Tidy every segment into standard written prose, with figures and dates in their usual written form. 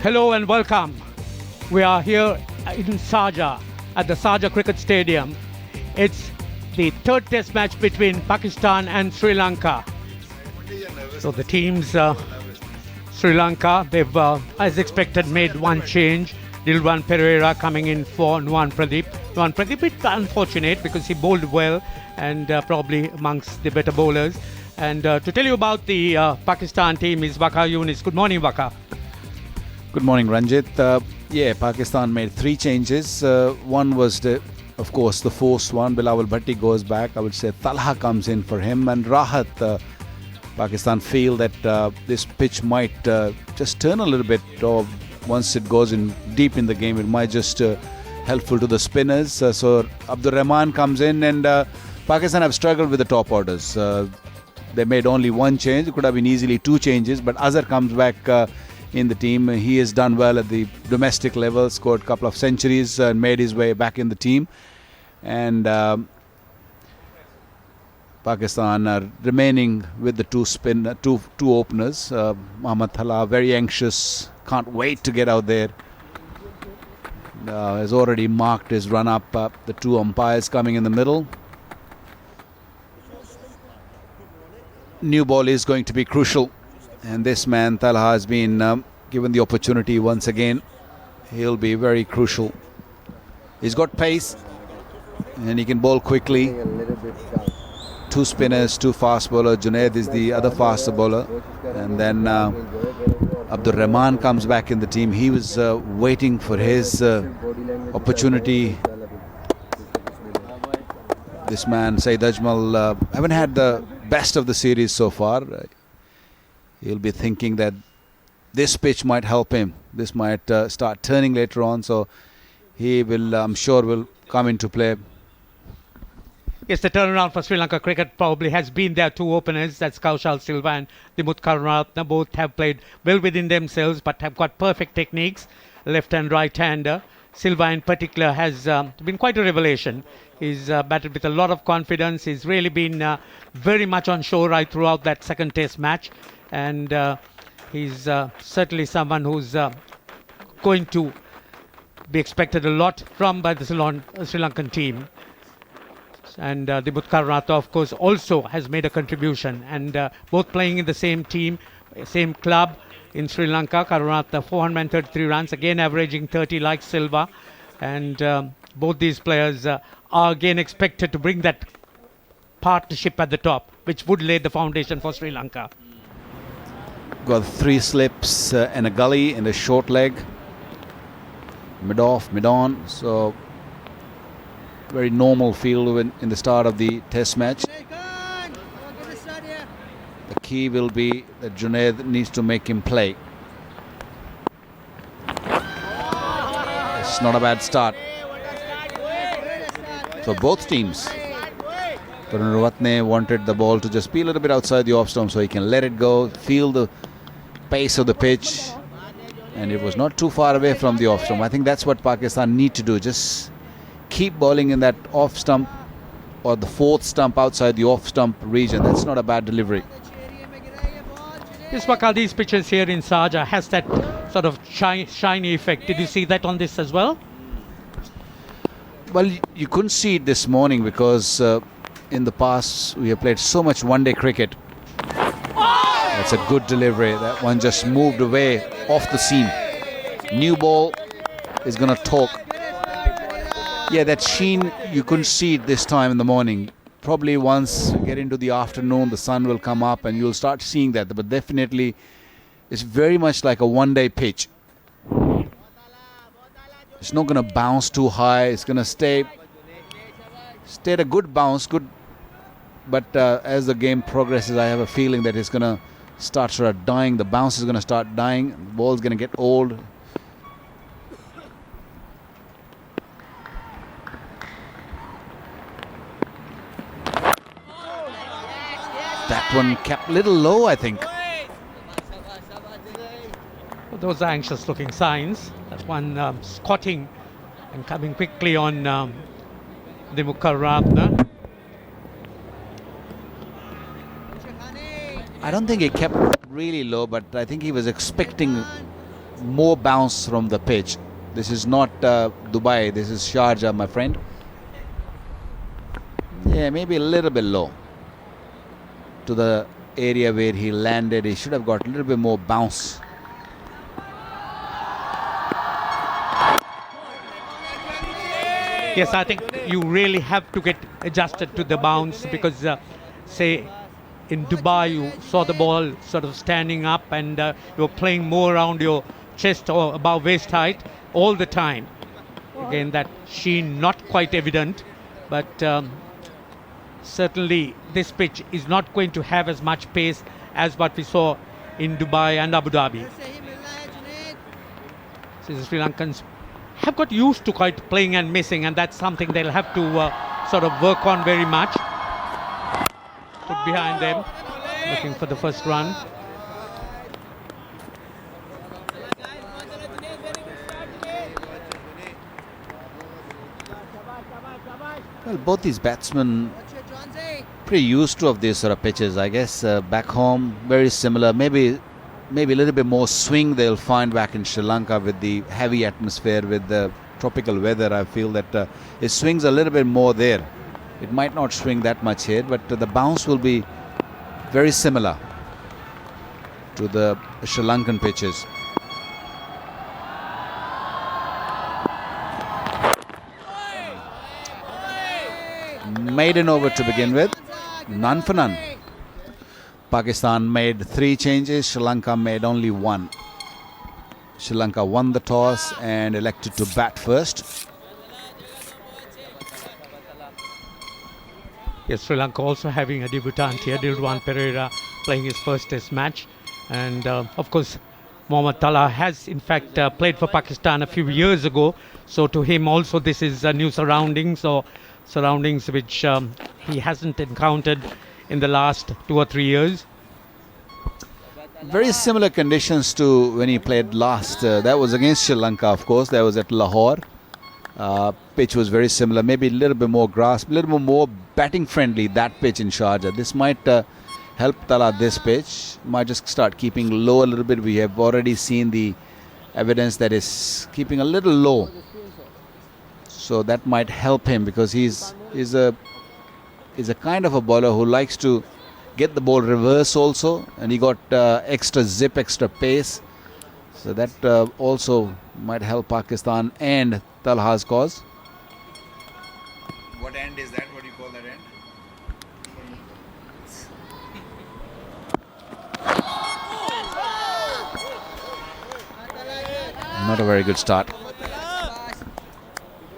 Hello and welcome. We are here in Sharjah at the Sharjah Cricket Stadium. It's the third test match between Pakistan and Sri Lanka. So the teams, Sri Lanka, they've, as expected, made one change. Dilwan Pereira coming in for Nuwan Pradeep. Nuwan Pradeep, bit unfortunate because he bowled well and probably amongst the better bowlers. And to tell you about the Pakistan team is Waqar Younis. Good morning, Waqar. Good morning, Ranjit. Pakistan made three changes. One was, of course, the forced one. Bilawal Bhatti goes back. I would say Talha comes in for him. And Rahat, Pakistan feel that this pitch might just turn a little bit, or once it goes in deep in the game, it might just helpful to the spinners. So Abdur Rahman comes in, and Pakistan have struggled with the top orders. They made only one change. It could have been easily two changes, but Azhar comes back in the team. He has done well at the domestic level, scored a couple of centuries and made his way back in the team. And Pakistan are remaining with the two openers. Mohammad Thala, very anxious, can't wait to get out there. Has already marked his run up. The two umpires coming in the middle. New ball is going to be crucial, and this man Talha has been given the opportunity once again. He'll be very crucial. He's got pace and he can bowl quickly. Two spinners, two fast bowlers. Junaid is the other faster bowler, and then Abdur Rahman comes back in the team. He was waiting for his opportunity. This man Saeed Ajmal haven't had the best of the series so far. He'll be thinking that this pitch might help him. This might start turning later on, so he will, I'm sure, will come into play. Yes, the turnaround for Sri Lanka cricket probably has been their two openers. That's Kaushal Silva and Dimuth Karunaratne. Both have played well within themselves but have got perfect techniques, left and right hander. Silva in particular has been quite a revelation. He's batted with a lot of confidence. He's really been very much on show right throughout that second test match. And he's certainly someone who's going to be expected a lot from by the Sri Lankan team. And Dimuth Karunaratne, of course, also has made a contribution. And both playing in the same team, same club in Sri Lanka. Karunaratne 433 runs, again averaging 30 like Silva. And both these players are again expected to bring that partnership at the top, which would lay the foundation for Sri Lanka. Got three slips and a gully and a short leg. Mid off, mid on. So very normal field in the start of the test match. The key will be that Junaid needs to make him play. It's not a bad start for both teams. Karunaratne wanted the ball to just be a little bit outside the off stump so he can let it go, feel the pace of the pitch, and it was not too far away from the off stump. I think that's what Pakistan need to do. Just keep bowling in that off stump or the fourth stump outside the off stump region. That's not a bad delivery. Yes, Waqar, these pitches here in Sharjah has that sort of shiny effect. Did you see that on this as well? Well, you couldn't see it this morning because in the past we have played so much one-day cricket. That's a good delivery. That one just moved away off the seam. New ball is going to talk. Yeah, that sheen, you couldn't see it this time in the morning. Probably once you get into the afternoon, the sun will come up and you'll start seeing that. But definitely, it's very much like a one-day pitch. It's not going to bounce too high. It's going to stay at a good bounce, good. But as the game progresses, I have a feeling that it's going to start sort of dying. The bounce is going to start dying. The ball is going to get old. That one kept a little low, I think. Well, those are anxious-looking signs. That one squatting and coming quickly on Dimuth Karunaratne. I don't think he kept really low, but I think he was expecting more bounce from the pitch. This is not Dubai, this is Sharjah, my friend. Yeah, maybe a little bit low to the area where he landed. He should have got a little bit more bounce. Yes, I think you really have to get adjusted to the bounce because, say, in Dubai, you saw the ball sort of standing up and you're playing more around your chest or above waist height all the time. Again, that sheen not quite evident, but certainly this pitch is not going to have as much pace as what we saw in Dubai and Abu Dhabi. So the Sri Lankans have got used to quite playing and missing, and that's something they'll have to sort of work on very much. Put behind them, looking for the first run. Well, both these batsmen pretty used to of these sort of pitches, I guess. Back home, very similar. Maybe a little bit more swing they'll find back in Sri Lanka with the heavy atmosphere, with the tropical weather. I feel that it swings a little bit more there. It might not swing that much here, but the bounce will be very similar to the Sri Lankan pitches. Maiden over to begin with, none for none. Pakistan made 3 changes, Sri Lanka made only 1. Sri Lanka won the toss and elected to bat first. Yes, Sri Lanka also having a debutant here, Dilruwan Pereira, playing his first test match. And of course, Mohammad Talha has in fact played for Pakistan a few years ago. So to him also this is new surroundings, or surroundings which he hasn't encountered in the last 2 or 3 years. Very similar conditions to when he played last. That was against Sri Lanka, of course. That was at Lahore. Pitch was very similar. Maybe a little bit more grass, a little bit more batting friendly, that pitch in Sharjah. This might help Talha this pitch. Might just start keeping low a little bit. We have already seen the evidence that is keeping a little low. So that might help him because he's a kind of a bowler who likes to get the ball reverse also, and he got extra zip, extra pace. So that also might help Pakistan and Talha's cause. What end is that? What do you call that end? Not a very good start.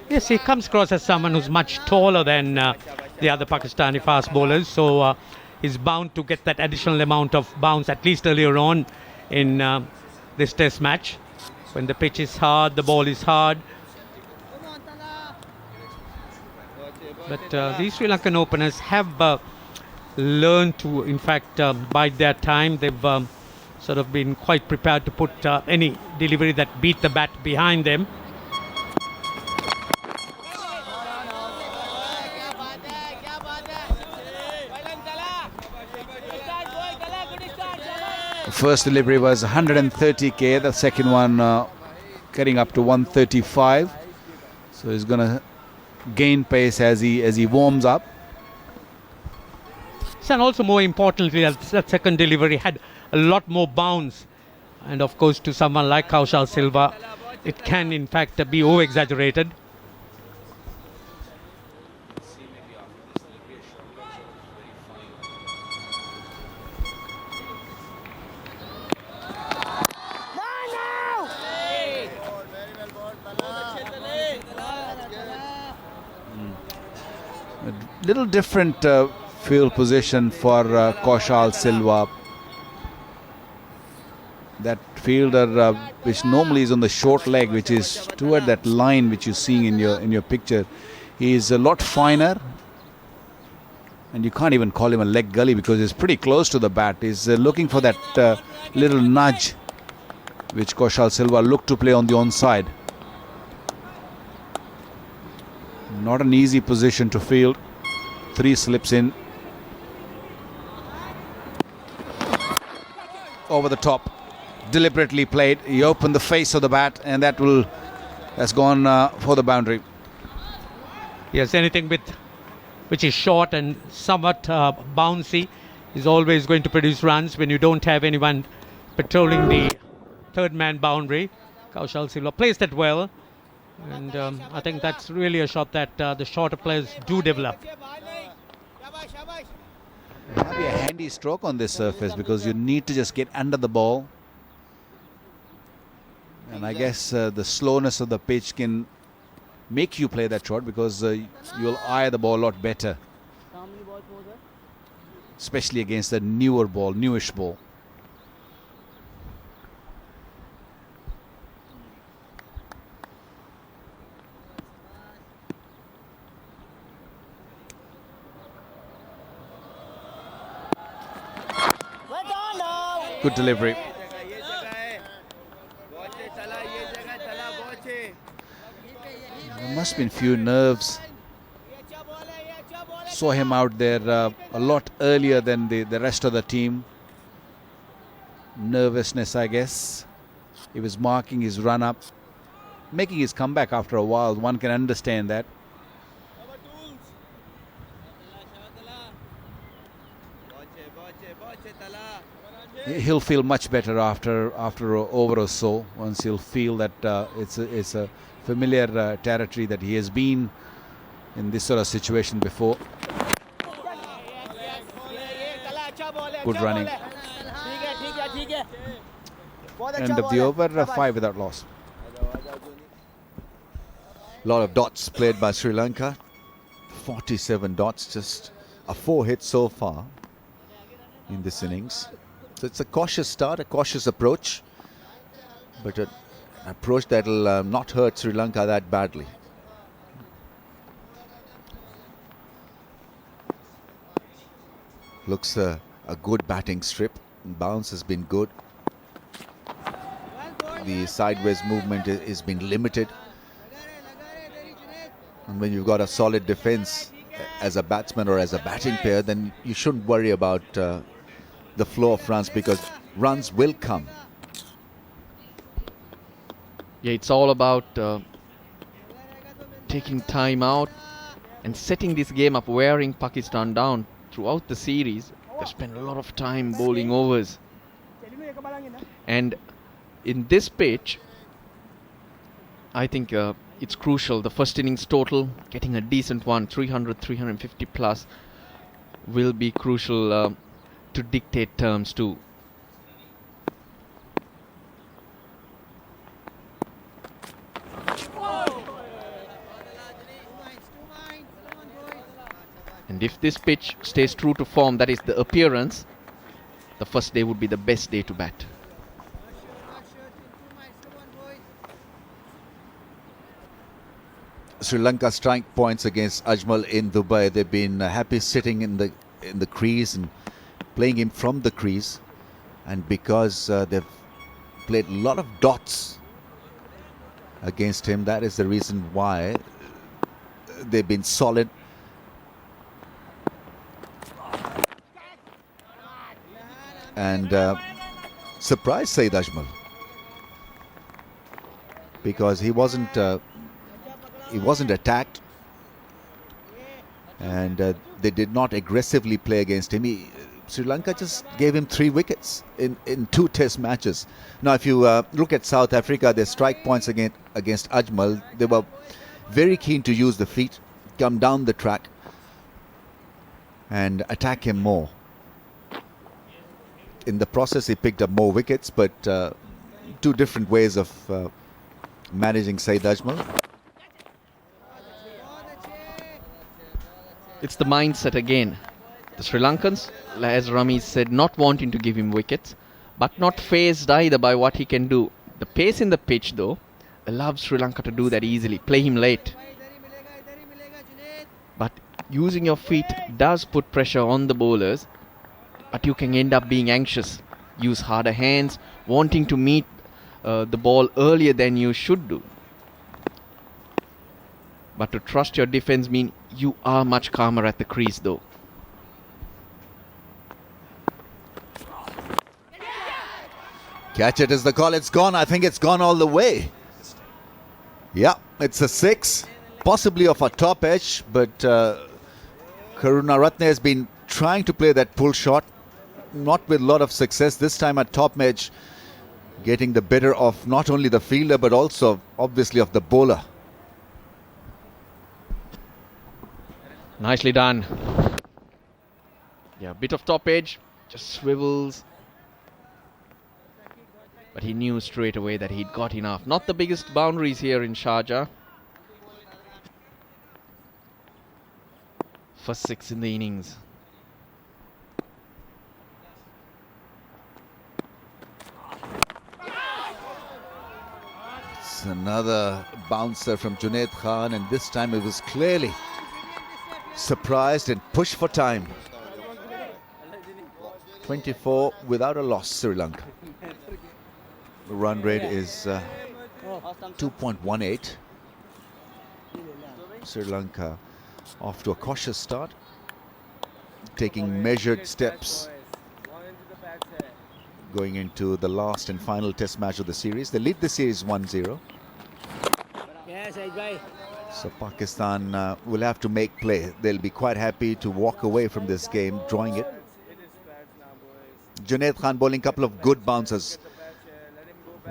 Yes, he comes across as someone who's much taller than the other Pakistani fast bowlers, so he's bound to get that additional amount of bounce at least earlier on in this test match. When the pitch is hard, the ball is hard. But these Sri Lankan openers have learned to, in fact, bide their time. They've sort of been quite prepared to put any delivery that beat the bat behind them. First delivery was 130k, the second one getting up to 135. So he's going to gain pace as he warms up. And also more importantly, that second delivery had a lot more bounce. And of course, to someone like Kaushal Silva, it can in fact be over-exaggerated. Little different field position for Kaushal Silva. That fielder which normally is on the short leg, which is toward that line which you're seeing in your picture, he is a lot finer, and you can't even call him a leg gully because he's pretty close to the bat. He's looking for that little nudge which Kaushal Silva looked to play on the onside. Not an easy position to field. 3 slips in. Over the top. deliberately played. He opened the face of the bat, and has gone for the boundary. Yes, anything which is short and somewhat bouncy is always going to produce runs when you don't have anyone patrolling the third man boundary. Kaushal Silva plays that well, and I think that's really a shot that the shorter players do develop. It might be a handy stroke on this surface because you need to just get under the ball, and I guess the slowness of the pitch can make you play that shot because you'll eye the ball a lot better, especially against a newish ball. Good delivery. There must have been few nerves. Saw him out there a lot earlier than the rest of the team. Nervousness, I guess. He was marking his run up, making his comeback after a while. One can understand that. He'll feel much better after an over or so. Once he'll feel that it's a familiar territory, that he has been in this sort of situation before. Good running. End of the over, 5 without loss. A lot of dots played by Sri Lanka. 47 dots, just a 4 hits so far in this innings. So it's a cautious start, a cautious approach, but an approach that will not hurt Sri Lanka that badly. Looks a good batting strip. Bounce has been good. The sideways movement has been limited. And when you've got a solid defense as a batsman or as a batting pair, then you shouldn't worry about the flow of runs, because runs will come. Yeah, it's all about taking time out and setting this game up, wearing Pakistan down throughout the series. They spent a lot of time bowling overs. And in this pitch, I think it's crucial. The first innings total, getting a decent one, 300, 350 plus, will be crucial to dictate terms too. And if this pitch stays true to form, that is the appearance, the first day would be the best day to bat. Sri Lanka strike points against Ajmal in Dubai. They've been happy sitting in the crease and playing him from the crease, and because they've played a lot of dots against him, that is the reason why they've been solid. And surprised Saeed Ajmal, because he wasn't attacked, and they did not aggressively play against him. Sri Lanka just gave him 3 wickets in 2 test matches. Now if you look at South Africa, their strike points against Ajmal, they were very keen to use the feet, come down the track and attack him more. In the process he picked up more wickets, but 2 different ways of managing Saeed Ajmal. It's the mindset again. The Sri Lankans, as Rami said, not wanting to give him wickets, but not fazed either by what he can do. The pace in the pitch, though, allows Sri Lanka to do that easily, play him late. But using your feet does put pressure on the bowlers, but you can end up being anxious, use harder hands, wanting to meet the ball earlier than you should do. But to trust your defense means you are much calmer at the crease, though. Catch it is the call. It's gone. I think it's gone all the way. Yeah, it's a 6. Possibly off a top edge, but Karunaratne has been trying to play that pull shot. Not with a lot of success. This time at top edge, getting the better of not only the fielder, but also obviously of the bowler. Nicely done. Yeah, bit of top edge, just swivels. But he knew straight away that he'd got enough. Not the biggest boundaries here in Sharjah. First 6 in the innings. It's another bouncer from Junaid Khan, and this time it was clearly surprised and pushed for time. 24 without a loss, Sri Lanka. The run rate is 2.18. Sri Lanka off to a cautious start, taking measured steps going into the last and final test match of the series. They lead the series 1-0. So Pakistan will have to make play. They'll be quite happy to walk away from this game drawing it. Junaid Khan bowling a couple of good bouncers.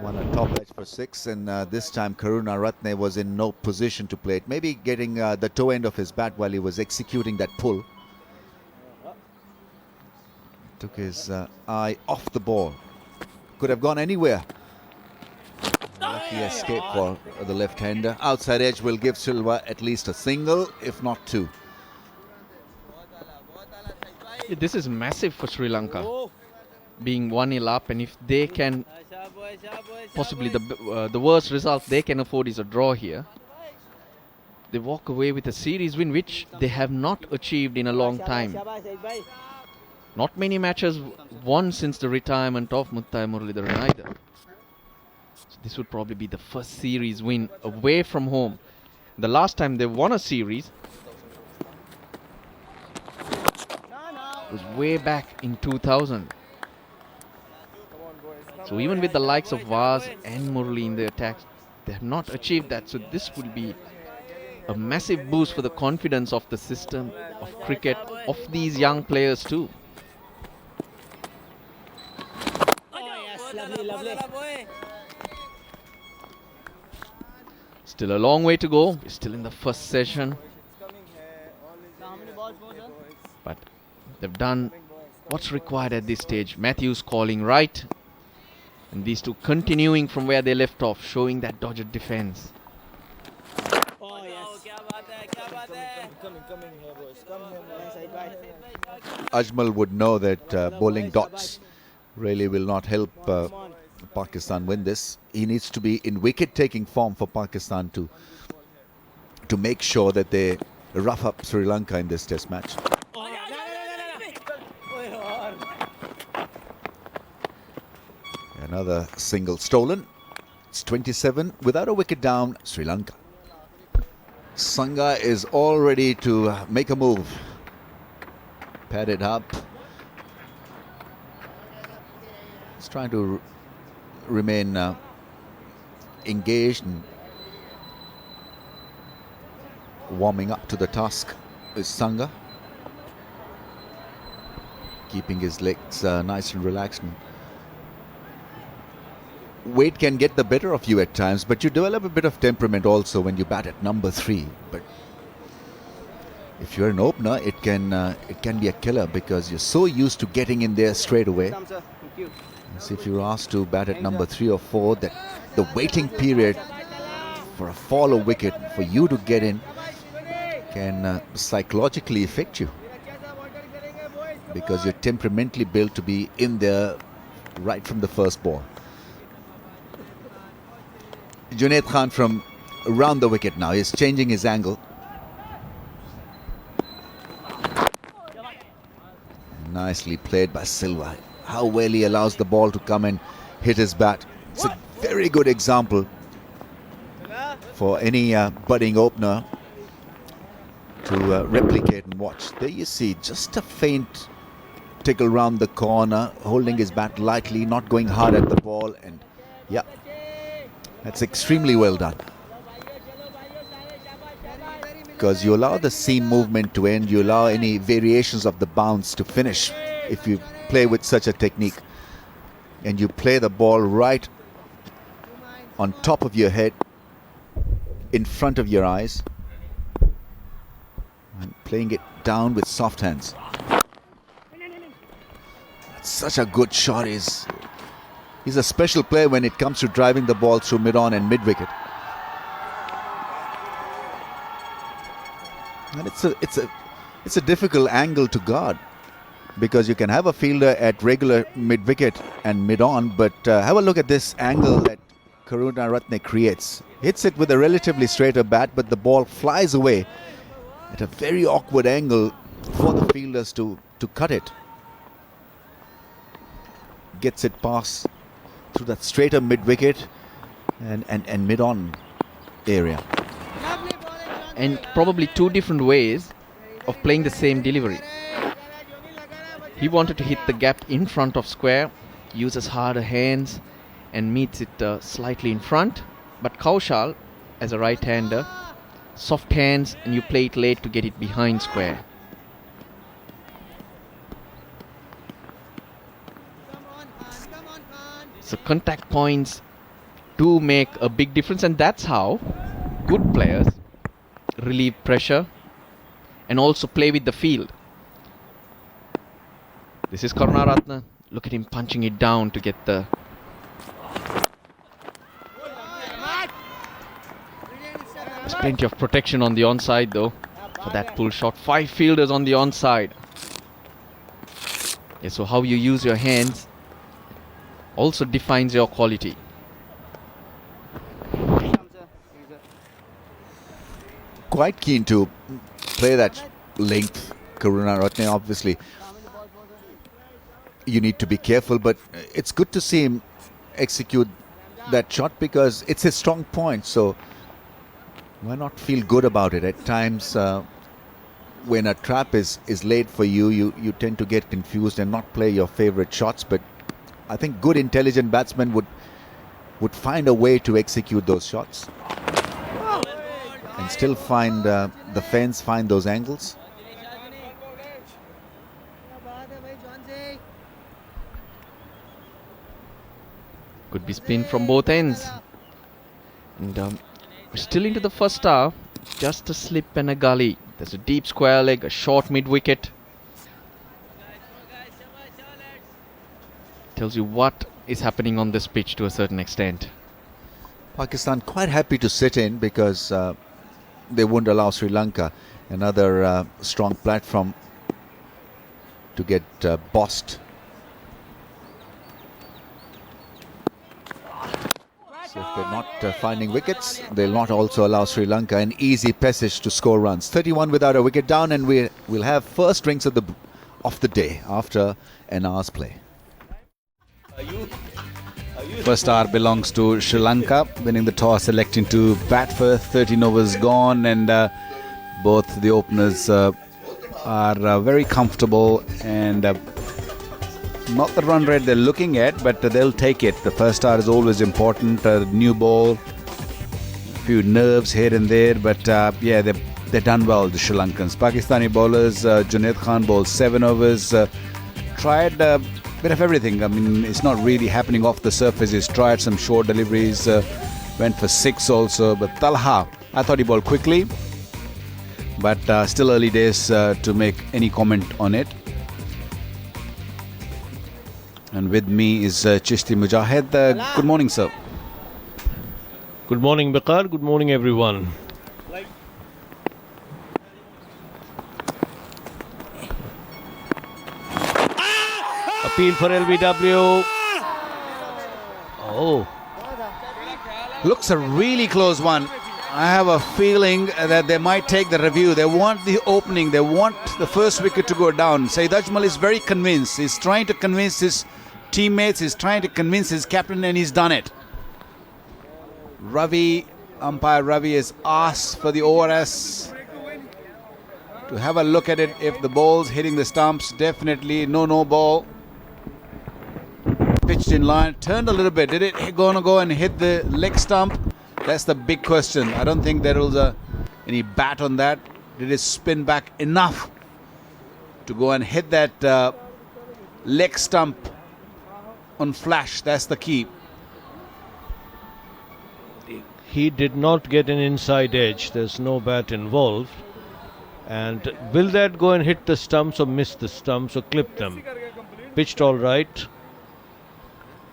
One at top edge for 6, and this time Karunaratne was in no position to play it. Maybe getting the toe end of his bat while he was executing that pull. Took his eye off the ball. Could have gone anywhere. Lucky escape for the left-hander. Outside edge will give Silva at least a single, if not 2. This is massive for Sri Lanka. Being 1-0 up, and if they can, possibly the worst result they can afford is a draw here. They walk away with a series win, which they have not achieved in a long time. Not many matches won since the retirement of Muttai Muralidharan either. So this would probably be the first series win away from home. The last time they won a series was way back in 2000. So even with the likes of Vaz and Murali in the attacks, they have not achieved that. So this will be a massive boost for the confidence of the system, of cricket, of these young players too. Still a long way to go. We're still in the first session. But they've done what's required at this stage. Matthews calling right. And these two continuing from where they left off, showing that dogged defense. Ajmal would know that bowling dots really will not help Pakistan win this. He needs to be in wicket-taking form for Pakistan to make sure that they rough up Sri Lanka in this test match. Another single stolen. It's 27 without a wicket down, Sri Lanka. Sangha is all ready to make a move. Pad it up. He's trying to remain engaged and warming up to the task is Sangha. Keeping his legs nice and relaxed. And weight can get the better of you at times, but you develop a bit of temperament also when you bat at number 3. But if you're an opener, it can be a killer because you're so used to getting in there straight away. So if you're asked to bat at number 3 or 4, that the waiting period for a fall of wicket for you to get in can psychologically affect you because you're temperamentally built to be in there right from the first ball. Junaid Khan from around the wicket now. He's changing his angle. Nicely played by Silva. How well he allows the ball to come and hit his bat. It's a very good example for any budding opener to replicate and watch. There you see just a faint tickle round the corner, holding his bat lightly, not going hard at the ball, and yeah, that's extremely well done. Because you allow the seam movement to end, you allow any variations of the bounce to finish if you play with such a technique. And you play the ball right on top of your head, in front of your eyes, and playing it down with soft hands. Such a good shot. He's a special player when it comes to driving the ball through mid-on and mid-wicket. And it's a difficult angle to guard, because you can have a fielder at regular mid-wicket and mid-on, but have a look at this angle that Karunaratne creates. Hits it with a relatively straighter bat, but the ball flies away at a very awkward angle for the fielders to cut it. Gets it past through that straighter mid-wicket and mid-on area. And probably two different ways of playing the same delivery. He wanted to hit the gap in front of square, uses harder hands and meets it slightly in front. But Kaushal, as a right-hander, soft hands and you play it late to get it behind square. So contact points do make a big difference, and that's how good players relieve pressure and also play with the field. This is Karunaratne. Look at him punching it down to get the... There's plenty of protection on the onside though for that pull shot. 5 fielders on the onside. Yeah, so how you use your hands also defines your quality. Quite keen to play that length, Karunaratne. Obviously, you need to be careful, but it's good to see him execute that shot because it's his strong point. So why not feel good about it? At times, when a trap is laid for you, you tend to get confused and not play your favorite shots. But I think good, intelligent batsmen would find a way to execute those shots and still find the fence, find those angles. Could be spin from both ends. And we're still into the first hour. Just a slip and a gully. There's a deep square leg, a short mid-wicket. Tells you what is happening on this pitch to a certain extent. Pakistan quite happy to sit in because they wouldn't allow Sri Lanka another strong platform to get bossed. So if they're not finding wickets, they'll not also allow Sri Lanka an easy passage to score runs. 31 without a wicket down, and we'll have first drinks of the day after an hour's play. First hour belongs to Sri Lanka, winning the toss, electing to bat first. 13 overs gone, and both the openers are very comfortable and not the run rate they're looking at, but they'll take it. The first hour is always important. New ball, a few nerves here and there, but yeah, they've done well, the Sri Lankans. Pakistani bowlers, Junaid Khan bowled 7 overs, tried a bit of everything. I mean, it's not really happening off the surface. He's tried some short deliveries, went for 6 also, but Talha, I thought he bowled quickly, but still early days to make any comment on it. And with me is Chishti Mujahid. Good morning, sir. Good morning, Bakar. Good morning, everyone. Appeal for LBW. Oh. Looks a really close one. I have a feeling that they might take the review. They want the opening. They want the first wicket to go down. Saeed Ajmal is very convinced. He's trying to convince his teammates. He's trying to convince his captain, and he's done it. Umpire Ravi has asked for the ORS. to have a look at it. If the ball's hitting the stumps, definitely no ball. Pitched in line, turned a little bit. Did it gonna go and hit the leg stump? That's the big question. I don't think there was any bat on that. Did it spin back enough to go and hit that leg stump on flash? That's the key. He did not get an inside edge. There's no bat involved. And will that go and hit the stumps or miss the stumps or clip them? Pitched all right.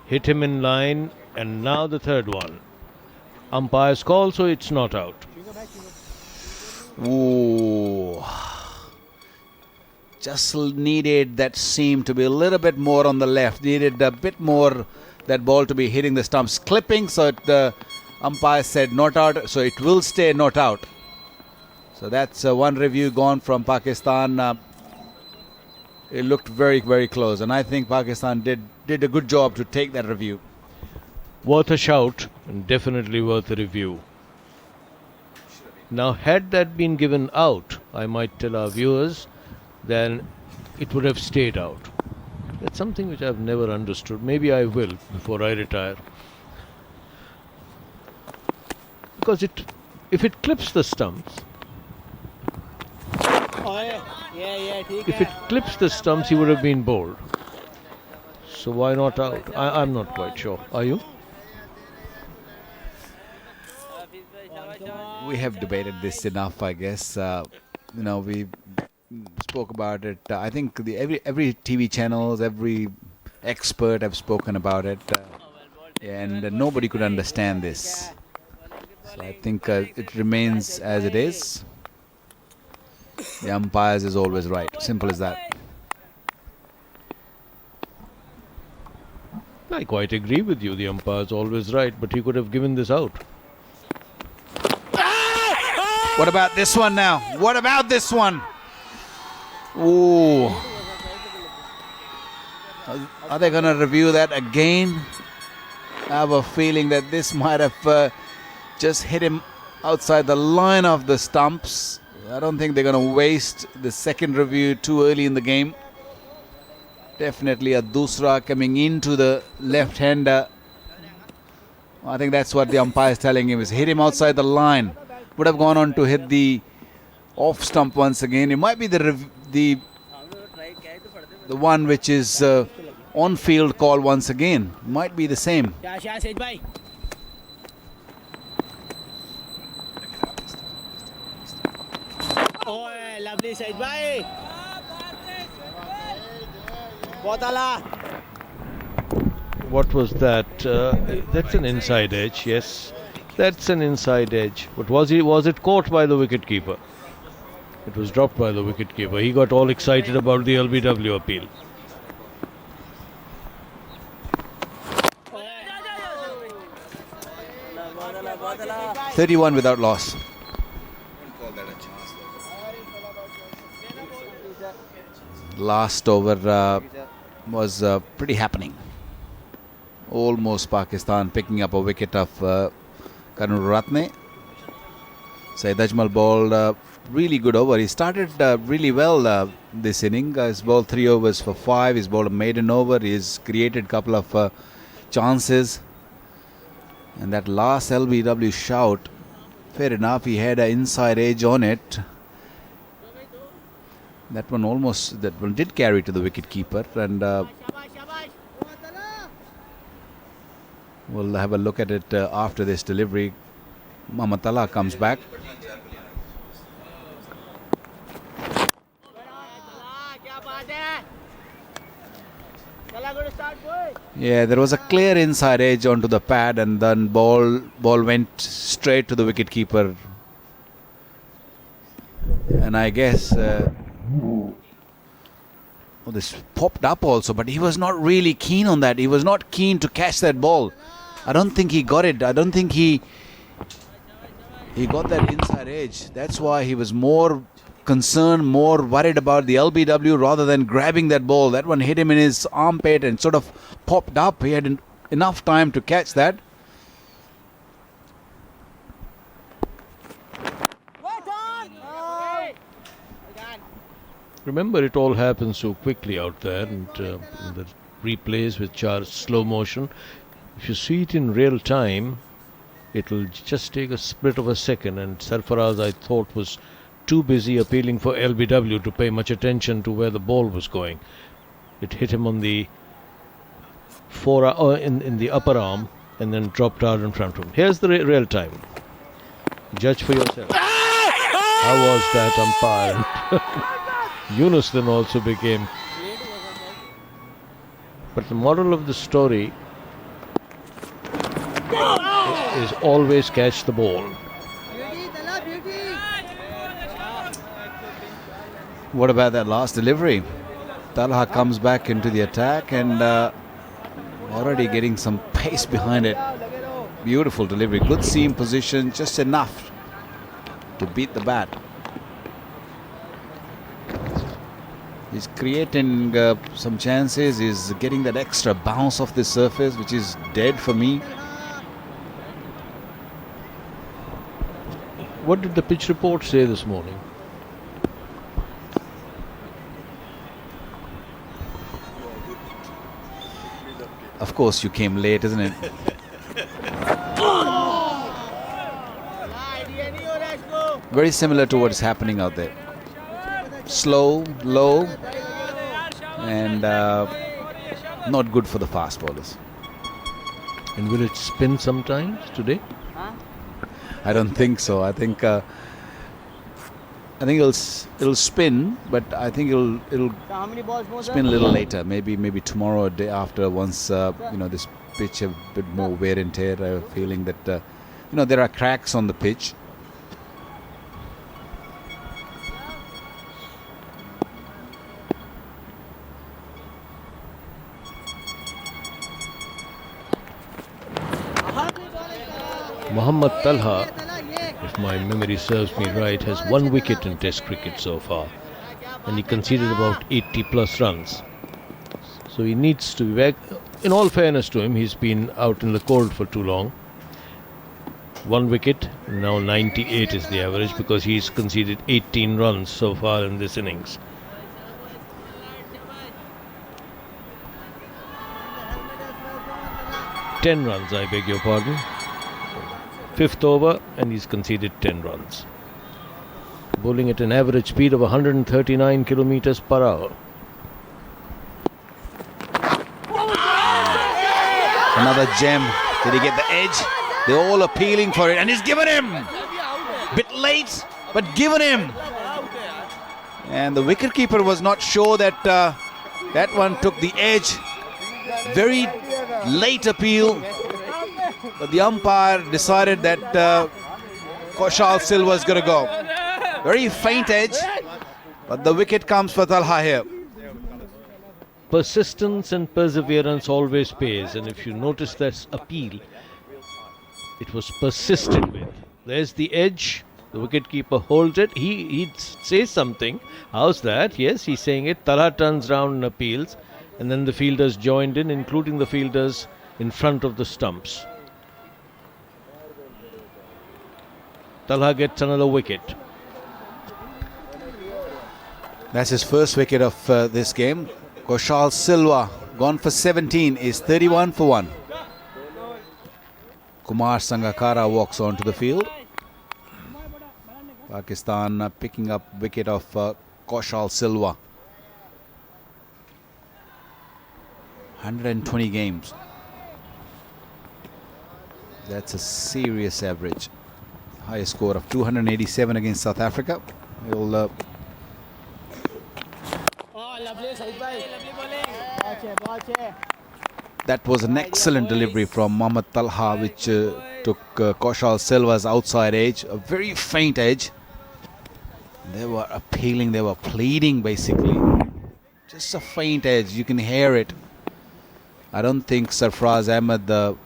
Hit him in line. And now the third one. Umpire's call, so it's not out. Ooh. Just needed that seam to be a little bit more on the left. Needed a bit more that ball to be hitting the stumps. Clipping, so the umpire said not out, so it will stay not out. So that's one review gone from Pakistan. It looked very, very close, and I think Pakistan did a good job to take that review. Worth a shout and definitely worth a review. Now, had that been given out, I might tell our viewers, then it would have stayed out. That's something which I've never understood. Maybe I will before I retire. Because if it clips the stumps, if it clips the stumps, he would have been bowled. So why not out? I'm not quite sure. Are you? We have debated this enough, I guess. We spoke about it. I think every TV channels, every expert have spoken about it, and nobody could understand this. So I think it remains as it is. The umpires is always right. Simple as that. I quite agree with you. The umpire's always right, but he could have given this out. What about this one now? What about this one? Ooh. Are they going to review that again? I have a feeling that this might have just hit him outside the line of the stumps. I don't think they're going to waste the second review too early in the game. Definitely a dusra coming into the left-hander. I think that's what the umpire is telling him, is hit him outside the line. Would have gone on to hit the off stump once again. It might be the one which is on field call once again. Might be the same. Oh, lovely side bye. What was that? That's an inside edge, yes. That's an inside edge. But was it caught by the wicketkeeper? It was dropped by the wicketkeeper. He got all excited about the LBW appeal. "31 without loss." Last over was pretty happening. Almost Pakistan picking up a wicket of Karnur Ratne. Saeed Ajmal bowled really good over. He started really well this inning. He's bowled 3 overs for 5. He's bowled a maiden over. He's created a couple of chances. And that last LBW shout, fair enough, he had an inside edge on it. That one did carry to the wicketkeeper, and we'll have a look at it after this delivery. Mamatala comes back. Yeah, there was a clear inside edge onto the pad, and then ball went straight to the wicketkeeper. And I guess this popped up also, but he was not really keen on that. He was not keen to catch that ball. I don't think he got it. I don't think he got that inside edge. That's why he was more concerned, more worried about the LBW rather than grabbing that ball. That one hit him in his armpit and sort of popped up. He had enough time to catch that. Remember, it all happens so quickly out there, and in the replays which are slow motion, if you see it in real time, it'll just take a split of a second. And Sarfaraz, I thought, was too busy appealing for LBW to pay much attention to where the ball was going. It hit him on the in the upper arm and then dropped out in front of him. Here's the real time. Judge for yourself. How was that umpire? Yunus then also became. But the moral of the story is always catch the ball. What about that last delivery? Talha comes back into the attack and already getting some pace behind it. Beautiful delivery. Good seam position, just enough to beat the bat. He's creating some chances. He's getting that extra bounce off the surface, which is dead for me. What did the pitch report say this morning? Of course, you came late, isn't it? Very similar to what is happening out there. Slow, low, and not good for the fast bowlers. And will it spin sometimes today? I don't think so. I think it'll spin, but I think it'll spin a little later. Maybe tomorrow or day after. Once this pitch a bit more wear and tear. I have a feeling that there are cracks on the pitch. Muhammad Talha, if my memory serves me right, has 1 wicket in Test cricket so far, and he conceded about 80 plus runs. So he needs to be back. In all fairness to him, he's been out in the cold for too long. 1 wicket, now 98 is the average, because he's conceded 18 runs so far in this innings. "10 runs, I beg your pardon. 5th over, and he's conceded 10 runs. Bowling at an average speed of 139 kilometers per hour. Another gem. Did he get the edge? They're all appealing for it, and he's given him. Bit late, but given him. And the wicketkeeper was not sure that that one took the edge. Very late appeal. But the umpire decided that Kaushal Silva is going to go. Very faint edge, but the wicket comes for Talha here. Persistence and perseverance always pays, and if you notice that appeal, it was persisted with. There's the edge. The wicketkeeper holds it. He says something. How's that? Yes, he's saying it. Talha turns round and appeals, and then the fielders joined in, including the fielders in front of the stumps. Talha gets another wicket. That's his first wicket of this game. Kaushal Silva, gone for 17, is 31 for 1. Kumar Sangakkara walks onto the field. Pakistan picking up wicket of Kaushal Silva. 120 games. That's a serious average. Highest score of 287 against South Africa. That was an excellent delivery from Muhammad Talha, which took Kaushal Silva's outside edge, a very faint edge. They were appealing, they were pleading basically. Just a faint edge, you can hear it. I don't think Sarfraz Ahmed,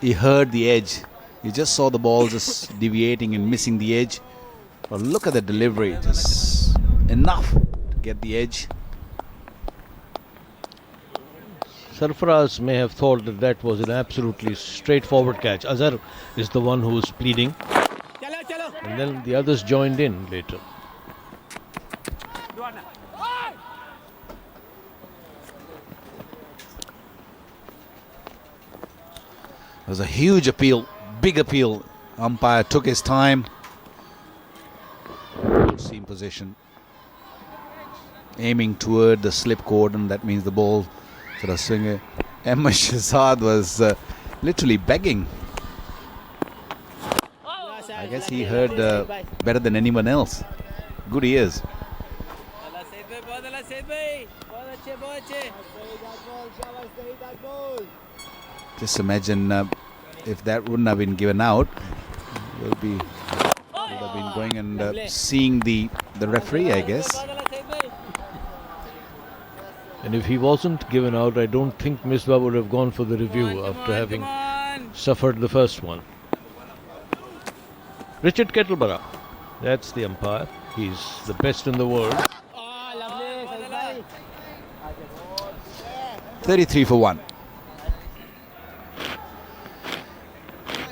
he heard the edge. He just saw the ball just deviating and missing the edge. But look at the delivery, just enough to get the edge. Sarfaraz may have thought that that was an absolutely straightforward catch. Azhar is the one who was pleading. And then the others joined in later. It was a huge appeal, big appeal. Umpire took his time. Full seam position. Aiming toward the slip cordon, that means the ball sort of swinging. Ahmed Shahzad was literally begging. I guess he heard better than anyone else. Good ears. Just imagine if that wouldn't have been given out, would have been going and seeing the referee, I guess. And if he wasn't given out, I don't think Misbah would have gone for the review after having suffered the first one. Richard Kettleborough, that's the umpire. He's the best in the world. 33 for 1.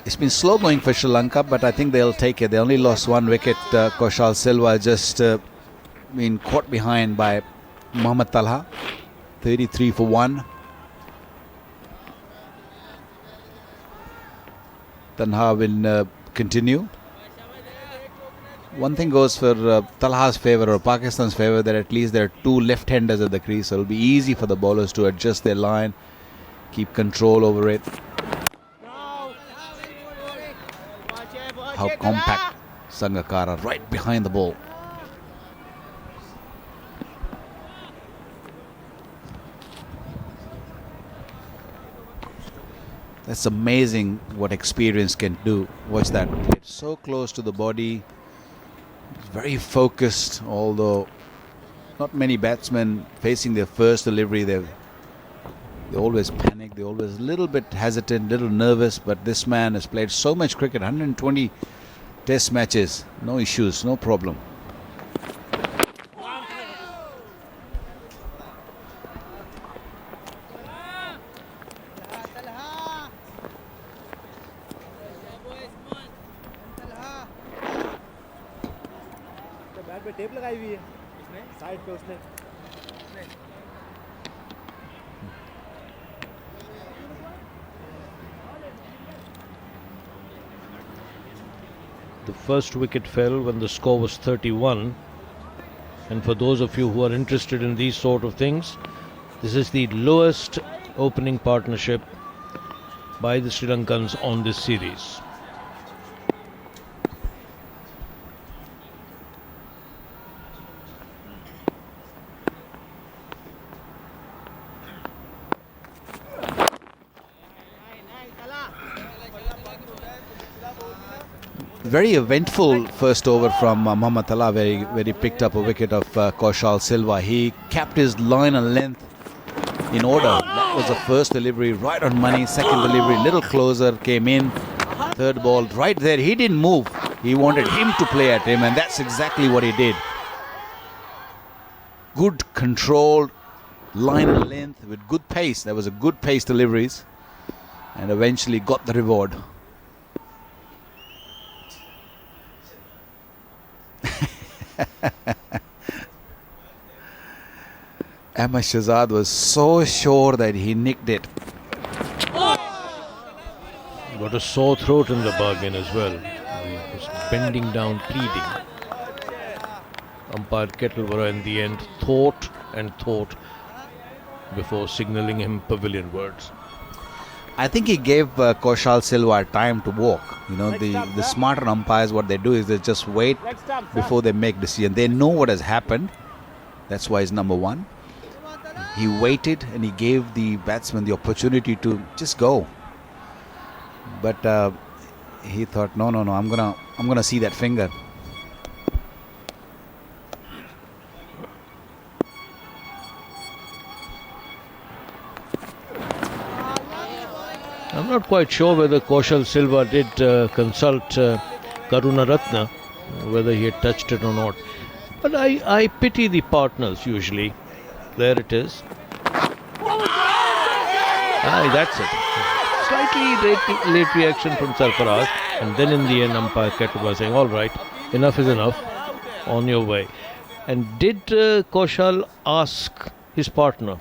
It's been slow going for Sri Lanka, but I think they'll take it. They only lost 1 wicket. Kaushal Silva just been caught behind by Mohammad Talha. 33 for 1. Tanha will continue. One thing goes for Talha's favour or Pakistan's favour, that at least there are 2 left-handers at the crease, so it'll be easy for the bowlers to adjust their line, keep control over it. How compact Sangakkara, right behind the ball. That's amazing what experience can do. Watch that. It's so close to the body. It's very focused, although not many batsmen facing their first delivery, they always panic, they're always a little bit hesitant, little nervous, but this man has played so much cricket, 120 test matches, no issues, no problem. The first wicket fell when the score was 31. And for those of you who are interested in these sort of things, this is the lowest opening partnership by the Sri Lankans on this series. Very eventful first over from Mohammad Talha, where he picked up a wicket of Kaushal Silva. He kept his line and length in order. That was the first delivery, right on money. Second delivery, little closer, came in. Third ball, right there. He didn't move. He wanted him to play at him, and that's exactly what he did. Good control, line and length with good pace. There was a good pace deliveries, and eventually got the reward. Ahmed Shahzad was so sure that he nicked it. Got a sore throat in the bargain as well. He was bending down, pleading. Umpire Kettleborough in the end thought and thought before signalling him pavilion words. I think he gave Kaushal Silva time to walk. You know, the smarter umpires, what they do is they just wait before they make decision. They know what has happened. That's why he's number 1. He waited and he gave the batsman the opportunity to just go. But he thought, no, I'm gonna see that finger. I'm not quite sure whether Kaushal Silva did consult Karuna Ratna, whether he had touched it or not. But I pity the partners usually. There it is. Aye, that's it. slightly late reaction from Sarfaraz, and then in the end, umpire kept was saying, "All right, enough is enough. On your way." And did Kaushal ask his partner?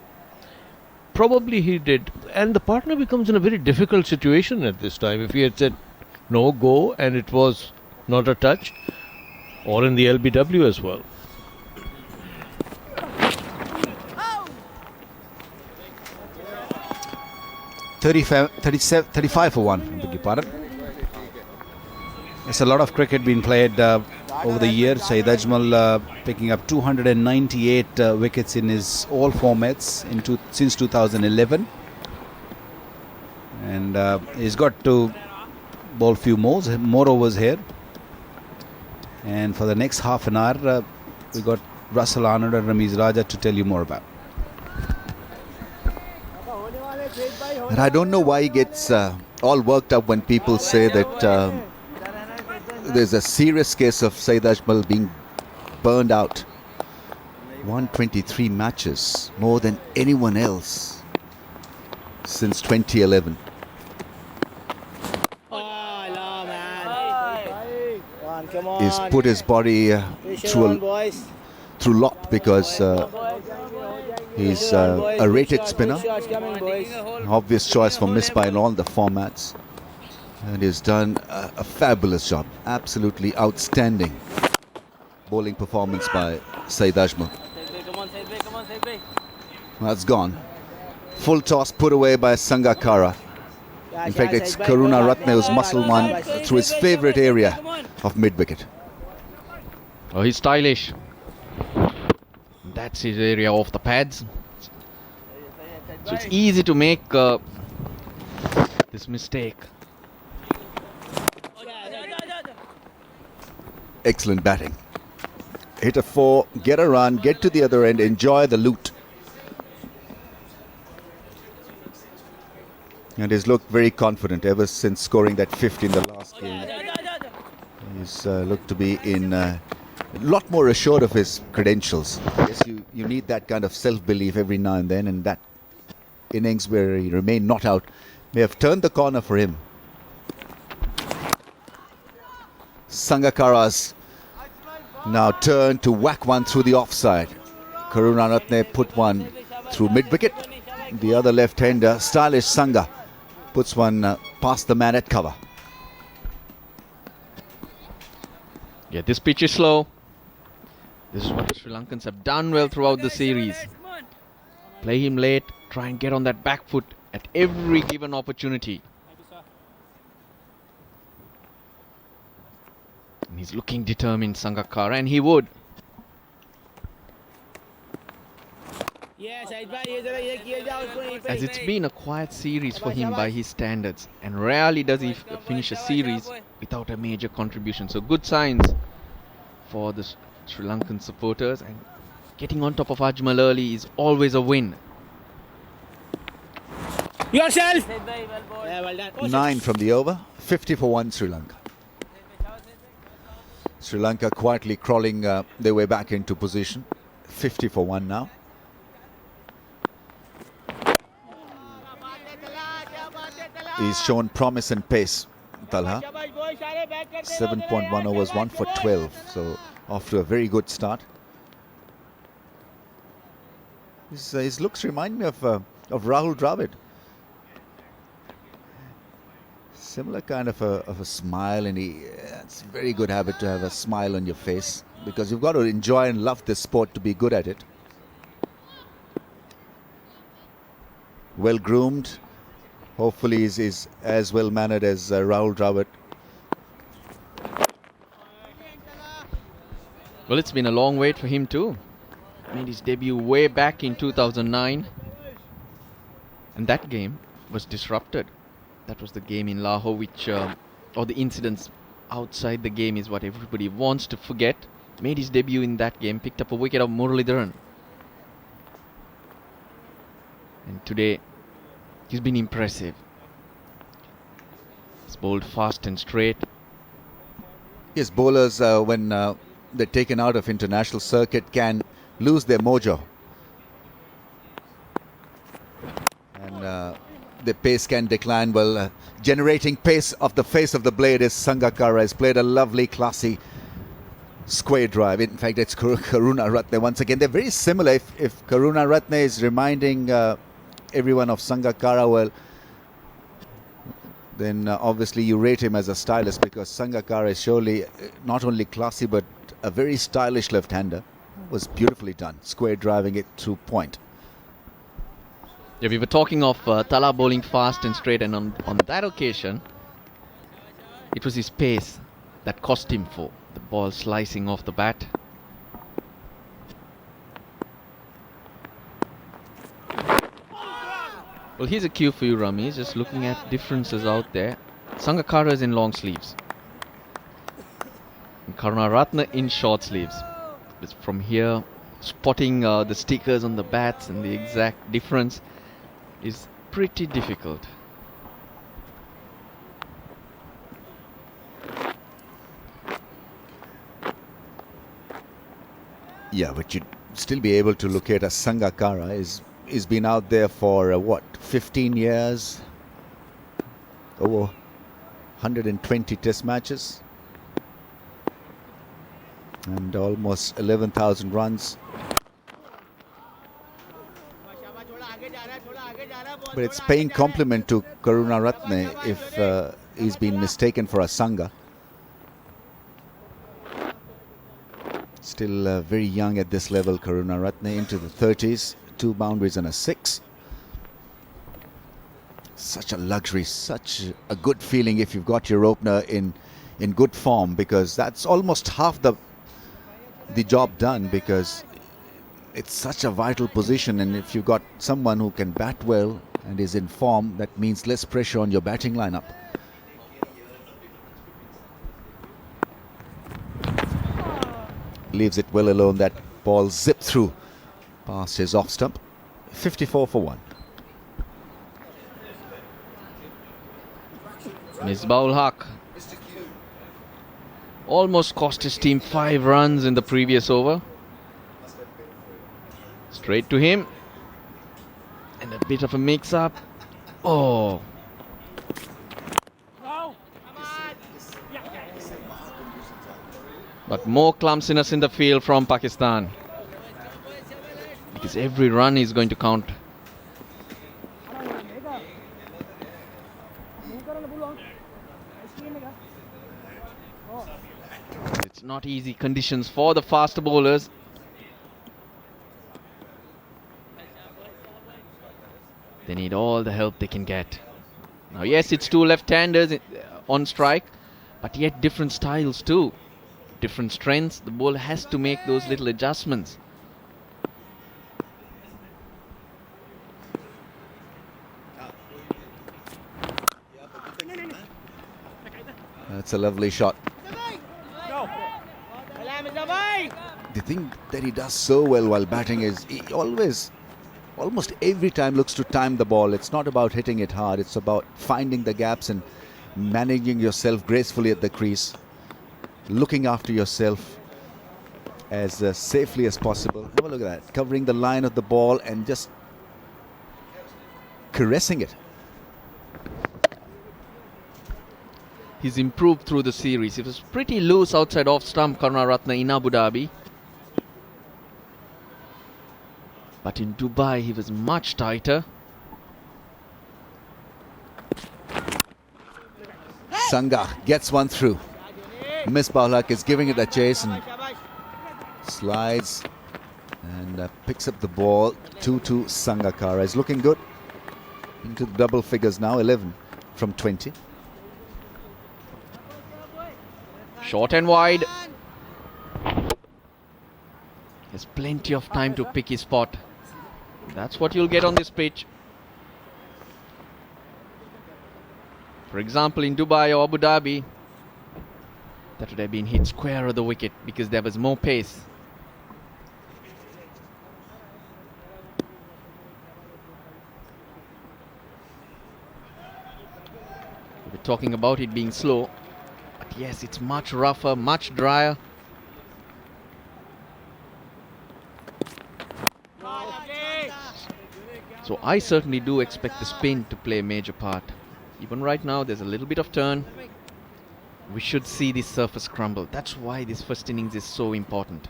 Probably he did, and the partner becomes in a very difficult situation at this time. If he had said no, go, and it was not a touch, or in the LBW as well. Thirty-five for one. I beg your pardon. There's a lot of cricket being played over the year. Saeed Ajmal picking up 298 wickets in his all formats since 2011, and he's got to bowl few more overs here. And for the next half an hour, we got Russell Arnold and Ramiz Raja to tell you more about. And I don't know why he gets all worked up when people say that there's a serious case of Saeed Ajmal being burned out. 123 matches, more than anyone else since 2011. Oh, no, man. Come on, come on. He's put his body through lot because he's a rated spinner. An obvious choice for Misbah in all the formats. And he's done a fabulous job. Absolutely outstanding bowling performance by Saeed Ajmal. That's gone. Full toss put away by Sangakkara. In fact, it's Karuna Ratne who's muscled one through his favourite area of mid-wicket. Oh, he's stylish. That's his area off the pads. So it's easy to make this mistake. Excellent batting. Hit a 4, get a run, get to the other end, enjoy the loot. And he's looked very confident ever since scoring that 50 in the last game. He's looked to be in a lot more assured of his credentials. Yes, you need that kind of self-belief every now and then, and that innings where he remained not out may have turned the corner for him. Sangakkara's now turned to whack one through the offside. Karuna Ratne put one through mid-wicket. The other left-hander, stylish Sanga, puts one past the man at cover. Yeah, this pitch is slow. This is what the Sri Lankans have done well throughout the series. Play him late, try and get on that back foot at every given opportunity. And he's looking determined, Sangakkara, and he would. As it's been a quiet series for him by his standards, and rarely does he finish a series without a major contribution. So good signs for the Sri Lankan supporters, and getting on top of Ajmal early is always a win. Yourself! Yeah, well done. 9 from the over, 50 for 1 Sri Lanka. Sri Lanka quietly crawling their way back into position. 50 for 1 now. He's shown promise and pace, Talha. 7.1 overs, 1 for 12. So off to a very good start. His looks remind me of Rahul Dravid. Similar kind of a smile, and it's a very good habit to have a smile on your face, because you've got to enjoy and love this sport to be good at it. Well groomed. Hopefully is as well mannered as Rahul Dravid. Well, it's been a long wait for him too. Made his debut way back in 2009, and that game was disrupted. That was the game in Lahore, which, or the incidents outside the game is what everybody wants to forget. Made his debut in that game, picked up a wicket of Muralidharan. And today, he's been impressive. He's bowled fast and straight. Yes, bowlers, when they're taken out of international circuit, can lose their mojo. And the pace can decline. Well, generating pace off the face of the blade is Sangakkara. Has played a lovely, classy square drive. In fact, it's Karunaratne once again. They're very similar. If Karunaratne is reminding everyone of Sangakkara, well, then obviously you rate him as a stylist, because Sangakkara is surely not only classy but a very stylish left-hander. Was beautifully done, square driving it to point. Yeah, we were talking of Tala bowling fast and straight, and on that occasion, it was his pace that cost him for the ball slicing off the bat. Well, here's a cue for you, Rami. Just looking at differences out there. Sangakkara is in long sleeves, and Karunaratne in short sleeves. It's from here, spotting the stickers on the bats and the exact difference is pretty difficult. Yeah, but you'd still be able to locate a Sangakkara. He's been out there for what, 15 years? Over 120 test matches and almost 11,000 runs. But it's paying compliment to Karunaratne if he's been mistaken for a Sanga. Still very young at this level, Karunaratne, into the 30s, 2 boundaries and a 6. Such a luxury, such a good feeling if you've got your opener in good form, because that's almost half the job done, because it's such a vital position, and if you've got someone who can bat well and is in form, that means less pressure on your batting lineup. Leaves it well alone. That ball zipped through past his off stump. 54 for 1. Misbah-ul Haq almost cost his team 5 runs in the previous over. Straight to him, and a bit of a mix-up. Oh, but more clumsiness in the field from Pakistan, because every run is going to count. It's not easy conditions for the faster bowlers. They need all the help they can get. Now, yes, it's 2 left-handers on strike, but yet different styles too. Different strengths. The bowler has to make those little adjustments. That's a lovely shot. The thing that he does so well while batting is he almost every time looks to time the ball. It's not about hitting it hard. It's about finding the gaps and managing yourself gracefully at the crease. Looking after yourself as safely as possible. Have a look at that. Covering the line of the ball and just caressing it. He's improved through the series. He was pretty loose outside off stump, Karunaratne, in Abu Dhabi. But in Dubai, he was much tighter. Sangha gets one through. Misbah-ul Haq is giving it a chase and slides and picks up the ball. 2-2 Sangakkara is looking good. Into the double figures now, 11 from 20. Short and wide. Has plenty of time to pick his spot. That's what you'll get on this pitch. For example, in Dubai or Abu Dhabi, that would have been hit square of the wicket because there was more pace. We're talking about it being slow, but yes, it's much rougher, much drier. So I certainly do expect the spin to play a major part. Even right now, there's a little bit of turn. We should see this surface crumble. That's why this first innings is so important.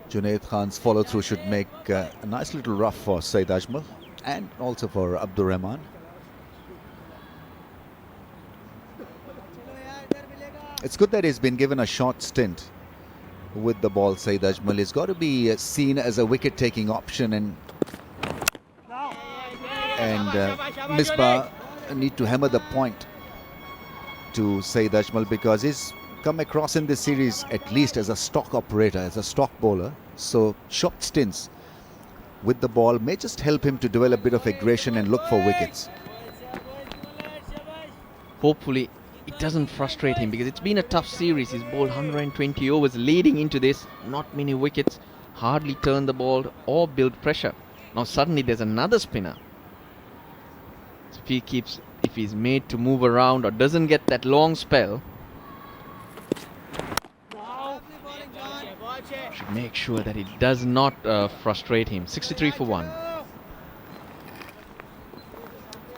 Junaid Khan's follow through should make a nice little rough for Saeed Ajmal and also for Abdur Rahman. It's good that he's been given a short stint with the ball. Saeed Ajmal has got to be seen as a wicket-taking option, and Misbah need to hammer the point to Saeed Ajmal, because he's come across in this series at least as a stock operator, as a stock bowler. So short stints with the ball may just help him to develop a bit of aggression and look for wickets. Hopefully it doesn't frustrate him, because it's been a tough series. He's bowled 120 overs leading into this, not many wickets, hardly turned the ball or build pressure. Now suddenly there's another spinner. So if he's made to move around or doesn't get that long spell, should make sure that it does not frustrate him. 63 for 1.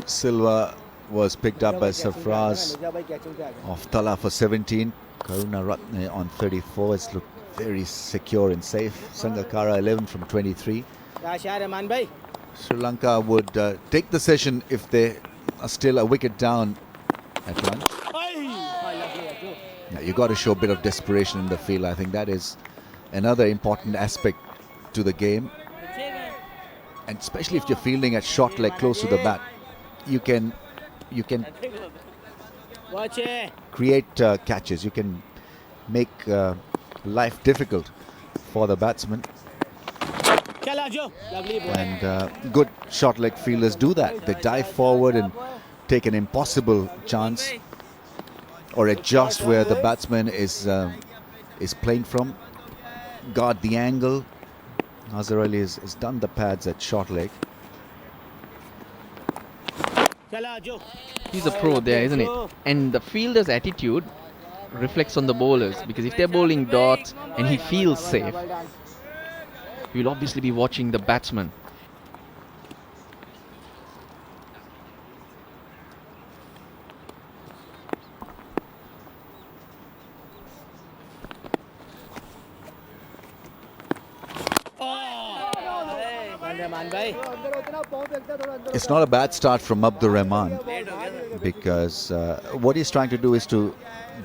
Silva was picked up by Sarfraz of Tala for 17. Karuna Ratne on 34 has looked very secure and safe. Sangakkara 11 from 23. Sri Lanka would take the session if they are still a wicket down at lunch. Now, you got to show a bit of desperation in the field. I think that is another important aspect to the game, and especially if you're fielding at short leg close to the bat, you can create catches. You can make life difficult for the batsman, and good short leg fielders do that. They dive forward and take an impossible chance, or adjust where the batsman is playing from, guard the angle. Azhar Ali has done the pads at short leg. He's a pro there, isn't it? And the fielder's attitude reflects on the bowlers, because if they're bowling dots and he feels safe, he will obviously be watching the batsman. It's not a bad start from Abdur Rahman, because what he's trying to do is to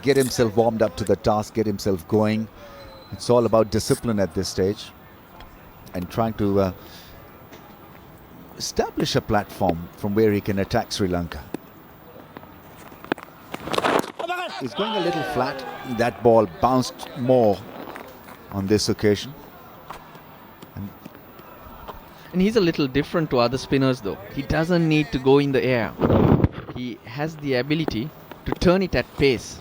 get himself warmed up to the task, get himself going. It's all about discipline at this stage, and trying to establish a platform from where he can attack Sri Lanka. He's going a little flat. That ball bounced more on this occasion. And he's a little different to other spinners though. He doesn't need to go in the air. He has the ability to turn it at pace.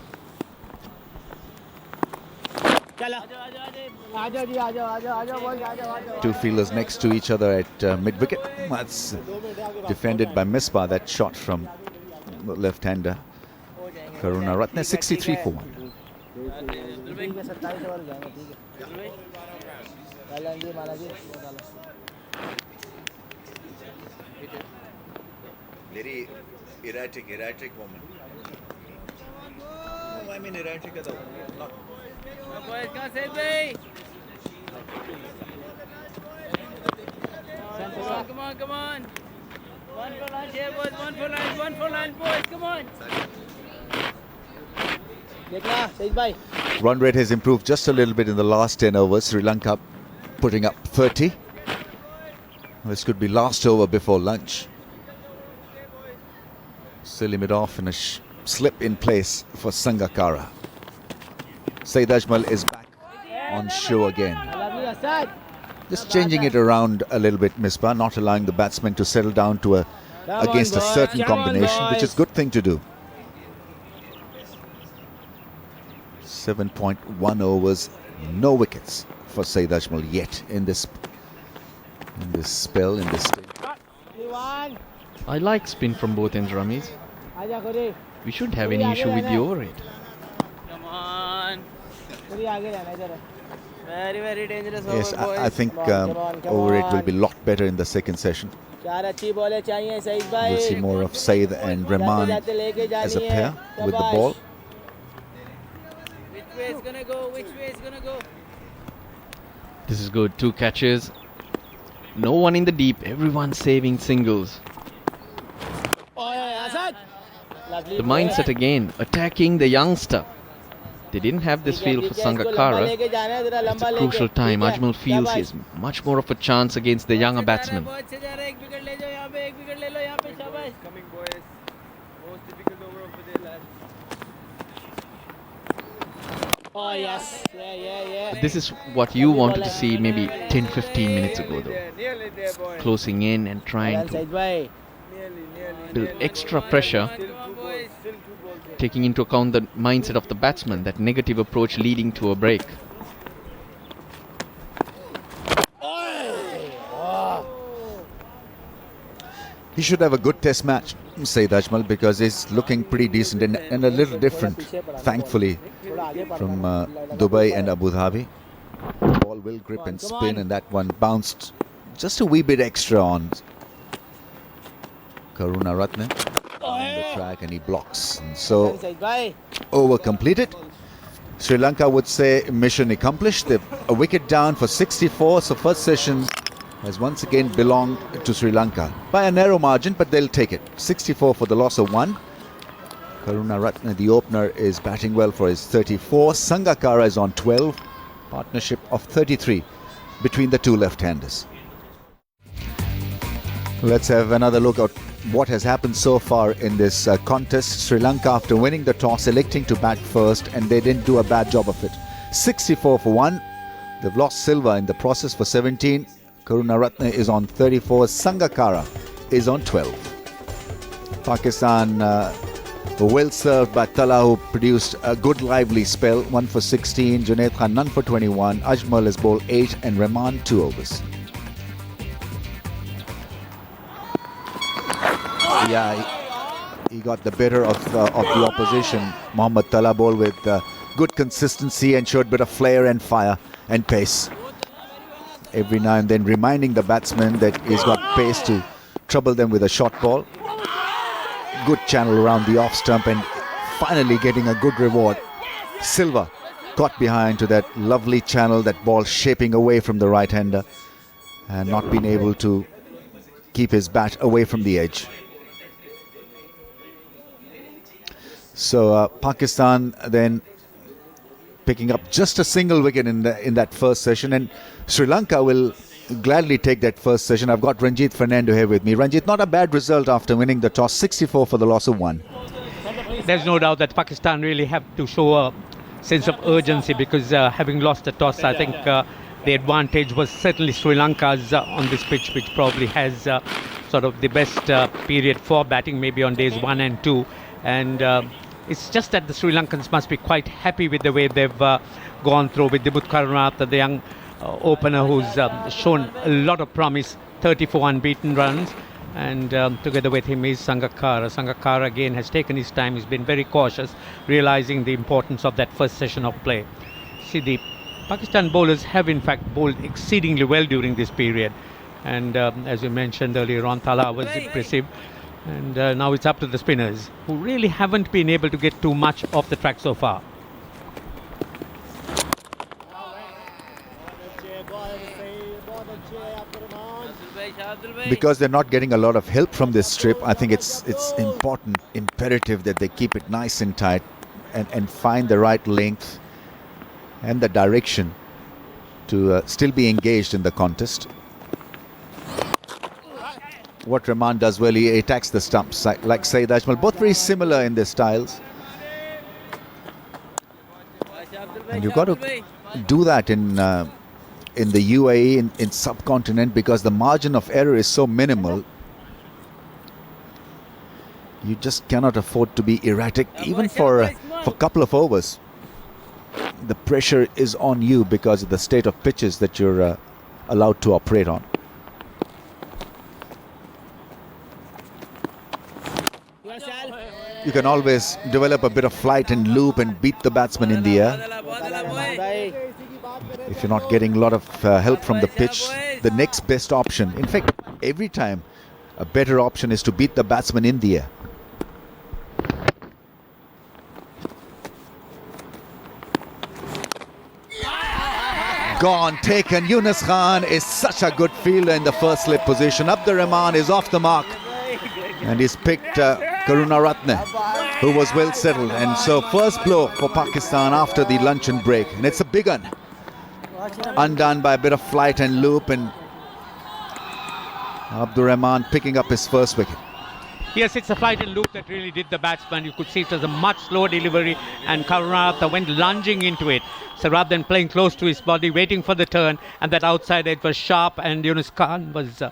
Two fielders next to each other at mid-wicket. That's defended by Misbah, that shot from the left-hander. Karuna Ratne, 63 for 1. Very erratic woman. No, I mean erratic at all. Come on. One for lunch here, boys. One for lunch, boys. Come on. Run rate has improved just a little bit in the last 10 overs. Sri Lanka putting up 30. This could be last over before lunch. Sealing it off in a slip in place for Sangakkara. Saeed Ajmal is back on show again. Just changing it around a little bit, Misbah, not allowing the batsman to settle down to against a certain combination, which is a good thing to do. 7.1 overs, no wickets for Saeed Ajmal yet in this spell, in this stage. I like spin from both ends, Ramiz. We shouldn't have any issue with the over rate. Come on. Very, very dangerous Yes, over, boys. I think Come on, over it will be a lot better in the second session. चार अच्छी बॉलें चाहिए सईद भाई. We'll see more of Saeed and Rahman जाते लेके जानी as a है. pair with the शाबाश. ball. Which way is gonna go? Which way is gonna go? This is good. 2 catches. No one in the deep. Everyone saving singles. Lovely The ball. mindset again, attacking the youngster. They didn't have this feel for Sangakkara. लेके जाना है, जरा It's लंबा a लेके. crucial time. ठीक है, Ajmal feels he शाबाश. has much more of a chance against the younger batsman. बहुत अच्छे जा रहा है, एक विकेट ले जाओ यहाँ पे, एक विकेट ले लो यहाँ पे, शाबाश. Coming boys. Most difficult over of the day, lads. Oh yes, yeah. This is what you wanted to see maybe 10-15 minutes ago though. Nearly there, boy. Closing in and trying to Side by. build extra pressure, taking into account the mindset of the batsman, that negative approach leading to a break. He should have a good test match, Saeed Ajmal, because he's looking pretty decent and a little different, thankfully, from Dubai and Abu Dhabi. The ball will grip and spin, and that one bounced just a wee bit extra on Karuna Ratne on the track, and he blocks. And so Side by. over completed. Sri Lanka would say mission accomplished. They've a wicket down for 64, so first session has once again belonged to Sri Lanka by a narrow margin, but they'll take it. 64 for the loss of 1. Karuna Ratne, the opener, is batting well for his 34. Sangakkara is on 12. Partnership of 33 between the two left-handers. Let's have another look at what has happened so far in this contest. Sri Lanka, after winning the toss, electing to bat first, and they didn't do a bad job of it. 64 for 1. They've lost silver in the process for 17. Karuna Ratne is on 34. Sangakkara is on 12. Pakistan well served by Tala, who produced a good lively spell. 1 for 16. Junaid Khan none for 21. Ajmal has bowled 8 and Rahman 2 overs. Yeah, he got the better of the opposition. Mohammad Tala bowled with good consistency and showed a bit of flair and fire and pace. Every now and then reminding the batsman that he's got pace to trouble them with a short ball. Good channel around the off stump and finally getting a good reward. Silva caught behind to that lovely channel, that ball shaping away from the right-hander and not being able to keep his bat away from the edge. So Pakistan then picking up just a single wicket in that first session, and Sri Lanka will gladly take that first session. I've got Ranjit Fernando here with me. Ranjit, not a bad result after winning the toss. 64 for the loss of 1. There's no doubt that Pakistan really have to show a sense of urgency because having lost the toss, I think the advantage was certainly Sri Lanka's on this pitch, which probably has sort of the best period for batting, maybe on days 1 and 2. And it's just that the Sri Lankans must be quite happy with the way they've gone through with Dimut Karunatha, the young opener who's shown a lot of promise, 34 unbeaten runs, and together with him is Sangakkara. Sangakkara again has taken his time, he's been very cautious, realizing the importance of that first session of play. See, the Pakistan bowlers have in fact bowled exceedingly well during this period, and as you mentioned earlier on, Tala was impressive, and now it's up to the spinners, who really haven't been able to get too much off the track so far. Because they're not getting a lot of help from this strip, I think it's important, imperative that they keep it nice and tight and find the right length and the direction to still be engaged in the contest. What Rahman does well, he attacks the stumps like Saeed Ajmal, both very similar in their styles. And you've got to do that in the UAE, in subcontinent, because the margin of error is so minimal. You just cannot afford to be erratic, even for a couple of overs. The pressure is on you because of the state of pitches that you're allowed to operate on. You can always develop a bit of flight and loop and beat the batsman in the air. if you're not getting a lot of help from the pitch, the next best option. In fact, every time a better option is to beat the batsman in the air. Gone, taken. Yunus Khan is such a good fielder in the first slip position. Abdur Rahman is off the mark, and he's picked Karunaratne, who was well settled. And so first blow for Pakistan after the luncheon break, and it's a big one. Undone by a bit of flight and loop, and Abdur Rahman picking up his first wicket. Yes, it's a flight and loop that really did the batsman. You could see it was a much slower delivery, and Karunaratne went lunging into it. So rather than playing close to his body, waiting for the turn, and that outside edge was sharp, and Yunus Khan was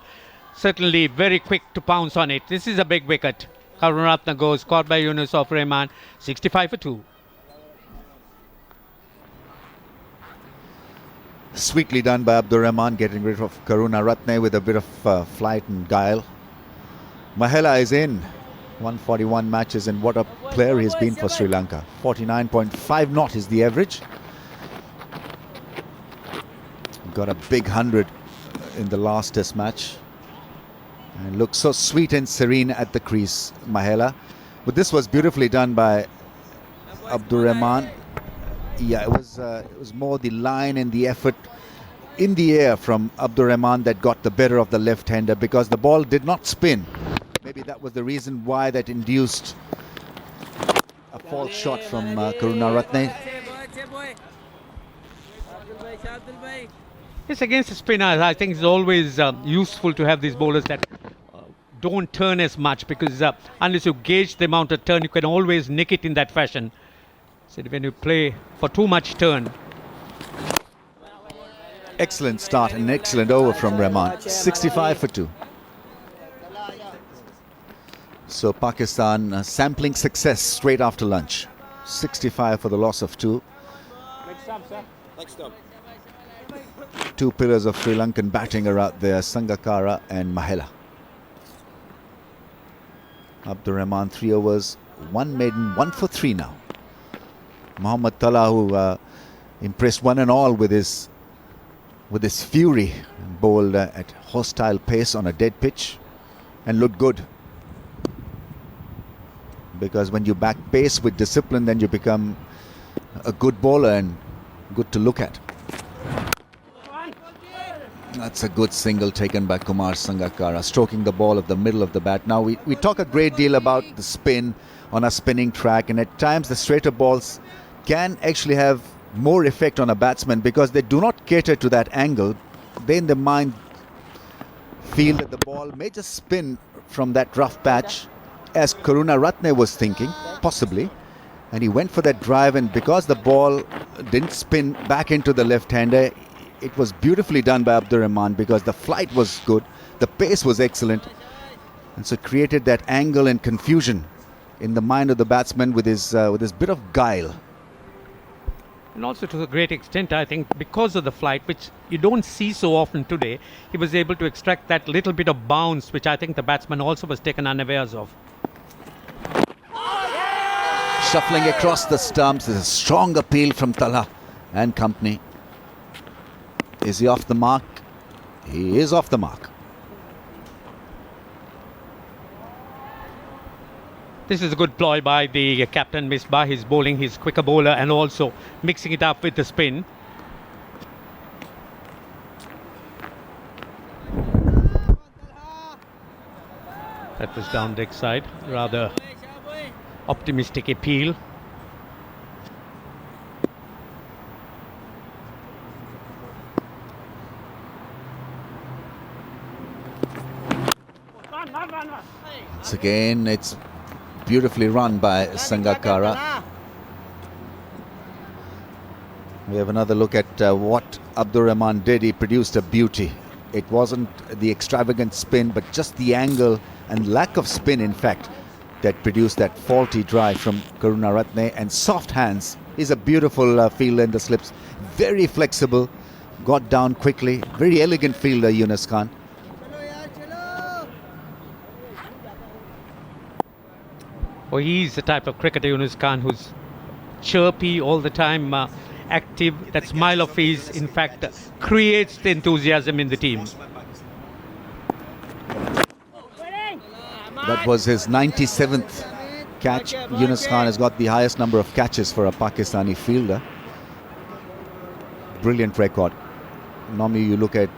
certainly very quick to pounce on it. This is a big wicket. Karunaratne goes, caught by Yunus of Rahman, 65 for 2. Sweetly done by Abdur Rahman, getting rid of Karunaratne with a bit of flight and guile. Mahela is in 141 matches, and what a player he's been for Sri Lanka. 49.5 knot is the average. Got a big 100 in the last test match, and looks so sweet and serene at the crease, Mahela. But this was beautifully done by Abdur Rahman. Yeah, it was more the line and the effort in the air from Abdur Rahman that got the better of the left-hander, because the ball did not spin. Maybe that was the reason why that induced a false shot from Karunaratne. Yes, against the spinners, I think it's always useful to have these bowlers that don't turn as much, because unless you gauge the amount of turn, you can always nick it in that fashion. So when you play for too much turn. Excellent start and excellent over from Rahman. 65 for 2. So Pakistan sampling success straight after lunch. 65 for the loss of 2. Two pillars of Sri Lankan batting are out there, Sangakkara and Mahela. Abdur Rahman 3 overs, 1 maiden, 1 for 3 now. Mohammad Tala, who impressed one and all with his fury, bowled at hostile pace on a dead pitch and looked good. Because when you back pace with discipline, then you become a good bowler and good to look at. That's a good single taken by Kumar Sangakkara, stroking the ball of the middle of the bat. Now we talk a great deal about the spin on a spinning track, and at times the straighter balls can actually have more effect on a batsman because they do not cater to that angle. They in their mind feel that the ball may just spin from that rough patch, as Karunaratne was thinking, possibly. And he went for that drive, and because the ball didn't spin back into the left-hander, it was beautifully done by Abdur Rahman because the flight was good, the pace was excellent, and so it created that angle and confusion in the mind of the batsman with his bit of guile. And also to a great extent, I think, because of the flight, which you don't see so often today, he was able to extract that little bit of bounce, which I think the batsman also was taken unawares of. Shuffling across the stumps, there's a strong appeal from Tala and company. Is he off the mark? He is off the mark. This is a good ploy by the captain, Misbah. He's bowling his quicker bowler and also mixing it up with the spin. That was down deck side. Rather optimistic appeal. Once again, it's beautifully run by Sangakkara. We have another look at what Abdur Rahman did. He produced a beauty. It wasn't the extravagant spin, but just the angle and lack of spin, in fact, that produced that faulty drive from Karunaratne. And soft hands. He's a beautiful fielder in the slips. Very flexible. Got down quickly. Very elegant fielder, Yunus Khan. Well, he's the type of cricketer, Yunus Khan, who's chirpy all the time, active. That smile of his, in fact, creates the enthusiasm in the team. That was his 97th catch. Yunus Khan has got the highest number of catches for a Pakistani fielder. Brilliant record. Normally you look at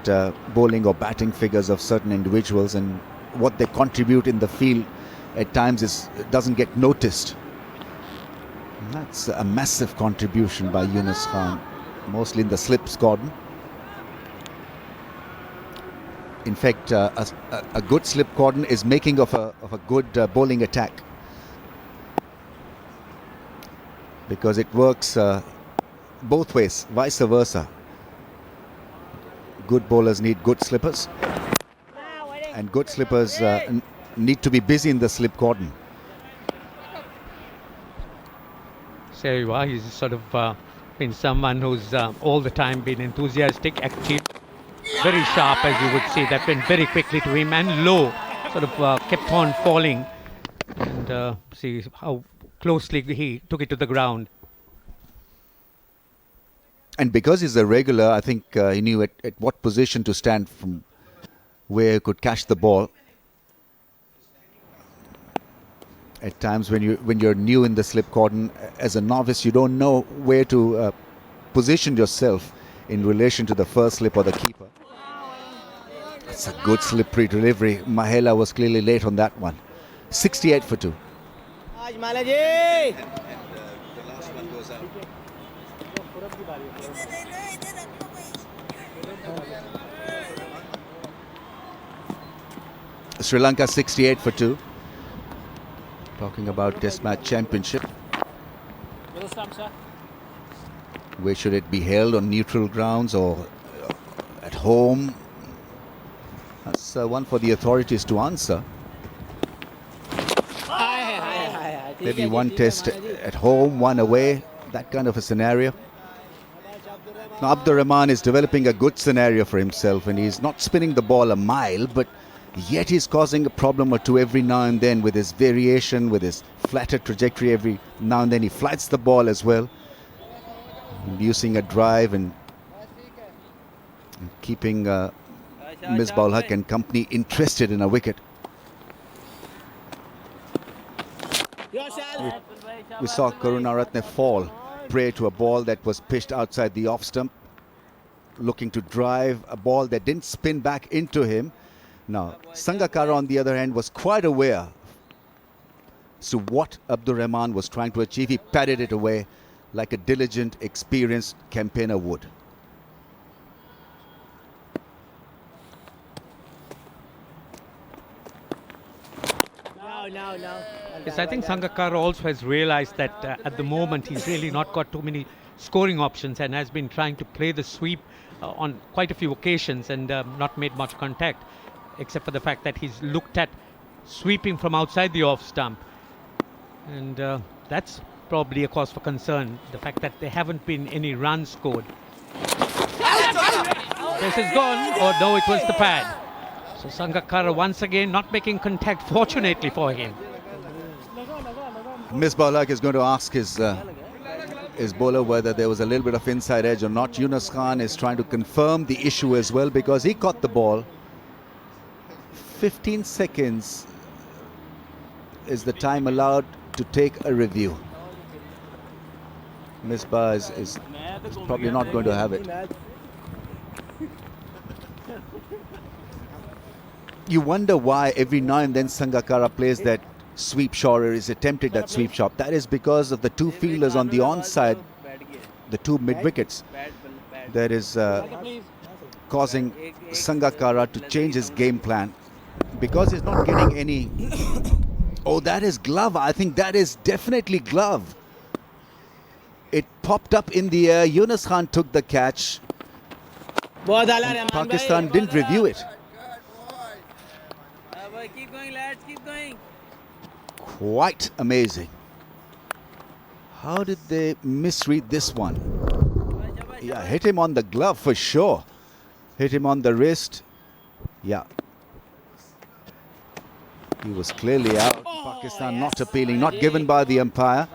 bowling or batting figures of certain individuals and what they contribute in the field at times doesn't get noticed. And that's a massive contribution by Yunus Khan, mostly in the slips cordon. In fact, a good slip cordon is making of a good bowling attack, because it works both ways, vice versa. Good bowlers need good slippers, and good slippers need to be busy in the slip cordon. So there you are. He's sort of been someone who's all the time been enthusiastic, active, very sharp, as you would see. That went very quickly to him, and low, sort of kept on falling. And see how closely he took it to the ground. And because he's a regular, I think he knew at what position to stand from where he could catch the ball. At times when you're new in the slip cordon, as a novice, you don't know where to position yourself in relation to the first slip or the keeper. It's a good slippery delivery. Mahela was clearly late on that one. 68 for 2. Sri Lanka 68 for 2. Talking about Test Match Championship. Where should it be held? On neutral grounds or at home? That's one for the authorities to answer. Maybe one test at home, one away, that kind of a scenario. Now Abdur Rahman is developing a good scenario for himself, and he's not spinning the ball a mile, but yet he's causing a problem or two every now and then with his variation, with his flatter trajectory. Every now and then he flights the ball as well, inducing a drive and keeping Misbah-ul Haq and company interested in a wicket. We saw Karunaratne fall prey to a ball that was pitched outside the off stump, looking to drive a ball that didn't spin back into him. Now, Sangakkara, on the other hand, was quite aware as to what Abdur Rahman was trying to achieve. He patted it away like a diligent, experienced campaigner would. No. Yes, I think Sangakkara also has realized that at the moment he's really not got too many scoring options, and has been trying to play the sweep on quite a few occasions, and not made much contact, except for the fact that he's looked at sweeping from outside the off stump. And that's probably a cause for concern, the fact that there haven't been any runs scored. This is gone. Oh no, it was the pad. So Sangakkara once again not making contact, fortunately for him. Misbah-ul Haq is going to ask his bowler whether there was a little bit of inside edge or not. Yunus Khan is trying to confirm the issue as well, because he caught the ball. 15 seconds is the time allowed to take a review. Misbah is probably not going to have it. You wonder why every now and then Sangakkara plays that sweep shot, or is attempted that sweep shot. That is because of the two fielders on the onside, the two mid-wickets. That is causing Sangakkara to change his game plan, because he's not getting any... Oh, that is glove. I think that is definitely glove. It popped up in the air. Yunus Khan took the catch. Pakistan didn't review it. Keep going, lads, keep going. Quite amazing. How did they misread this one? Yeah, hit him on the glove for sure. Hit him on the wrist. Yeah. He was clearly out. Pakistan not appealing, not given by the umpire.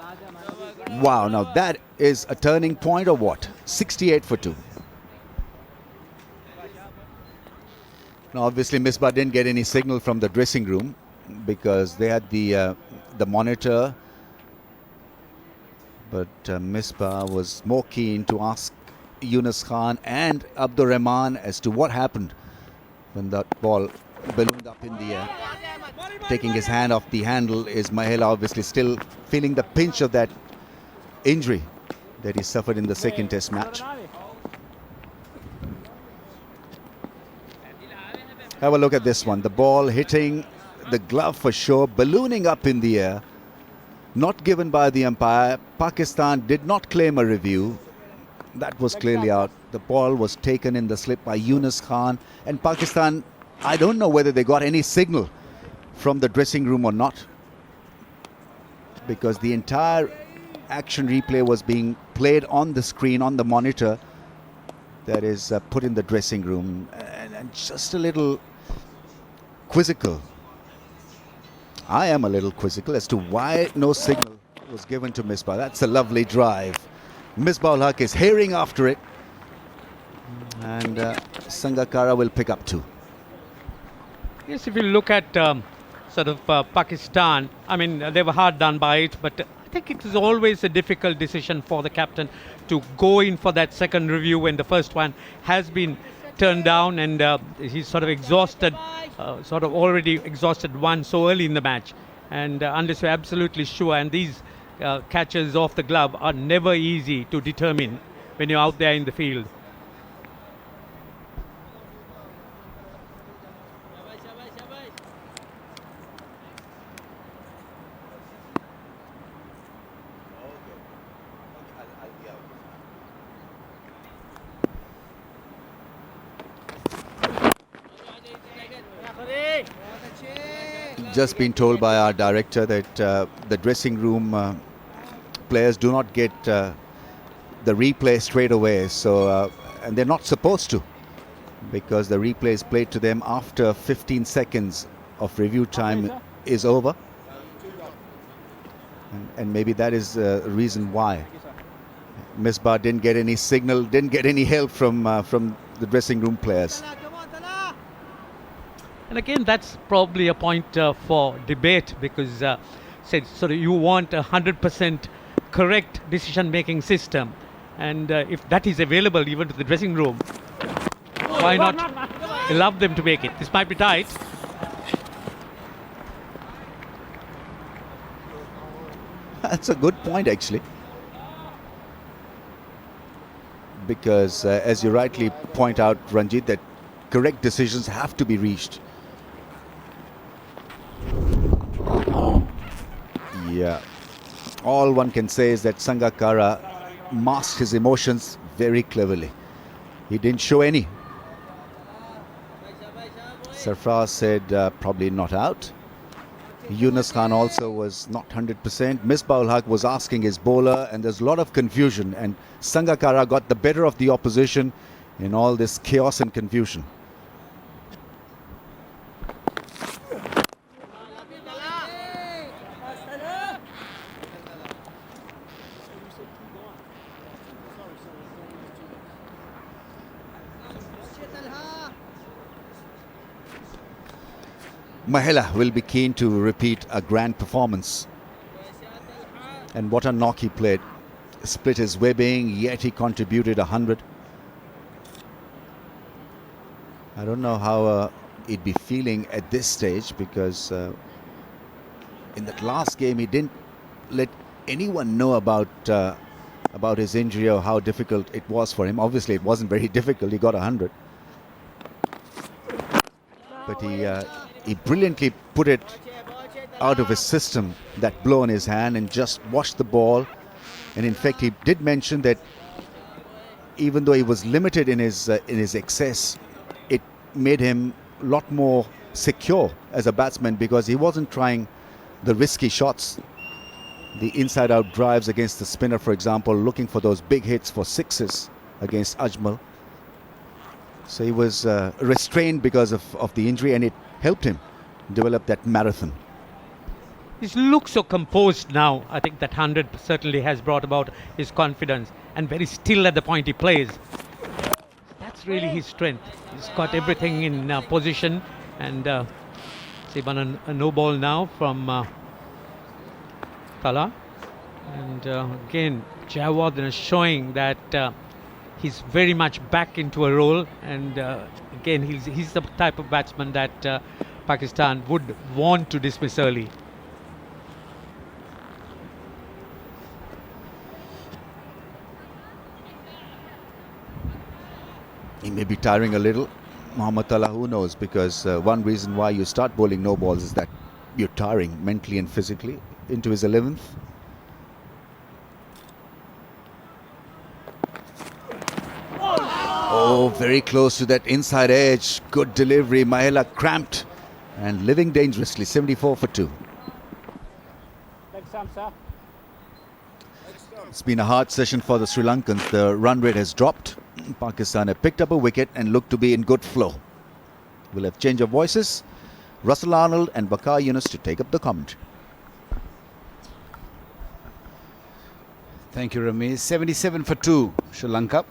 Wow, now that is a turning point or what? 68 for 2. Now obviously Misbah didn't get any signal from the dressing room because they had the monitor, but Misbah was more keen to ask Yunus Khan and Abdur Rahman as to what happened when that ball ballooned up in the air. Taking his hand off the handle is Mahela, obviously still feeling the pinch of that injury that he suffered in the second test match. Have a look at this one. The ball hitting the glove for sure, ballooning up in the air. Not given by the umpire. Pakistan did not claim a review. That was clearly out. The ball was taken in the slip by Yunus Khan. And Pakistan, I don't know whether they got any signal from the dressing room or not, because the entire action replay was being played on the screen, on the monitor that is put in the dressing room. And just a little quizzical. I am a little quizzical as to why no signal was given to Misbah. That's a lovely drive. Misbah-ul-Haq is herring after it. And Sangakkara will pick up 2. Yes, if you look at Pakistan, I mean, they were hard done by it, but I think it is always a difficult decision for the captain to go in for that second review when the first one has been turned down, and he's sort of exhausted, already exhausted one so early in the match. And unless you're absolutely sure, and these catches off the glove are never easy to determine when you're out there in the field. Just been told by our director that the dressing room players do not get the replay straight away, so and they're not supposed to, because the replay is played to them after 15 seconds of review time is over, and maybe that is the reason why Misbah didn't get any signal, didn't get any help from the dressing room players. And again, that's probably a point for debate, because you want a 100% correct decision-making system, and if that is available even to the dressing room, why not allow them to make it? This might be tight. That's a good point, actually, because as you rightly point out, Ranjit, that correct decisions have to be reached. Yeah, all one can say is that Sangakkara masked his emotions very cleverly. He didn't show any. Sarfraz said probably not out. Yunus Khan also was not 100%. Misbah-ul-Haq was asking his bowler, and there's a lot of confusion, and Sangakkara got the better of the opposition in all this chaos and confusion. Mahela will be keen to repeat a grand performance. And what a knock he played. Split his webbing, yet he contributed 100. I don't know how he'd be feeling at this stage, because in that last game he didn't let anyone know about his injury or how difficult it was for him. Obviously it wasn't very difficult, he got 100. But he brilliantly put it out of his system, that blow in his hand, and just watched the ball. And in fact, he did mention that even though he was limited in his excess, it made him a lot more secure as a batsman, because he wasn't trying the risky shots, the inside-out drives against the spinner, for example, looking for those big hits for sixes against Ajmal. So he was restrained because of the injury, and it helped him develop that marathon. He looks so composed now. I think that 100 certainly has brought about his confidence, and very still at the point he plays. That's really his strength. He's got everything in position, and see, a no ball now from Tala. And again, Jayawardene is showing that he's very much back into a role, and again, he's the type of batsman that Pakistan would want to dismiss early. He may be tiring a little. Mohammad Tala, who knows? Because one reason why you start bowling no balls is that you're tiring mentally and physically. Into his 11th. Oh, very close to that inside edge. Good delivery. Mahela cramped and living dangerously. 74 for 2. It's been a hard session for the Sri Lankans. The run rate has dropped. Pakistan have picked up a wicket and look to be in good flow. We'll have change of voices. Russell Arnold and Bakar Yunus to take up the commentary. Thank you, Ramesh. 77 for 2, Sri Lanka.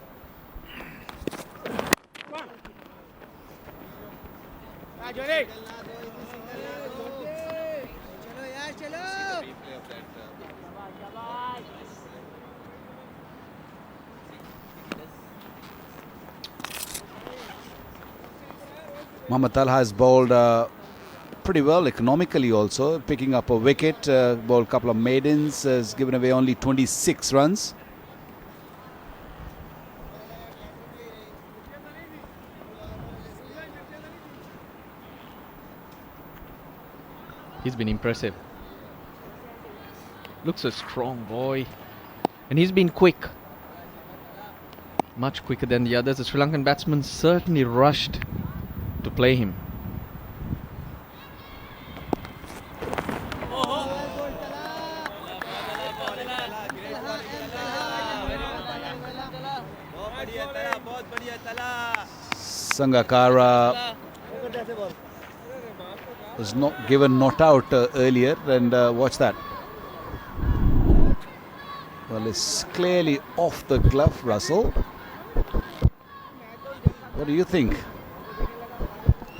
Mohammad Talha has bowled pretty well economically also, picking up a wicket, bowled a couple of maidens, has given away only 26 runs. He's been impressive. Looks a strong boy. And he's been quick. Much quicker than the others. The Sri Lankan batsman certainly rushed to play him. Sangakkara was not given not out earlier, and watch that. Well, it's clearly off the glove, Russell. What do you think?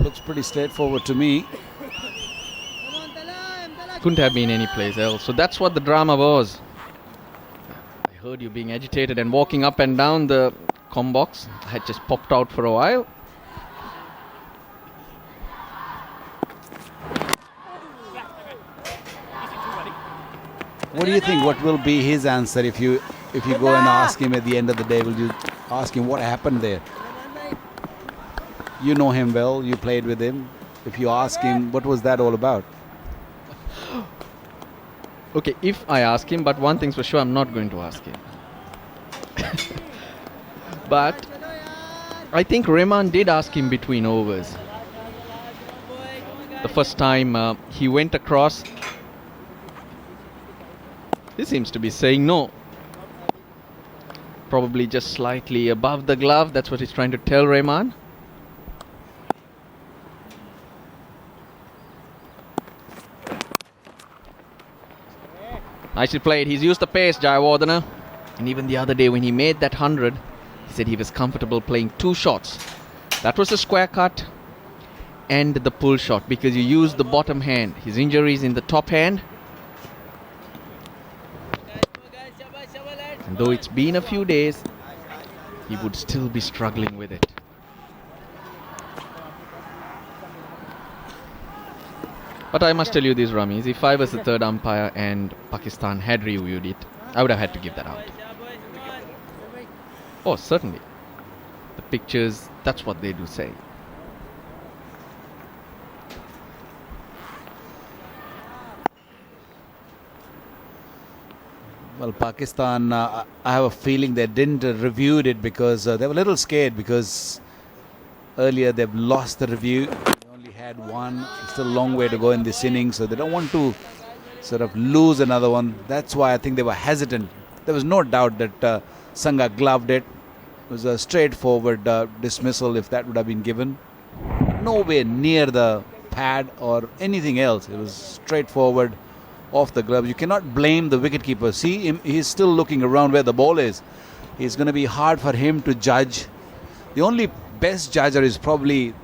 Looks pretty straightforward to me. Couldn't have been any place else. So that's what the drama was. I heard you being agitated and walking up and down the comm box. I had just popped out for a while. What do you think? What will be his answer if you go and ask him at the end of the day? Will you ask him what happened there? You know him well. You played with him. If you ask him, what was that all about? Okay, if I ask him, but one thing's for sure, I'm not going to ask him. But I think Rahman did ask him between overs. The first time he went across, he seems to be saying no. Probably just slightly above the glove. That's what he's trying to tell Rahman. Nicely played. He's used the pace, Jayawardene. And even the other day when he made that 100, he said he was comfortable playing 2 shots. That was the square cut and the pull shot, because you use the bottom hand. His injury is in the top hand. And though it's been a few days, he would still be struggling with it. But I must tell you this, Ramesh, if I was the third umpire and Pakistan had reviewed it, I would have had to give that out. Oh, certainly. The pictures, that's what they do say. Well, Pakistan, I have a feeling they didn't review it because they were a little scared, because earlier they've lost the review. They only had one. It's still a long way to go in this innings, so they don't want to sort of lose another one. That's why I think they were hesitant. There was no doubt that Sangha gloved it. It was a straightforward dismissal if that would have been given. Nowhere near the pad or anything else. It was straightforward. off the glove. You cannot blame the wicketkeeper. See him, he's still looking around where the ball is. It's going to be hard for him to judge. The only best judger is probably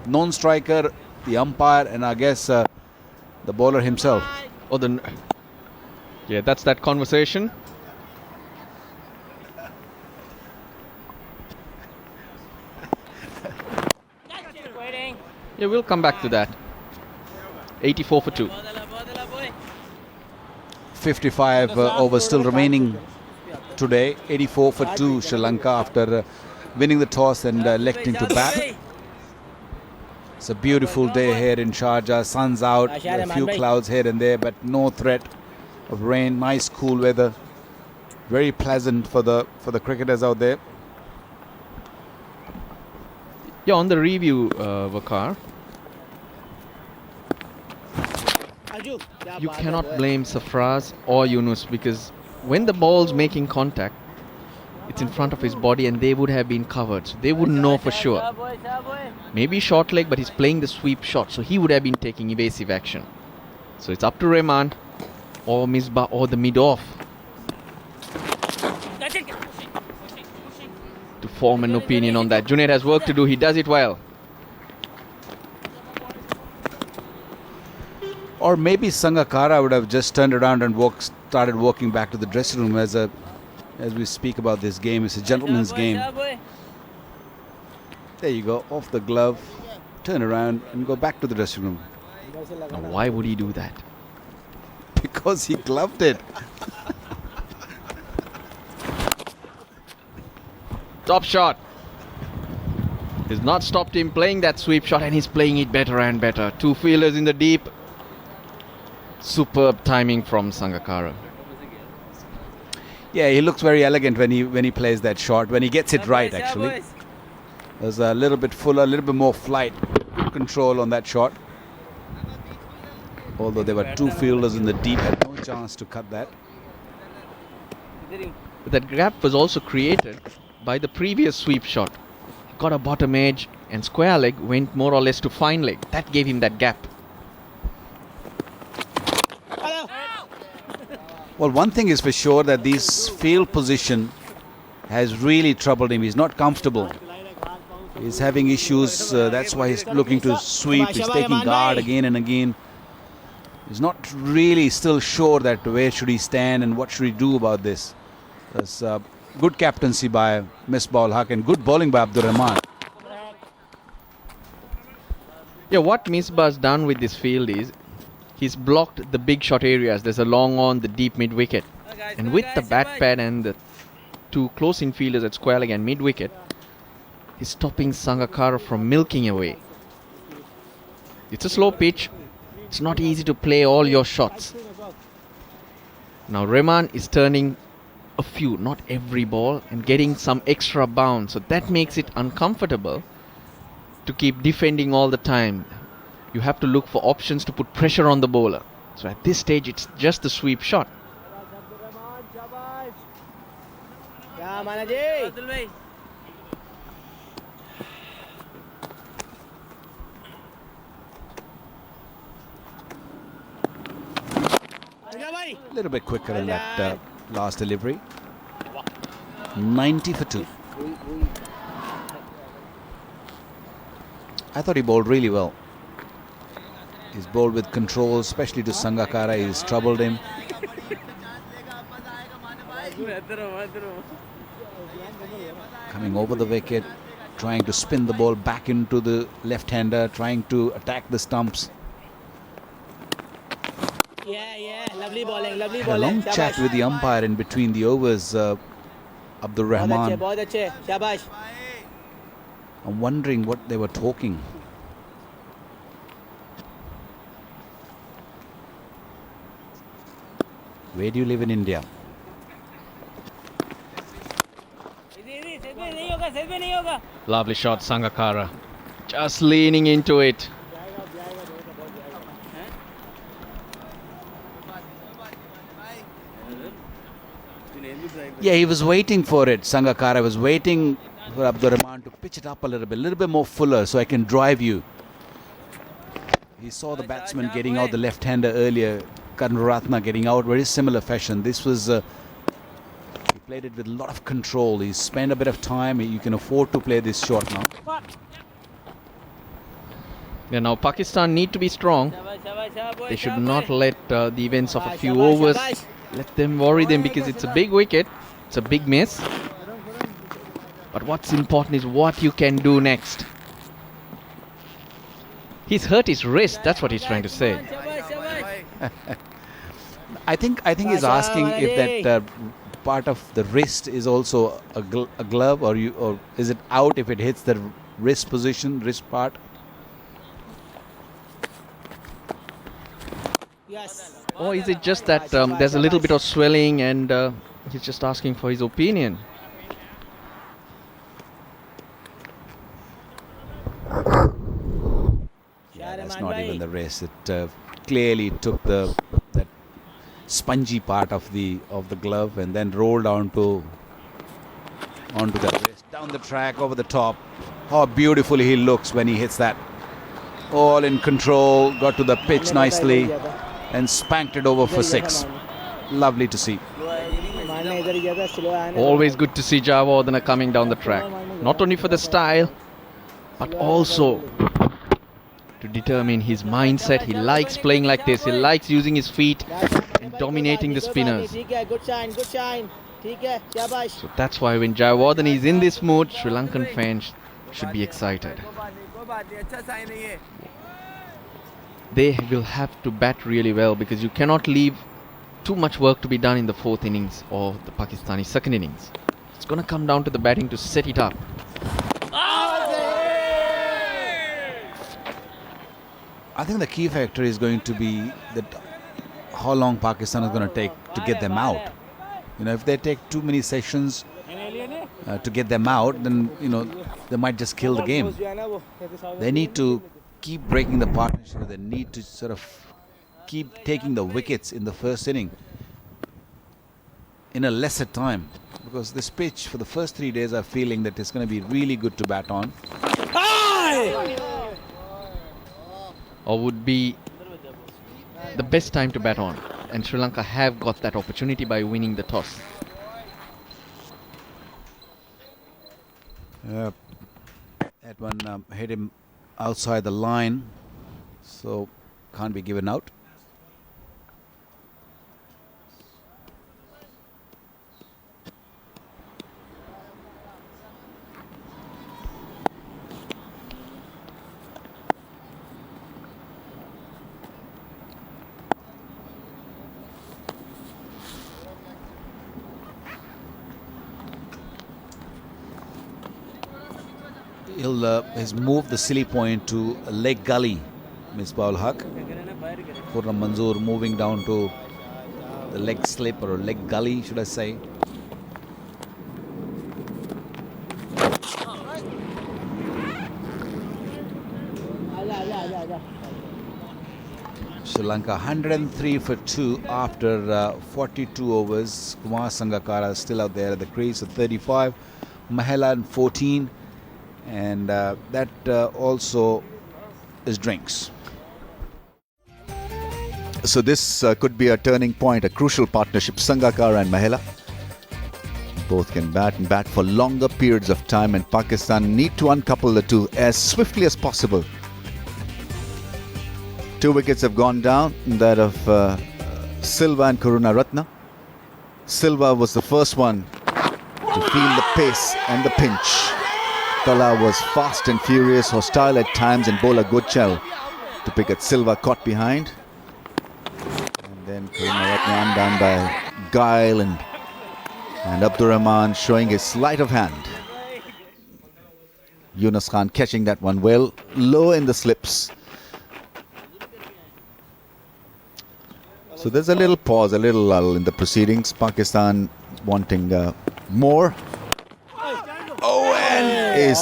non-striker, the umpire, and I guess the bowler himself. Or yeah, that's that conversation. Yeah, we'll come back to that. 84 for 2. 55 overs still remaining today. 84 for 2 Sri Lanka after winning the toss and electing to bat. It's a beautiful day here in Sharjah. Sun's out, a few clouds here and there, but no threat of rain. Nice cool weather. Very pleasant for the cricketers out there. Yeah, on the review, Vakar, you cannot blame Safraz or Yunus, because when the ball's making contact, it's in front of his body and they would have been covered. So they wouldn't know for sure. Maybe short leg, but he's playing the sweep shot, so he would have been taking evasive action. So it's up to Rahman or Misbah or the mid-off to form an opinion on that. Junaid has work to do. He does it well. Or maybe Sangakkara would have just turned around and started walking back to the dressing room. As we speak about this game, it's a gentleman's game. There you go, off the glove, turn around and go back to the dressing room. Now, why would he do that? Because he gloved it. Top shot. He's not stopped him playing that sweep shot, and he's playing it better and better. 2 fielders in the deep. Superb timing from Sangakkara. Yeah, he looks very elegant when he plays that shot, when he gets it right actually. There's a little bit fuller, a little bit more flight, good control on that shot. Although there were 2 fielders in the deep, had no chance to cut that. That gap was also created by the previous sweep shot. Got a bottom edge and square leg went more or less to fine leg. That gave him that gap. Well, one thing is for sure, that this field position has really troubled him. He's not comfortable. He's having issues. That's why he's looking to sweep. He's taking guard again and again. He's not really still sure that where should he stand and what should he do about this. There's good captaincy by Misbah Haq and good bowling by Abdur Rahman. Yeah, what Misbah's done with this field is he's blocked the big shot areas. There's a long on, the deep mid wicket. And with the bat pad and the 2 close infielders at square leg and mid wicket, he's stopping Sangakkara from milking away. It's a slow pitch. It's not easy to play all your shots. Now Rahman is turning a few, not every ball, and getting some extra bounce. So that makes it uncomfortable to keep defending all the time. You have to look for options to put pressure on the bowler. So at this stage, it's just the sweep shot. A little bit quicker in that last delivery. 90 for 2. I thought he bowled really well. He's bowled with control, especially to Sangakkara. He's troubled him. Coming over the wicket, trying to spin the ball back into the left-hander, trying to attack the stumps. Lovely bowling, lovely Had a long chat with the umpire in between the overs, Abdur Rahman. I'm wondering what they were talking. Where do you live in India? Lovely shot, Sangakkara. Just leaning into it. Yeah, he was waiting for it. Sangakkara was waiting for Abdur Rahman to pitch it up a little bit more fuller so I can drive you. He saw the batsman getting out the left-hander earlier. Karunaratne getting out, very similar fashion. This was he played it with a lot of control. He spent a bit of time. You can afford to play this short now. Yeah, now Pakistan need to be strong. Shabash, shabash, shabash, They should shabash. not let the events of a Shabash, few shabash, overs shabash. let them worry them, because it's a big wicket, it's a big miss. But what's important is what you can do next. He's hurt his wrist, that's what he's trying to say. Shabash, shabash. I think he's asking if that part of the wrist is also a glove, or is it out if it hits the wrist position, wrist part? Yes. Or is it just that there's a little bit of swelling and he's just asking for his opinion? Yeah, that's not even the wrist. It clearly took that spongy part of the glove and then rolled onto the wrist, down the track, over the top. How beautifully he looks when he hits that. All in control, got to the pitch nicely and spanked it over for 6. Lovely to see. Always good to see Javardhana coming down the track. Not only for the style, but also to determine his mindset. He likes playing like this. He likes using his feet and dominating the spinners. Good shine, good shine. Shabash. So that's why when Javardhana is in this mood, Sri Lankan fans should be excited. They will have to bat really well, because you cannot leave too much work to be done in the 4th innings or the Pakistani 2nd innings. It's going to come down to the batting to set it up. I think the key factor is going to be that how long Pakistan is going to take to get them out. If they take too many sessions to get them out, then they might just kill the game. They need to keep breaking the partnership. They need to sort of keep taking the wickets in the first inning in a lesser time, because this pitch for the first 3 days are feeling that it's going to be really good to bat on. Or would be the best time to bat on, and Sri Lanka have got that opportunity by winning the toss. That one hit him outside the line, so can't be given out. He's moved the silly point to a leg gully, Misbah-ul Haq. Khurram Manzoor moving down to the leg slip, or leg gully, should I say. Sri Lanka 103 for 2 after 42 overs. Kumar Sangakkara still out there at the crease at 35. Mahela and 14. And that also is drinks. So this could be a turning point, a crucial partnership. Sangakkara and Mahela both can bat and bat for longer periods of time, and Pakistan need to uncouple the two as swiftly as possible. 2 wickets have gone down, that of Silva and Karunaratne. Silva was the first one to feel the pace and the pinch. Tala was fast and furious, hostile at times, and bowler Gochal to pick at Silva, caught behind. And then Karunaratne undone by Gail and Abdurrahman showing his sleight of hand. Yunus Khan catching that one well, low in the slips. So there's a little pause, a little lull in the proceedings. Pakistan wanting more. Owen is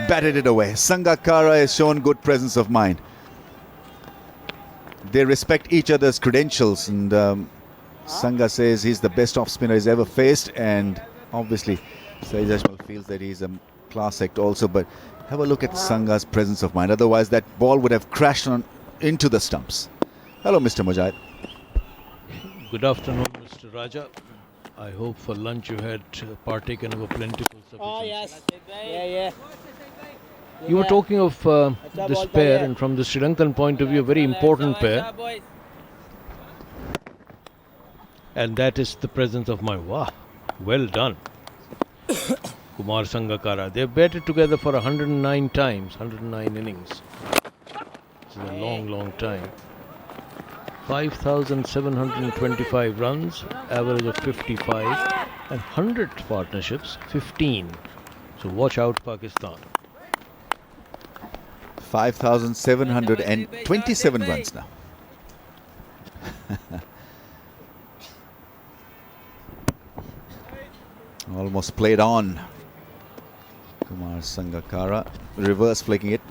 batted it away. Sangakkara has shown good presence of mind. They respect each other's credentials, and Sangha says he's the best off spinner he's ever faced, and obviously Saeed Ajmal feels that he's a class act also. But have a look at Sangha's presence of mind. Otherwise that ball would have crashed into the stumps. Hello, Mr. Mujahid. Good afternoon, Mr. Raja. I hope for lunch you had partaken of a plentiful sufficiency. Oh, yes. Yeah. You were talking of this pair, and from the Sri Lankan point of view, a very important pair, and that is the presence of my well done, Kumar Sangakkara. They've batted together for 109 times, 109 innings. It's a long time. 5,725 runs, average of 55, and 100 partnerships, 15. So watch out, Pakistan. 5,727 runs now. Almost played on. Kumar Sangakkara reverse flicking it.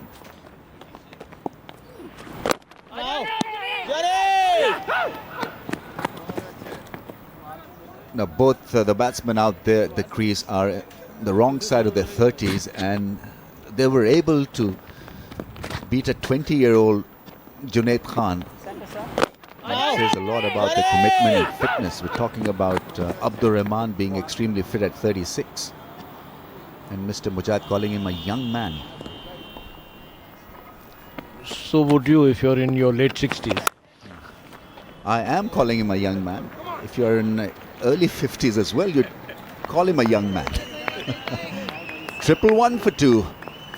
Now both the batsmen out there at the crease are the wrong side of their 30s, and they were able to beat a 20-year-old Junaid Khan. That says a lot about the commitment and fitness. We're talking about Abdur Rahman being extremely fit at 36, and Mr. Mujad calling him a young man. So would you if you're in your late 60s. I am calling him a young man. If you're in early 50s as well, you'd call him a young man. 111 for 2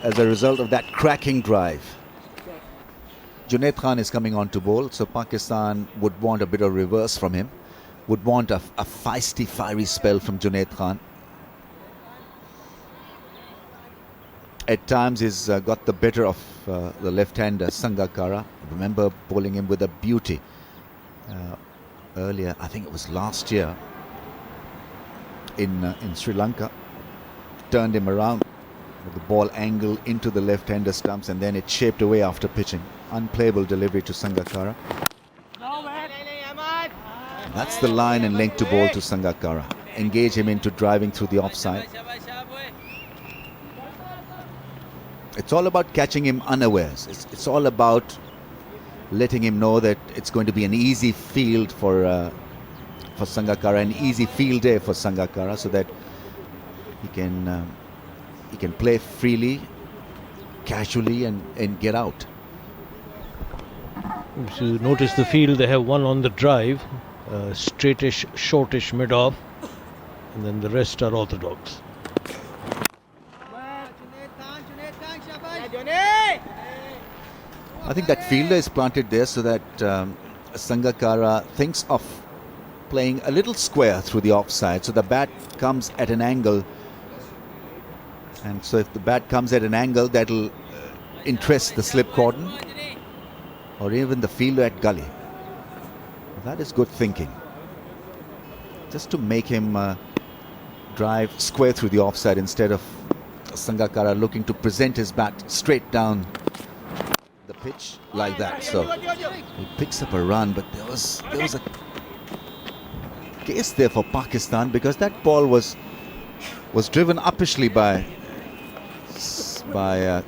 as a result of that cracking drive. Junaid Khan is coming on to bowl, so Pakistan would want a bit of reverse from him, would want a feisty, fiery spell from Junaid Khan. At times he's got the better of the left-hander Sangakkara. Remember bowling him with a beauty earlier, I think it was last year in Sri Lanka. Turned him around with the ball angle into the left-hander stumps, and then it shaped away after pitching. Unplayable delivery to Sangakkara. That's the line and length to bowl to Sangakkara. Engage him into driving through the offside. It's all about catching him unawares. It's all about letting him know that it's going to be an easy field for Sangakkara, an easy field day for Sangakkara, so that he can play freely, casually, and get out. If you notice the field, they have one on the drive, straightish, shortish mid-off, and then the rest are orthodox. I think that fielder is planted there so that Sangakkara thinks of playing a little square through the offside, so the bat comes at an angle, and so if the bat comes at an angle, that'll interest the slip cordon or even the fielder at gully. That is good thinking, just to make him drive square through the offside instead of Sangakkara looking to present his bat straight down the pitch like that. So he picks up a run, but there was a case there for Pakistan, because that ball was driven uppishly by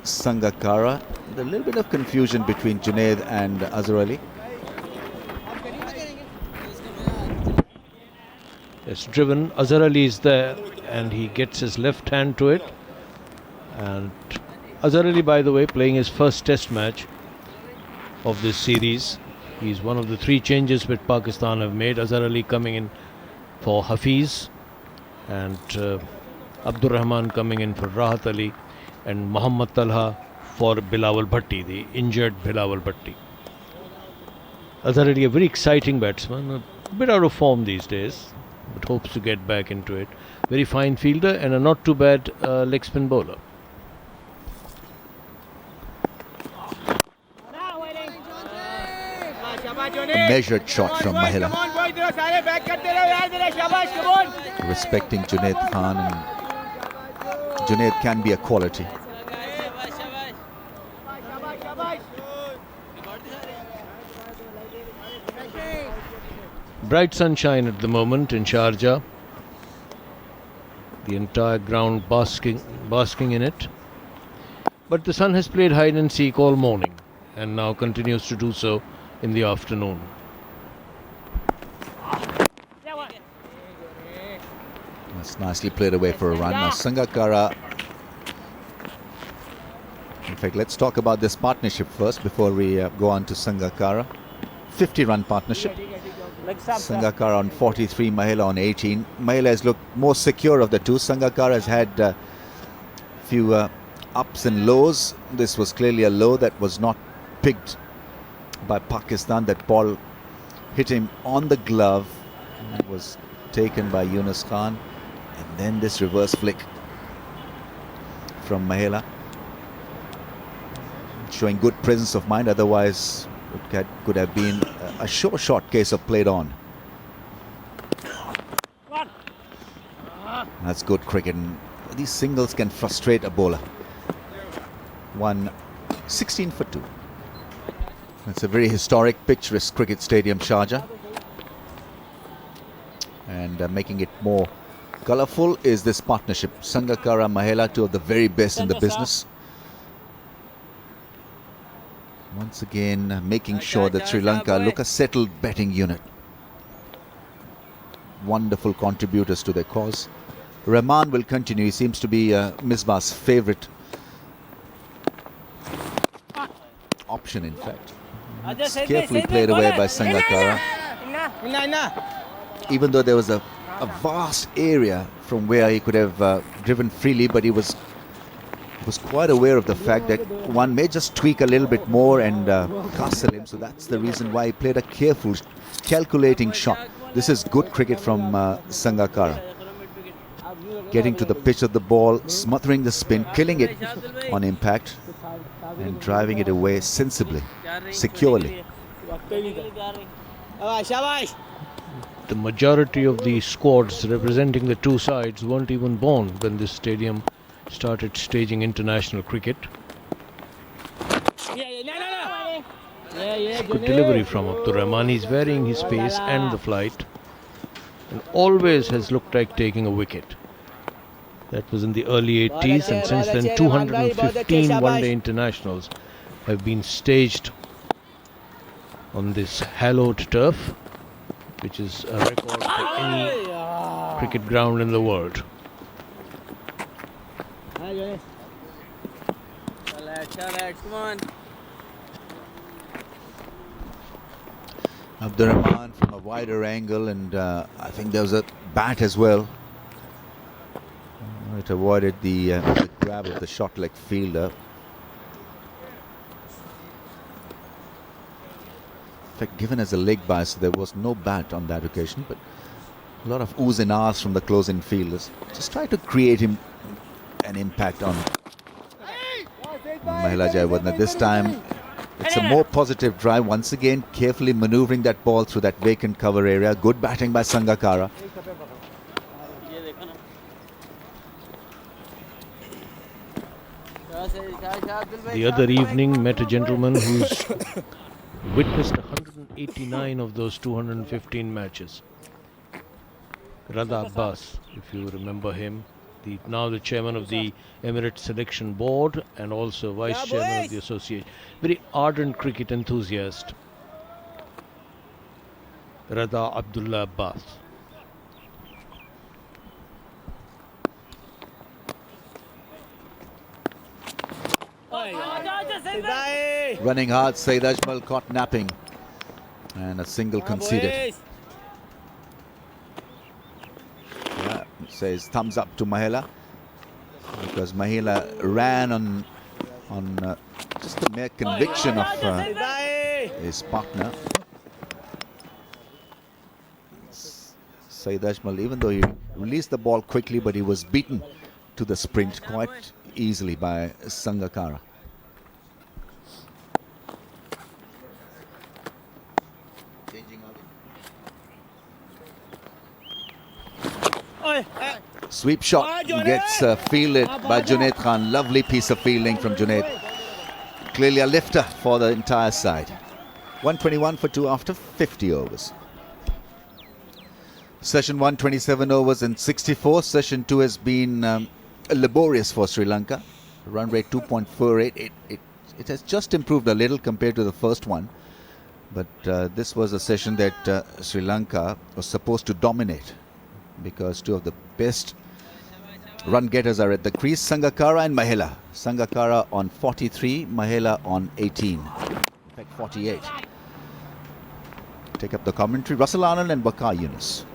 Sangakkara. A little bit of confusion between Junaid and Azhar Ali. It's driven. Azhar Ali is there, and he gets his left hand to it. And Azhar Ali, by the way, playing his first test match of this series. He's one of the 3 changes which Pakistan have made. Azhar Ali coming in for Hafiz, and Abdur Rahman coming in for Rahat Ali, and Muhammad Talha for Bilawal Bhatti, the injured Bilawal Bhatti. Azhar Ali, a very exciting batsman, a bit out of form these days, but hopes to get back into it. Very fine fielder and a not too bad leg spin bowler. A measured shot from Mahela, respecting Junaid Khan, and Junaid can be a quality. Bright sunshine at the moment in Sharjah. The entire ground basking in it. But the sun has played hide and seek all morning, and now continues to do so in the afternoon. That's nicely played away for a run. Now Sangakkara. In fact, let's talk about this partnership first before we go on to Sangakkara. 50-run partnership. Sangakkara on 43, Mahela on 18. Mahela has looked more secure of the two. Sangakkara has had a few ups and lows. This was clearly a low that was not picked by Pakistan. That ball hit him on the glove. It was taken by Yunus Khan. And then this reverse flick from Mahela, showing good presence of mind. Otherwise it could have been a short case of played on. That's good cricket. And these singles can frustrate a bowler. 16 for 2. It's a very historic, picturesque cricket stadium, Sharjah. And making it more colourful is this partnership. Sangakkara, Mahela, two of the very best in the business. Once again, making sure that Sri Lanka look a settled batting unit. Wonderful contributors to their cause. Rahman will continue. He seems to be Misbah's favourite option, in fact. It's carefully played away by Sangakkara. Even though there was a vast area from where he could have driven freely, but he was quite aware of the fact that one may just tweak a little bit more and castle him. So that's the reason why he played a careful, calculating shot. This is good cricket from Sangakkara. Getting to the pitch of the ball, smothering the spin, killing it on impact, and driving it away sensibly, securely. The majority of the squads representing the two sides weren't even born when this stadium started staging international cricket. Good delivery from Abdur Rahman. He's varying his pace and the flight, and always has looked like taking a wicket. That was in the early 80s, and since then 215 one-day internationals have been staged on this hallowed turf, which is a record for any cricket ground in the world. Come on. Abdur Rahman from a wider angle, and I think there was a bat as well. It avoided the grab of the short leg fielder. In fact, given as a leg by, so there was no bat on that occasion, but a lot of oohs and ahs from the close-in fielders. Just try to create him an impact on Mahela Jayawardene. This time it's a more positive drive. Once again, carefully manoeuvring that ball through that vacant cover area. Good batting by Sangakkara. The other evening met a gentleman who's witnessed 189 of those 215 matches. Rada Abbas, if you remember him, now the chairman of the Emirates Selection Board and also vice chairman of the association. Very ardent cricket enthusiast. Rada Abdullah Abbas. Running hard, Saeed Ajmal caught napping, and a single conceded. Yeah, says thumbs up to Mahela, because Mahela ran on just the mere conviction of his partner. Saeed Ajmal, even though he released the ball quickly, but he was beaten to the sprint quite easily by Sangakkara. Sweep shot gets fielded by Junaid Khan. Lovely piece of fielding from Junaid. Clearly a lifter for the entire side. 121 for 2 after 50 overs. Session 1, 27 overs and 64. Session 2 has been laborious for Sri Lanka. Run rate 2.48. It has just improved a little compared to the first one. But this was a session that Sri Lanka was supposed to dominate. because two of the best run getters are at the crease, Sangakkara and Mahela. Sangakkara on 43, Mahela on 18. In fact, 48. Take up the commentary, Russell Anand and Bakar Yunus.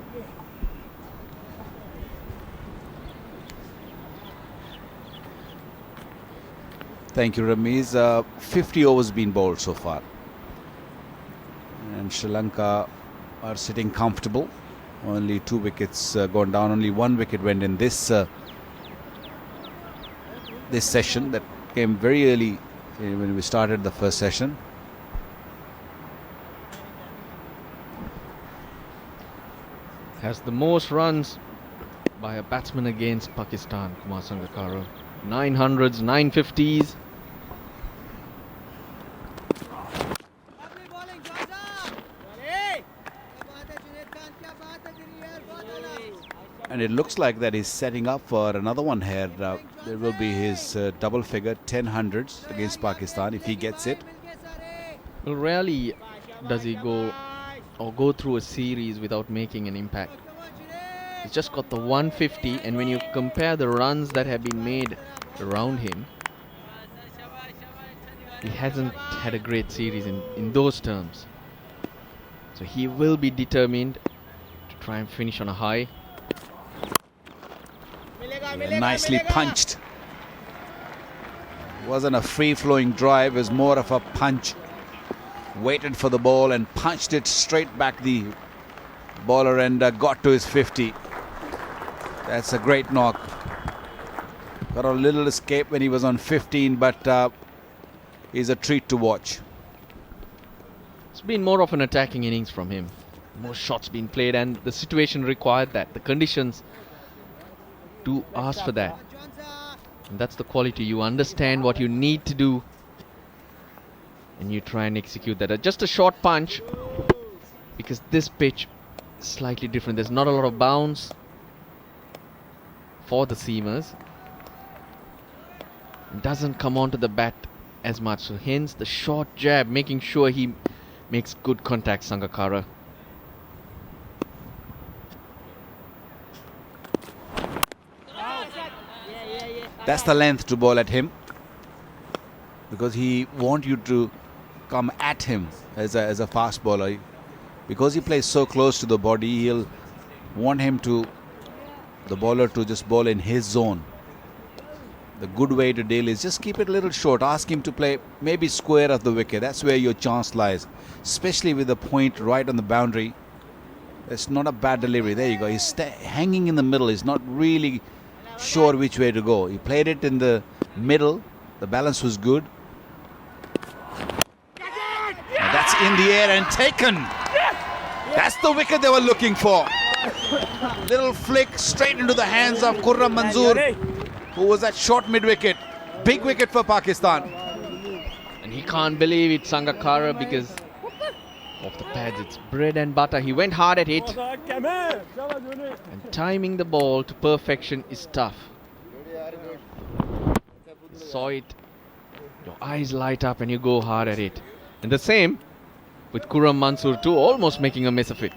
Thank you, Ramiz. 50 overs been bowled so far. And Sri Lanka are sitting comfortable. Only 2 wickets gone down. Only 1 wicket went in this this session. That came very early when we started the first session. Has the most runs by a batsman against Pakistan, Kumar Sangakkara. 900s, 950s. And it looks like that he's setting up for another one here. There will be his double figure, 10 hundreds against Pakistan if he gets it. Well, rarely does he go through a series without making an impact. He's just got the 150, and when you compare the runs that have been made around him, he hasn't had a great series in those terms. So he will be determined to try and finish on a high. Yeah, nicely punched. Wasn't a free-flowing drive, it was more of a punch. Waited for the ball and punched it straight back the bowler and got to his 50. That's a great knock. Got a little escape when he was on 15, but he's a treat to watch. It's been more of an attacking innings from him. More shots being played, and the situation required that. The conditions do ask for that. And that's the quality. You understand what you need to do, and you try and execute that. Just a short punch, because this pitch is slightly different. There's not a lot of bounce for the seamers. It doesn't come onto the bat as much. So hence the short jab, making sure he makes good contact, Sangakkara. That's the length to bowl at him, because he wants you to come at him as a fast bowler. Because he plays so close to the body, he'll want the bowler to just bowl in his zone. The good way to deal is just keep it a little short. Ask him to play maybe square of the wicket. That's where your chance lies, especially with the point right on the boundary. It's not a bad delivery. There you go. He's hanging in the middle. He's not really sure which way to go. He played it in the middle. The balance was good. And that's in the air and taken. That's the wicket they were looking for. Little flick straight into the hands of Khurram Manzoor, who was at short mid-wicket. Big wicket for Pakistan. And he can't believe it, Sangakkara, because of the pads. It's bread and butter. He went hard at it. And timing the ball to perfection is tough. You saw it. Your eyes light up and you go hard at it. And the same with Khurram Manzoor too, almost making a mess of it.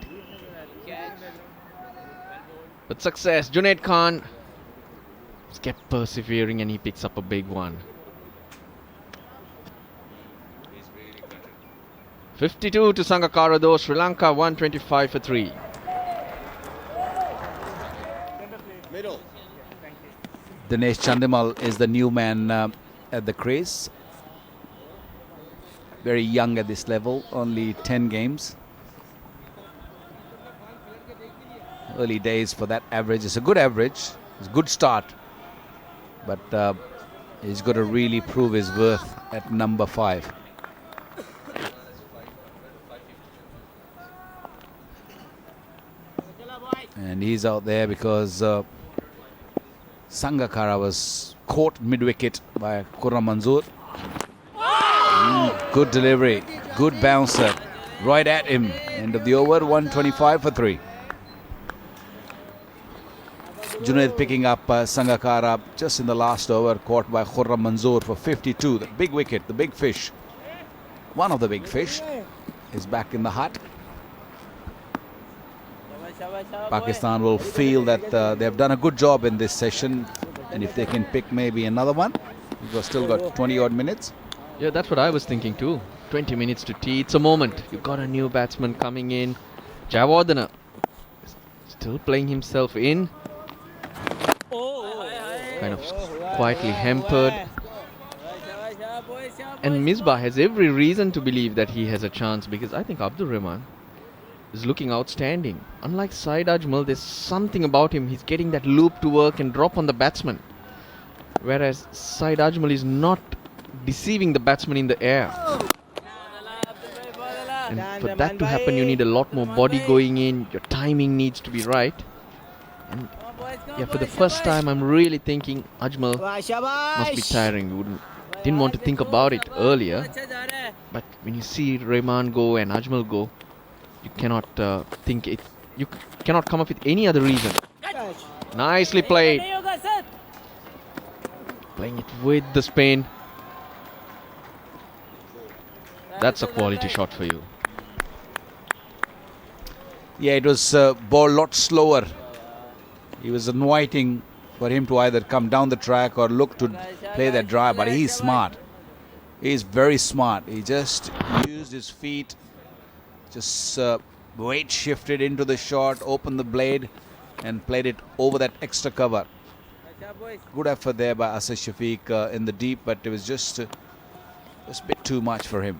But success. Junaid Khan has kept persevering and he picks up a big one. 52 to Sangakkara though. Sri Lanka 125 for 3. Dinesh Chandimal is the new man at the crease. Very young at this level, only 10 games. Early days for that average. It's a good average. It's a good start. But he's got to really prove his worth at number 5. And he's out there because Sangakkara was caught mid-wicket by Khurram Manzoor. Good delivery, good bouncer, right at him. End of the over, 125 for 3. Junaid picking up Sangakkara just in the last over, caught by Khurram Manzoor for 52. The big wicket, the big fish. One of the big fish is back in the hut. Pakistan will feel that they have done a good job in this session, and if they can pick maybe another one, we've still got 20 odd minutes. Yeah, that's what I was thinking too. 20 minutes to tea. It's a moment. You've got a new batsman coming in. Javardhana still playing himself in. Kind of quietly hampered. And Misbah has every reason to believe that he has a chance, because I think Abdul Rahman is looking outstanding. Unlike Saeed Ajmal, there's something about him. He's getting that loop to work and drop on the batsman. Whereas Saeed Ajmal is not deceiving the batsman in the air. And for that to happen, you need a lot more body going in. Your timing needs to be right. And yeah, for the first time, I'm really thinking Ajmal must be tiring. Didn't want to think about it earlier. But when you see Rahman go and Ajmal go, you cannot think it. You cannot come up with any other reason. Nicely played. Playing it with the spin. That's a quality shot for you. Yeah, it was ball a lot slower. He was inviting for him to either come down the track or look to play that drive, but he's smart. He's very smart. He just used his feet, just weight shifted into the shot, opened the blade and played it over that extra cover. Good effort there by Asad Shafiq in the deep, but it was just a bit too much for him.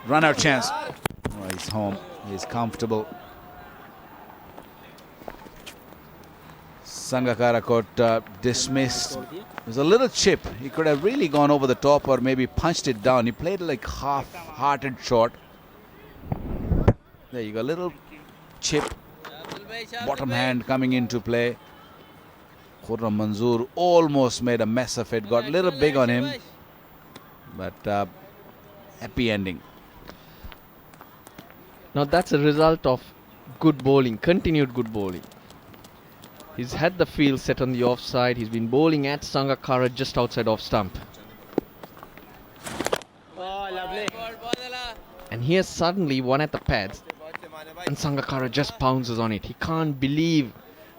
Run out chance. Oh, he's home. He's comfortable. Sangakkara got dismissed. It was a little chip. He could have really gone over the top or maybe punched it down. He played like half-hearted shot. There you go. A little chip. Bottom hand coming into play. Khurram Manzoor almost made a mess of it. Got a little big on him. But happy ending. Now that's a result of good bowling, continued good bowling. He's had the field set on the offside. He's been bowling at Sangakkara just outside off stump. And here's suddenly one at the pads. And Sangakkara just pounces on it. He can't believe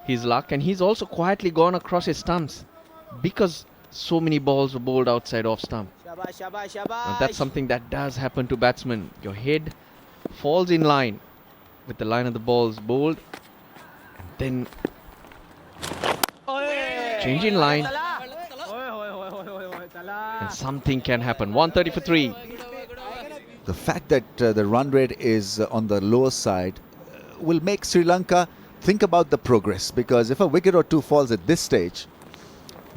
his luck. And he's also quietly gone across his stumps because so many balls were bowled outside off stump. Now that's something that does happen to batsmen. Your head falls in line with the line of the balls bowled, and then change in line, and something can happen. 130 for 3. The fact that the run rate is on the lower side will make Sri Lanka think about the progress, because if a wicket or two falls at this stage,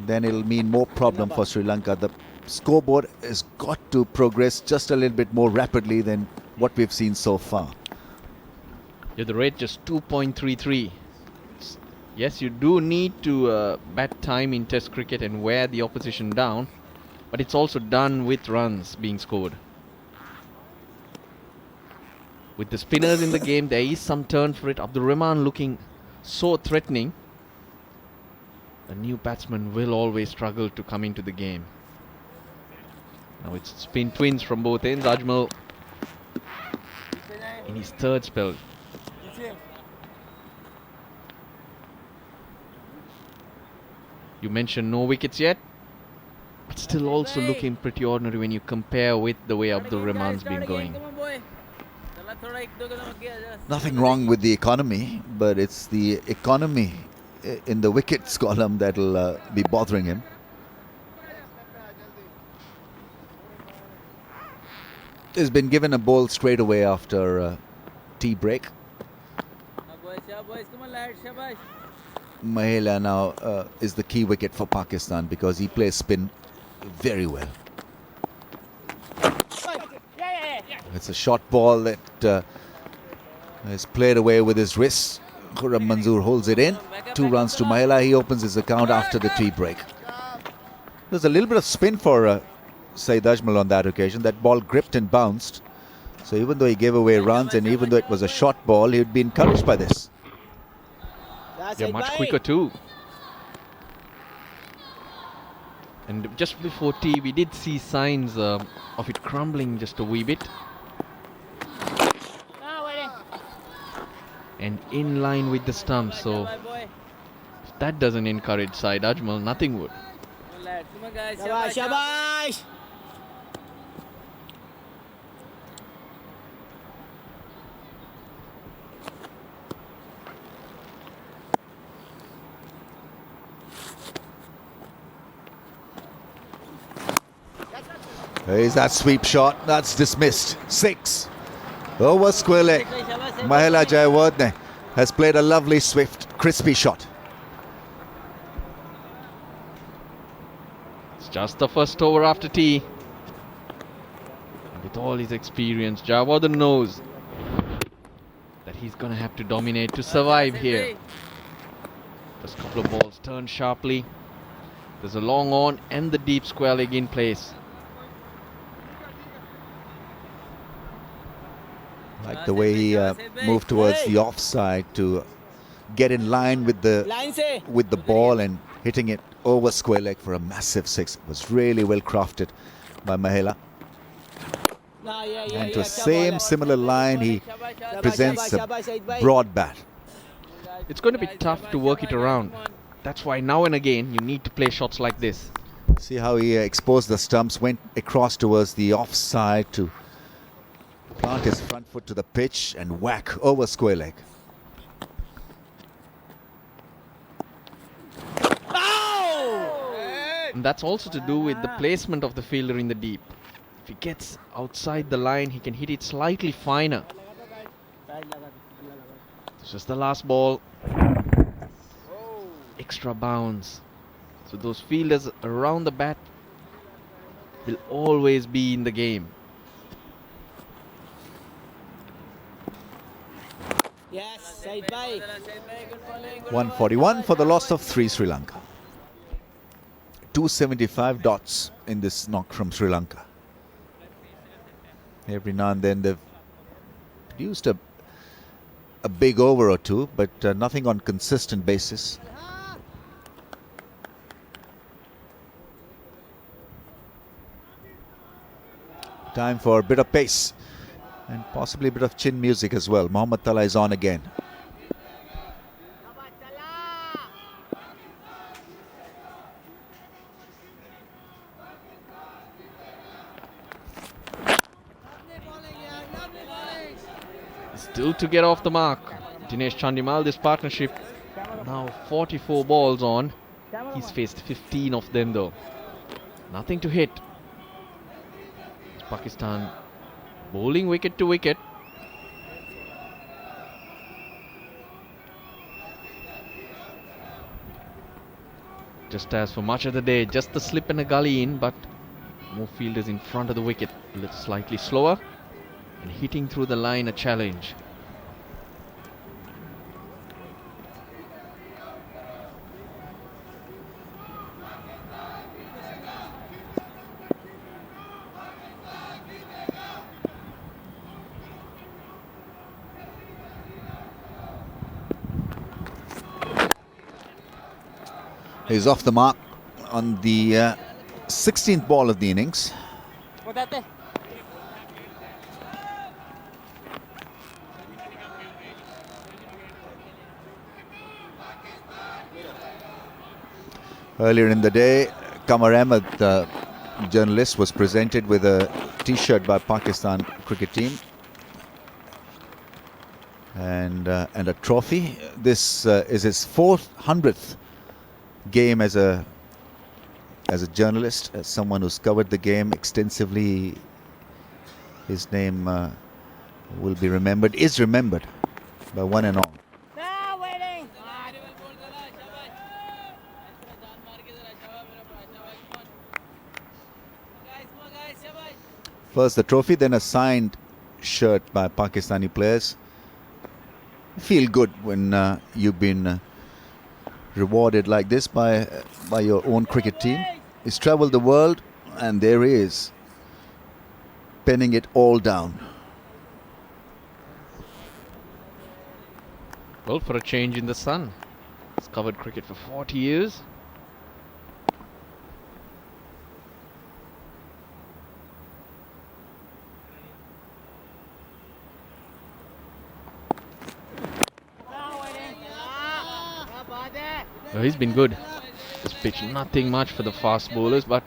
then it'll mean more problem for Sri Lanka. The scoreboard has got to progress just a little bit more rapidly than what we've seen so far. Yeah, the rate just 2.33. Yes, you do need to bat time in Test cricket and wear the opposition down, but it's also done with runs being scored. With the spinners in the game, there is some turn for it. Abdul Rahman looking so threatening. A new batsman will always struggle to come into the game. Now it's spin twins from both ends. Ajmal in his third spell. You mentioned no wickets yet, but still also looking pretty ordinary when you compare with the way Abdul Rahman's been going. Nothing wrong with the economy, but it's the economy in the wickets column that'll be bothering him. He's been given a ball straight away after tea break. Mahela now is the key wicket for Pakistan because he plays spin very well. It's a short ball that is played away with his wrist. Khurram Manzoor holds it in. 2 runs to Mahela. He opens his account after the tea break. There's a little bit of spin for Saeed Ajmal on that occasion. That ball gripped and bounced. So even though he gave away runs and even though it was a short ball, he'd be encouraged by this. Yeah, much quicker too. And just before tea, we did see signs of it crumbling just a wee bit. and in line with the stump. So Bye, boy. if that doesn't encourage side Ajmal, nothing would. Come on, lad. Come on, guys. Shabash, shabash. There's that sweep shot. That's dismissed. 6. Over square leg. Mahela Jayawardene has played a lovely, swift, crispy shot. It's just the first over after tea. And with all his experience, Jayawardene knows that he's going to have to dominate to survive here. First couple of balls turned sharply. There's a long on and the deep square leg in place. Like the way he moved towards the offside to get in line with Line se. the ball and hitting it over square leg for a massive 6. It was really well crafted by Mahela. Nah, yeah, And to a अच्छा same ball. similar line, he Shabash, presents shabash, a shabash, Saeed bhai. broad bat. It's going to be tough to work it around. That's why now and again you need to play shots like this. See how he exposed the stumps, went across towards the offside to plant his front foot to the pitch and whack over square leg. And that's also to do with the placement of the fielder in the deep. If he gets outside the line, he can hit it slightly finer. It's just the last ball. Extra bounce. So those fielders around the bat will always be in the game. Yes, Saeed bhai. 141 for the loss of 3 Sri Lanka. 275 dots in this knock from Sri Lanka. Every now and then they've produced a big over or two, but nothing on consistent basis. Time for a bit of pace and possibly a bit of chin music as well. Mohammad Tala is on again. Still to get off the mark. Dinesh Chandimal, this partnership now 44 balls on. He's faced 15 of them though. Nothing to hit. It's Pakistan bowling wicket to wicket. Just as for much of the day, just the slip and a gully in, but more fielders in front of the wicket. A little slightly slower and hitting through the line a challenge. He's off the mark on the 16th ball of the innings. Earlier in the day, Qamar Ahmed, the journalist, was presented with a T-shirt by Pakistan cricket team and a trophy. This is his 400th game as a journalist, as someone who's covered the game extensively. His name will be remembered, is remembered by one and all. Now waiting. First the trophy, then a signed shirt by Pakistani players. Feel good when you've been rewarded like this by your own cricket team. He's travelled the world and there he is, penning it all down. Well, for a change in the sun. He's covered cricket for 40 years. He's been good. This pitch, nothing much for the fast bowlers, but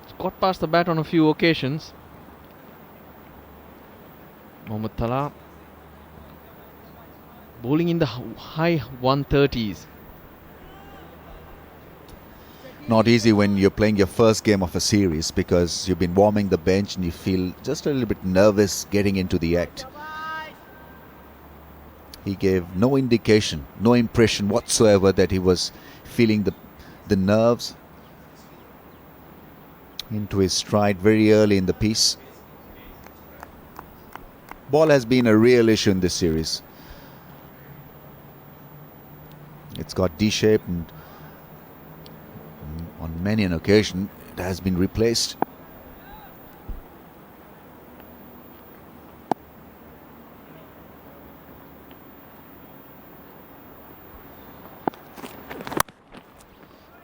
he's got past the bat on a few occasions. Mohammad Tala bowling in the high 130s. Not easy when you're playing your first game of a series because you've been warming the bench and you feel just a little bit nervous getting into the act. He gave no indication, no impression whatsoever that he was feeling the nerves into his stride very early in the piece. Ball has been a real issue in this series. It's got D-shape and on many an occasion it has been replaced.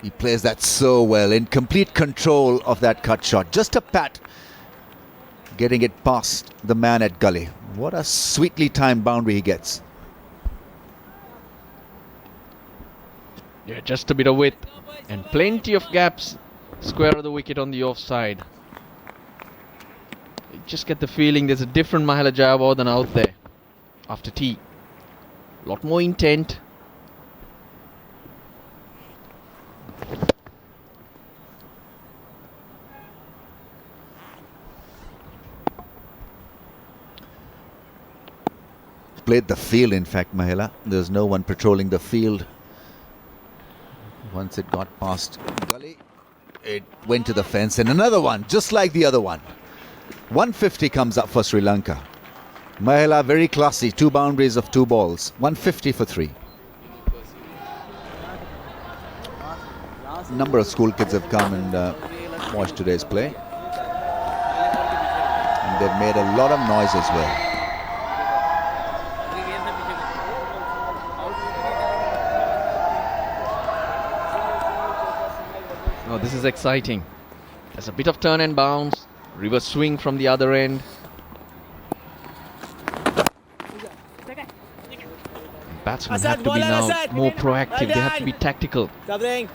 He plays that so well, in complete control of that cut shot. Just a pat, getting it past the man at gully. What a sweetly timed boundary he gets. Yeah, just a bit of width and plenty of gaps square of the wicket on the offside. You just get the feeling there's a different Mahela Jayawardene out there after tea. A lot more intent. Played the field, in fact, Mahela. There's no one patrolling the field. Once it got past gully, it went to the fence, and another one, just like the other one. 150 comes up for Sri Lanka. Mahela very classy, 2 boundaries of 2 balls. 150 for 3. A number of school kids have come and watched today's play. And they've made a lot of noise as well. Oh, this is exciting. There's a bit of turn and bounce, reverse swing from the other end. Batsmen have to be now more proactive. They have to be tactical. Covering.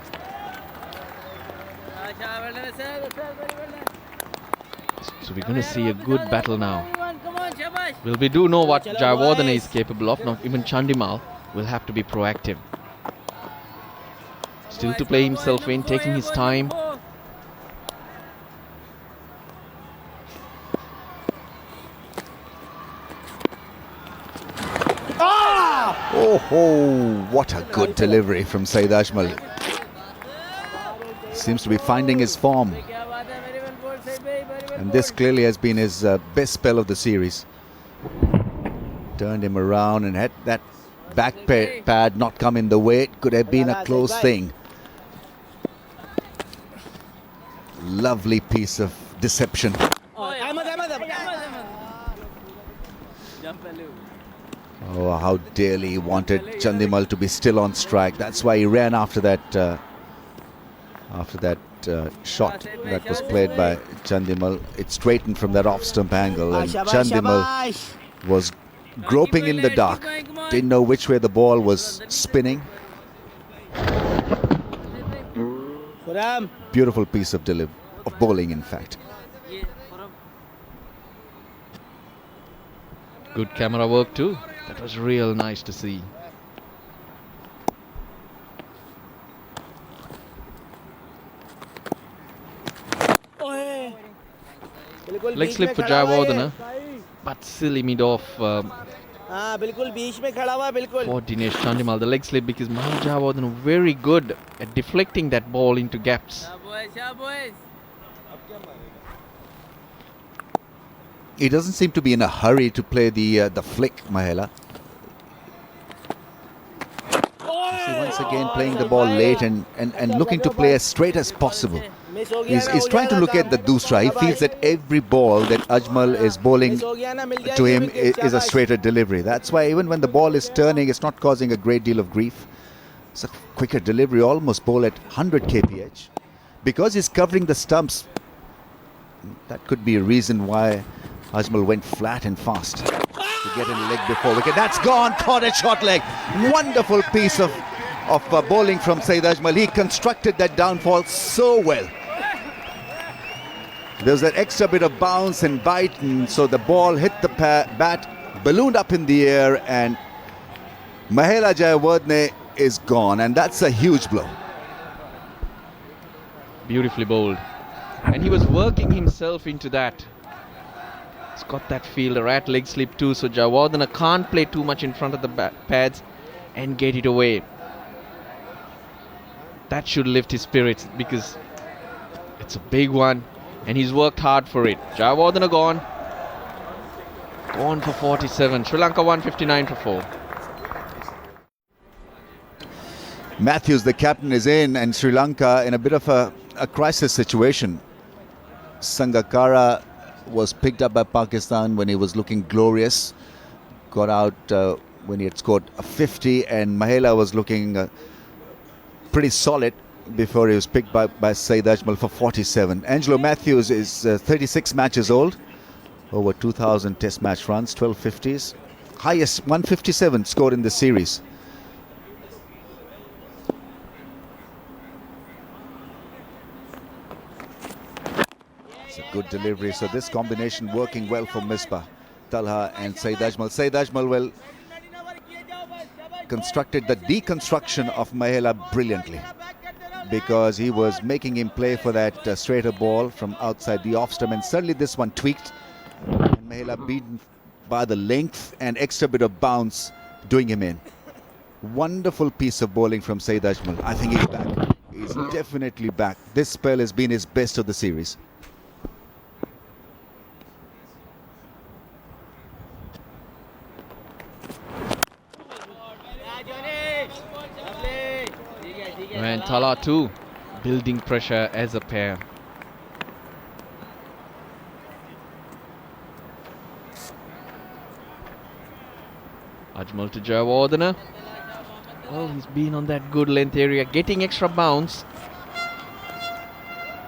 So we're going to see a good battle now. Well, we do know what Jayawardene is capable of. Now even Chandimal will have to be proactive. Still to play himself in, taking his time. Oh, what a good delivery from Saeed Ajmal. Seems to be finding his form. And this clearly has been his best spell of the series. Turned him around and had that back pad not come in the way. It could have been a close thing. Lovely piece of deception. Oh, how dearly he wanted Chandimal to be still on strike. That's why he ran after that shot that was played by Chandimal. It straightened from that off-stump angle, and Chandimal was groping in the dark. Didn't know which way the ball was spinning. Beautiful piece of bowling, in fact. Good camera work too. That was real nice to see. Leg slip for Jayawardene, but silly mid-off for Dinesh Chandimal. The leg slip because Mahela Jayawardene very good at deflecting that ball into gaps. He doesn't seem to be in a hurry to play the flick, Mahela. See, once again playing the ball late and looking to play as straight as possible. He's trying to look at the doosra. He feels that every ball that Ajmal is bowling to him is a straighter delivery. That's why even when the ball is turning, it's not causing a great deal of grief. It's a quicker delivery, almost bowl at 100 kph. Because he's covering the stumps, that could be a reason why Ajmal went flat and fast to get in leg before wicket. That's gone, caught at short leg. Wonderful piece of of bowling from Saeed Ajmal. He constructed that downfall so well. There was that extra bit of bounce and bite, and so the ball hit the bat, ballooned up in the air, and Mahela Jayawardene is gone, and that's a huge blow. Beautifully bowled. And he was working himself into that. He's got that fielder at leg slip too, so Jayawardene can't play too much in front of the pads and get it away. That should lift his spirits because it's a big one and he's worked hard for it. Jayawardene gone. Gone for 47. Sri Lanka 159 for 4. Matthews, the captain, is in, and Sri Lanka in a bit of a crisis situation. Sangakkara was picked up by Pakistan when he was looking glorious. Got out when he had scored a 50, and Mahela was looking pretty solid before he was picked by Saeed Ajmal for 47. Angelo Matthews is 36 matches old, over 2,000 test match runs, 12 50s. Highest 157 scored in the series. It's a good delivery. So this combination working well for Misbah, Talha and Saeed Ajmal. Saeed Ajmal, well, constructed the deconstruction of Mahela brilliantly, because he was making him play for that straighter ball from outside the off stump, and suddenly this one tweaked, and Mahela beaten by the length and extra bit of bounce, doing him in. Wonderful piece of bowling from Saeed Ajmal. I think he's back. He's definitely back. This spell has been his best of the series. And Tala too, building pressure as a pair. Ajmal to Jayawardene. Well, he's been on that good length area, getting extra bounce.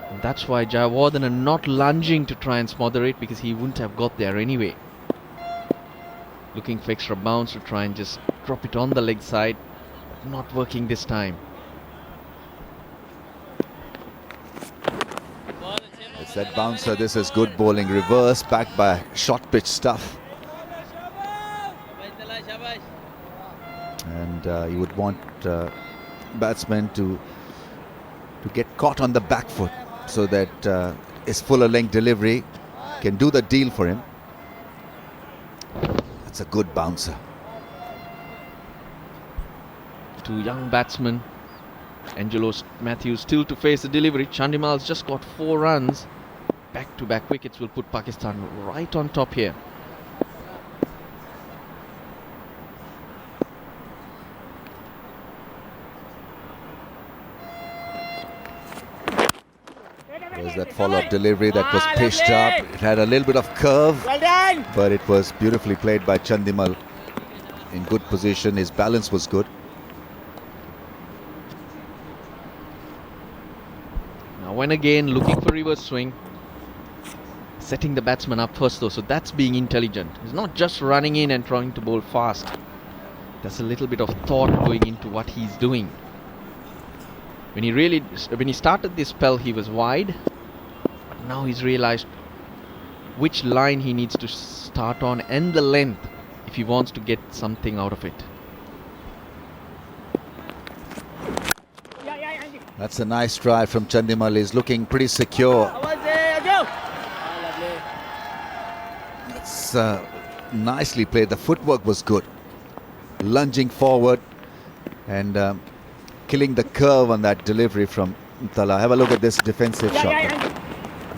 And that's why Jayawardene not lunging to try and smother it, because he wouldn't have got there anyway. Looking for extra bounce to try and just drop it on the leg side. Not working this time. It's that bouncer. This is good bowling. Reverse, backed by short pitch stuff. And you would want batsmen to get caught on the back foot, so that his fuller length delivery can do the deal for him. That's a good bouncer. Two young batsmen. Angelo Matthews still to face the delivery. Chandimal's just got 4 runs. Back-to-back wickets will put Pakistan right on top here. There's that follow-up delivery that was pitched up. It had a little bit of curve, but it was beautifully played by Chandimal. In good position, his balance was good. Now when again looking for reverse swing. Setting the batsman up first though, so that's being intelligent. He's not just running in and trying to bowl fast. There's a little bit of thought going into what he's doing. When he started this spell, he was wide. But now he's realized which line he needs to start on and the length if he wants to get something out of it. That's a nice try from Chandimal. He's looking pretty secure. That's nicely played. The footwork was good. Lunging forward and killing the curve on that delivery from Tala. Have a look at this defensive shot.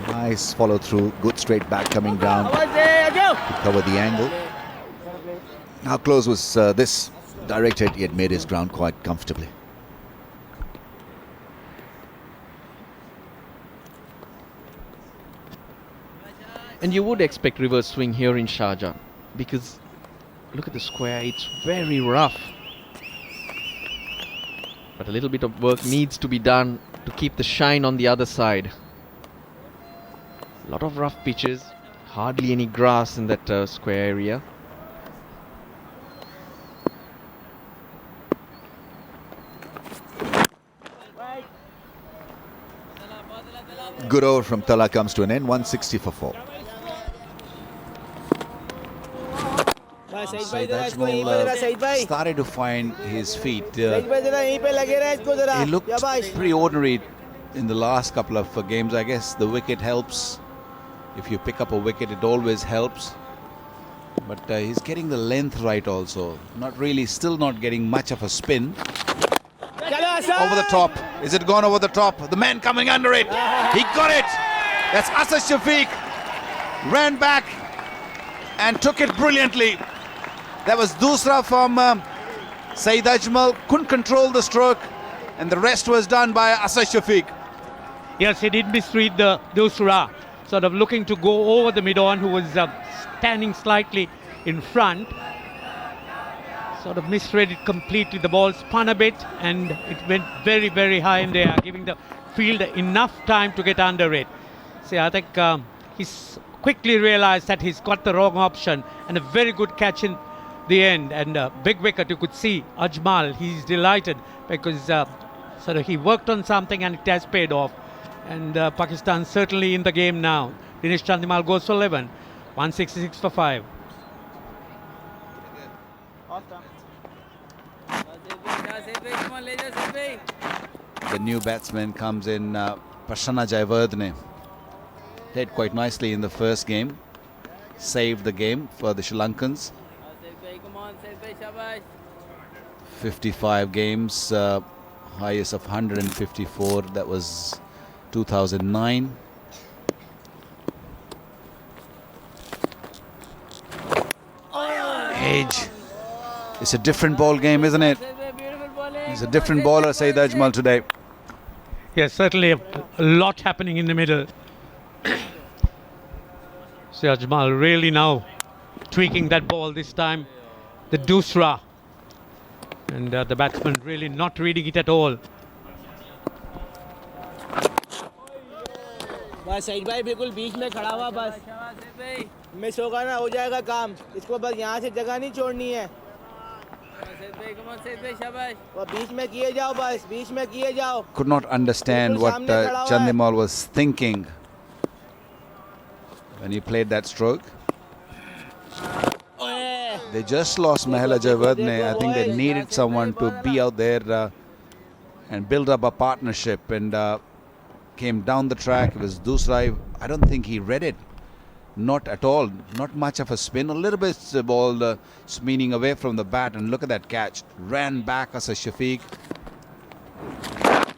Nice follow through. Good straight back coming down to cover the angle. How close was this? Directed, he had made his ground quite comfortably. And you would expect reverse swing here in Sharjah, because look at the square, it's very rough. But a little bit of work needs to be done to keep the shine on the other side. A lot of rough pitches, hardly any grass in that square area. good over from Tala comes to an end, 160 for 4. बस सईद भाई Saeed जरा इसको यहीं पे जरा Saeed Ajmal भाई started to find his feet. Saeed भाई जरा यहीं पे लगे रहे इसको जरा He looked शाबाश pretty ordinary in the last couple of games. I guess the wicket helps. If you pick up a wicket, it always helps. But he's getting the length right also. Not really, still not getting much of a spin. चलो Asad Over the top. Is it gone over the top? The man coming under it. He got it. That's Asad Shafiq. Ran back and took it brilliantly. That was Dusra from Saeed Ajmal. Couldn't control the stroke. And the rest was done by Asad Shafiq. Yes, he did misread the Dusra, sort of looking to go over the mid-on, who was standing slightly in front. Sort of misread it completely. The ball spun a bit and it went very, very high in the air, giving the fielder enough time to get under it. See, I think he's quickly realized that he's got the wrong option, and a very good catch in the end, and a big wicket. You could see Ajmal, he's delighted because sort of he worked on something and it has paid off. And Pakistan certainly in the game now. Dinesh Chandimal goes for 11, 166 for 5. Come on, laser, Saeed bhai. The new batsman comes in, Prasanna Jayawardene. Played quite nicely in the first game. Saved the game for the Sri Lankans. Saeed bhai, come on, Saeed bhai, shabash. 55 games, highest of 154. That was 2009. Edge. It's a different ball game, isn't it? Saeed bhai, beautiful bowling. It's a different bowler, Saeed Ajmal, today. Yes, certainly a lot happening in the middle. See Ajmal really now tweaking that ball this time. The Dusra. And the batsman really not reading it at all. बस सईद भाई बिल्कुल बीच में खड़ा हुआ बस शाबाश, Saeed bhai. Miss होगा ना हो जाएगा काम इसको बस यहाँ से जगह नहीं छोड़नी है Saeed bhai, come on, Saeed bhai, shabash. वो बीच में किए जाओ बस बीच में किए जाओ Could not understand बिल्कुल what सामने खड़ा हुआ है। Chandimal was thinking when he played that stroke. ओए They just lost Mahela Jayawardene. I think they needed someone to be out there and build up a partnership, and came down the track. It was Dusra. I don't think he read it. Not at all. Not much of a spin. A little bit the ball spinning away from the bat, and look at that catch. Ran back as a Shafiq.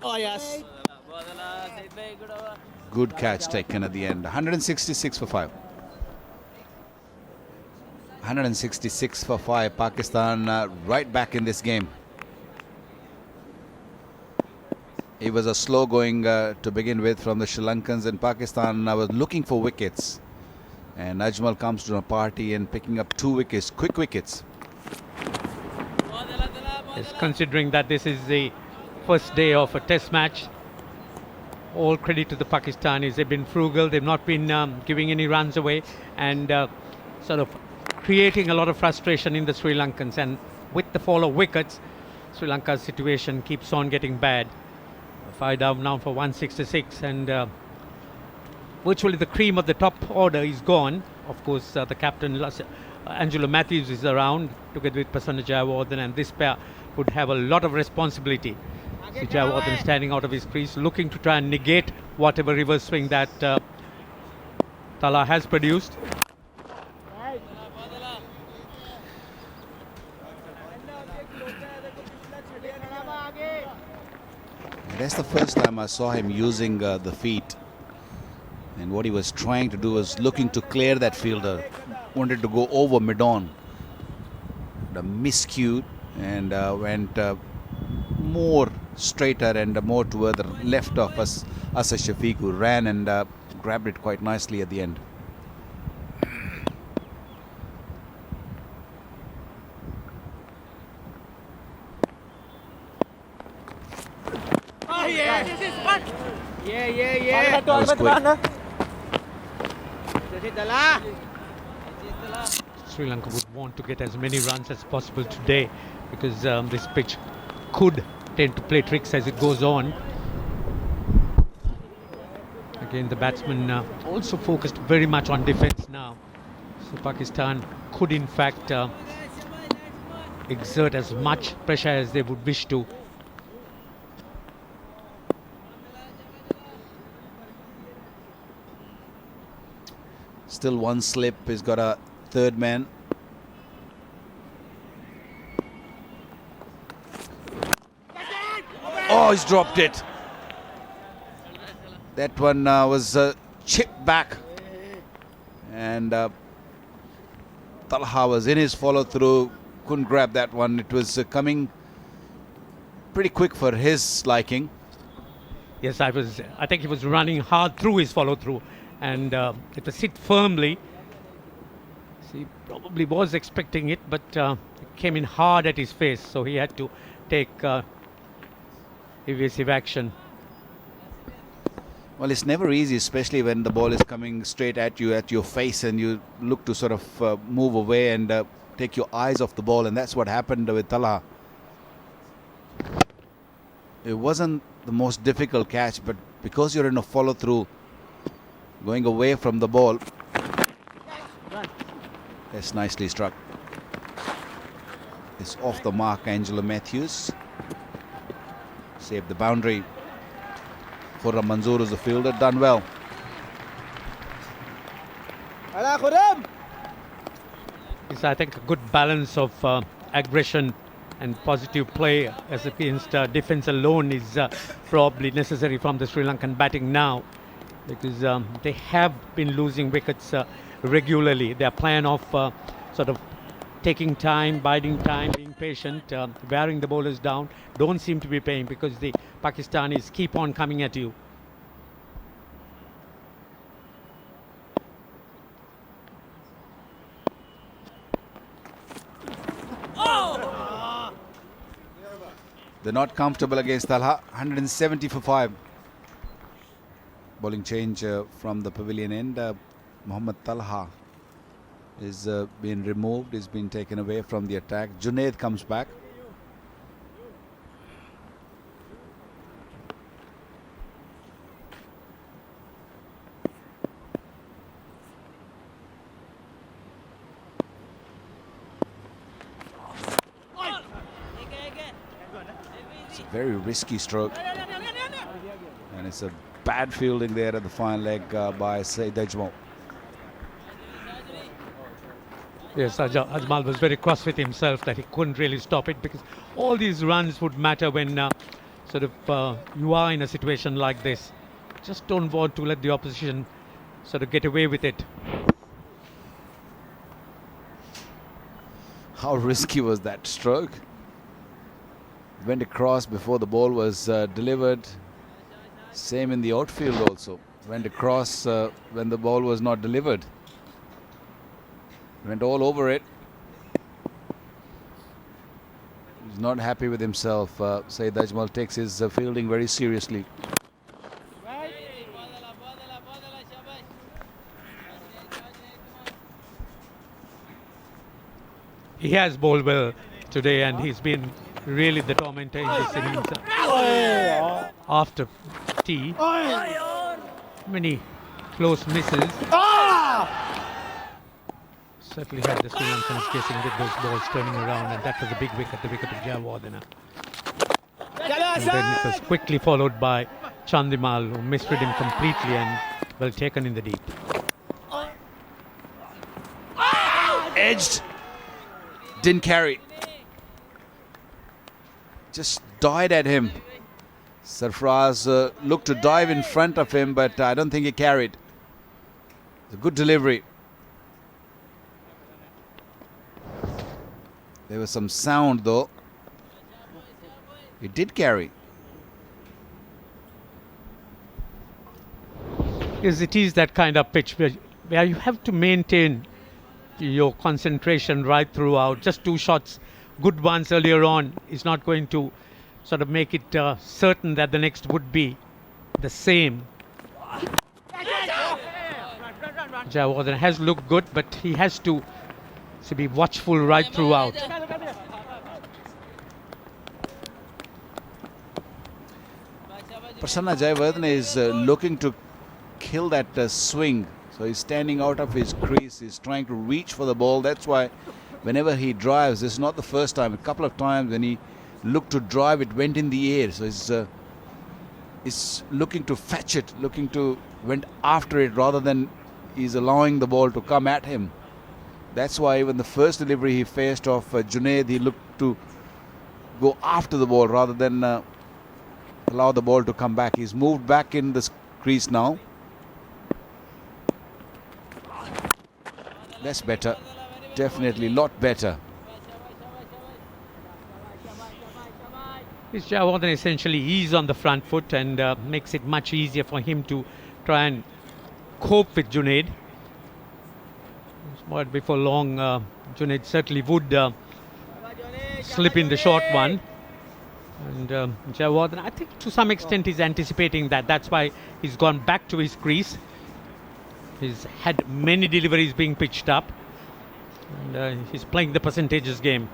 O yes बहुत अला, Saeed bhai, good over. Good catch taken at the end. 166 for 5. 166 for 5. Pakistan right back in this game. It was a slow going to begin with from the Sri Lankans, and Pakistan was looking for wickets. And Ajmal comes to a party and picking up 2 wickets, quick wickets. बहुत अला, Tala, बहुत Yes, अला. considering that this is the first day of a test match, all credit to the Pakistanis. They've been frugal. They've not been giving any runs away, and sort of creating a lot of frustration in the Sri Lankans. And with the fall of wickets, Sri Lanka's situation keeps on getting bad. 5 down now for 166, and virtually the cream of the top order is gone. Of course, the captain Angelo Matthews is around together with Prasanna Jayawardene, and this pair would have a lot of responsibility. See Jayawardene standing out of his crease, looking to try and negate whatever reverse swing that Tala has produced. That's the first time I saw him using the feet. And what he was trying to do was looking to clear that fielder. Wanted to go over mid-on. The miscued and went more straighter and more toward the left of us. Asad Shafiq, who ran and grabbed it quite nicely at the end. Oh, yeah, this is fun. yeah That was quick. जैसे दला Sri Lanka would want to get as many runs as possible today, because this pitch could tend to play tricks as it goes on. Again, the batsman also focused very much on defense now. So Pakistan could in fact exert as much pressure as they would wish to. Still one slip. He's got a third man. Oh, he's dropped it. That one was chipped back. And Talha was in his follow through. Couldn't grab that one. It was coming pretty quick for his liking. Yes, I think he was running hard through his follow through, and it was hit firmly. So he probably was expecting it, but it came in hard at his face, so he had to take evasive action. Well, it's never easy, especially when the ball is coming straight at you, at your face, and you look to sort of move away and take your eyes off the ball, and that's what happened with Talha. It wasn't the most difficult catch, but because you're in a follow through, going away from the ball, that's nicely struck. It's off the mark. Angela Matthews saved the boundary. Khurram Manzoor is the fielder, done well. It's, I think, a good balance of aggression and positive play as against defense alone is probably necessary from the Sri Lankan batting now, because they have been losing wickets regularly. Their plan of sort of taking time, biding time, being patient, wearing the bowlers down, don't seem to be paying, because the Pakistanis keep on coming at you. They're not comfortable against Talha. 170 for 5. Bowling change from the pavilion end. Mohammad Talha is being removed, is being taken away from the attack. Junaid comes back. It's a very risky stroke, and it's a bad fielding there at the fine leg by Saeed Ajmal. Yes, Ajmal was very cross with himself that he couldn't really stop it, because all these runs would matter when you are in a situation like this. Just don't want to let the opposition sort of get away with it. How risky was that stroke? Went across before the ball was delivered. Same in the outfield also. Went across when the ball was not delivered. Went all over it. He's not happy with himself. Saeed Ajmal takes his fielding very seriously. He has bowled well today, and he's been really the tormentor in this innings. After tea, many close misses. Certainly had the Sri Lankans guessing with those balls turning around, and that was a big wicket, the wicket of Jayawardena. And then it was quickly followed by Chandimal, who misread him completely and well taken in the deep. Edged. Didn't carry. Just died at him. Sarfraz looked to dive in front of him, but I don't think he carried. It's a good delivery. There was some sound though. It did carry. Yes, it is that kind of pitch where you have to maintain your concentration right throughout. Just two shots, good ones earlier on, is not going to sort of make it certain that the next would be the same. Jayawardena has looked good, but he has to be watchful right throughout. Prasanna Jayawardena is looking to kill that swing. So he's standing out of his crease. He's trying to reach for the ball. That's why whenever he drives, this is not the first time. A couple of times when he looked to drive, it went in the air. So he's looking to fetch it, went after it rather than he's allowing the ball to come at him. That's why even the first delivery he faced off Junaid, he looked to go after the ball rather than allow the ball to come back. He's moved back in the crease now. That's better. Definitely a lot better. This Jayawardene essentially is on the front foot and makes it much easier for him to try and cope with Junaid. But before long, Junaid certainly would slip in the short one. And Jayawardene, I think to some extent, is anticipating that. That's why he's gone back to his crease. He's had many deliveries being pitched up. And he's playing the percentages game.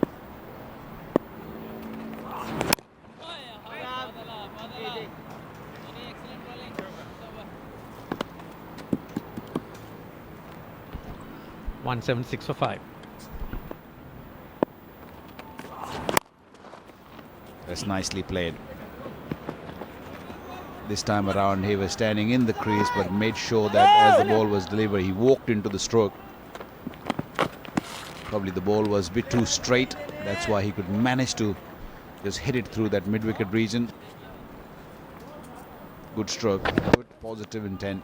One 7-6 for 5. That's nicely played. This time around he was standing in the crease but made sure that as the ball was delivered he walked into the stroke. Probably the ball was a bit too straight. That's why he could manage to just hit it through that mid-wicket region. Good stroke, good positive intent.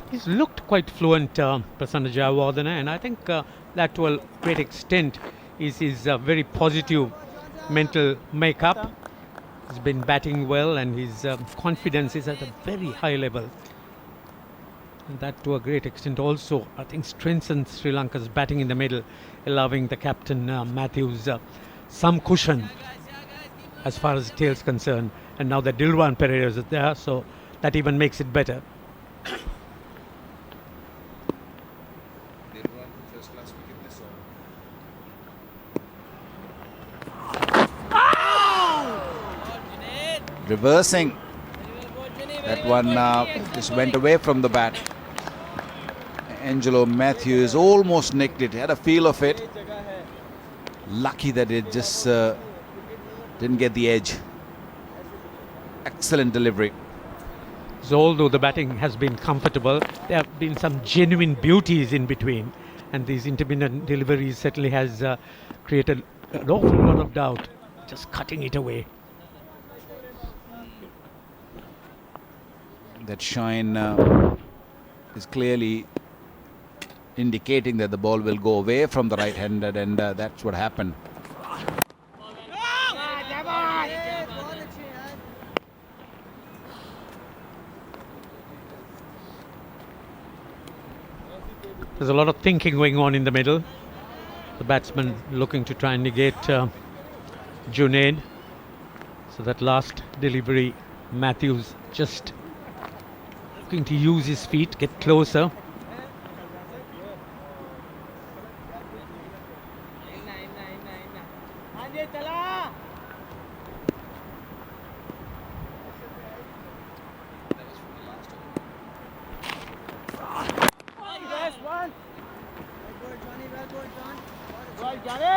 He's looked quite fluent, Prasanna Jayawardene, and I think that to a great extent is his very positive mental makeup. He's been batting well and his confidence is at a very high level. And that to a great extent also, I think, strengthens Sri Lanka's batting in the middle, allowing the captain Matthews some cushion as far as tail is concerned. And now that Dilwan Pereira is there, so that even makes it better. Reversing. That one just went away from the bat. Angelo Matthews almost nicked it, had a feel of it. Lucky that it just didn't get the edge. Excellent delivery. So although the batting has been comfortable, there have been some genuine beauties in between, and these intermittent deliveries certainly has created an awful lot of doubt, just cutting it away. That shine is clearly indicating that the ball will go away from the right-handed, and that's what happened. There's a lot of thinking going on in the middle. The batsman looking to try and negate Junaid. So that last delivery, Matthews just looking to use his feet, get closer.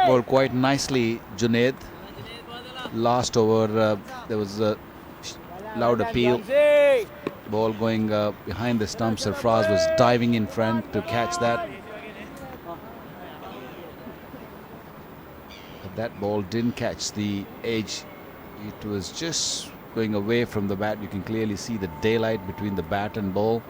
Ball quite nicely, Junaid. Last over, there was a loud appeal. Ball going behind the stumps. Sarfraz was diving in front to catch that. But that ball didn't catch the edge. It was just going away from the bat. You can clearly see the daylight between the bat and ball.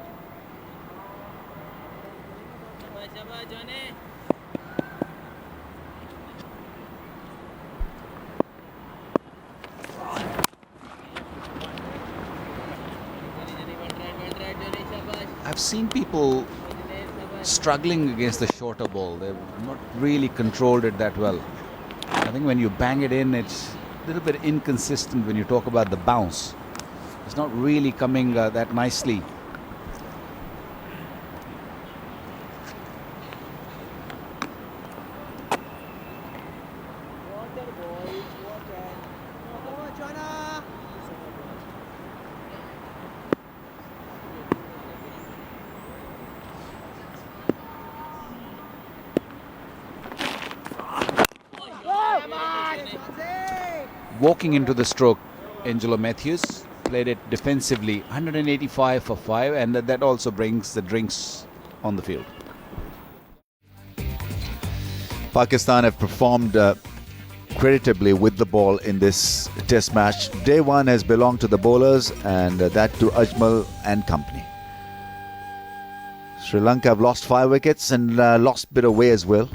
I've seen people struggling against the shorter ball. They've not really controlled it that well. I think when you bang it in, it's a little bit inconsistent when you talk about the bounce. It's not really coming that nicely. walking into the stroke, Angelo Matthews played it defensively, 185 for 5, and that also brings the drinks on the field. Pakistan have performed creditably with the ball in this test match. Day one has belonged to the bowlers, and that to Ajmal and company. Sri Lanka have lost 5 wickets and lost a bit away as well.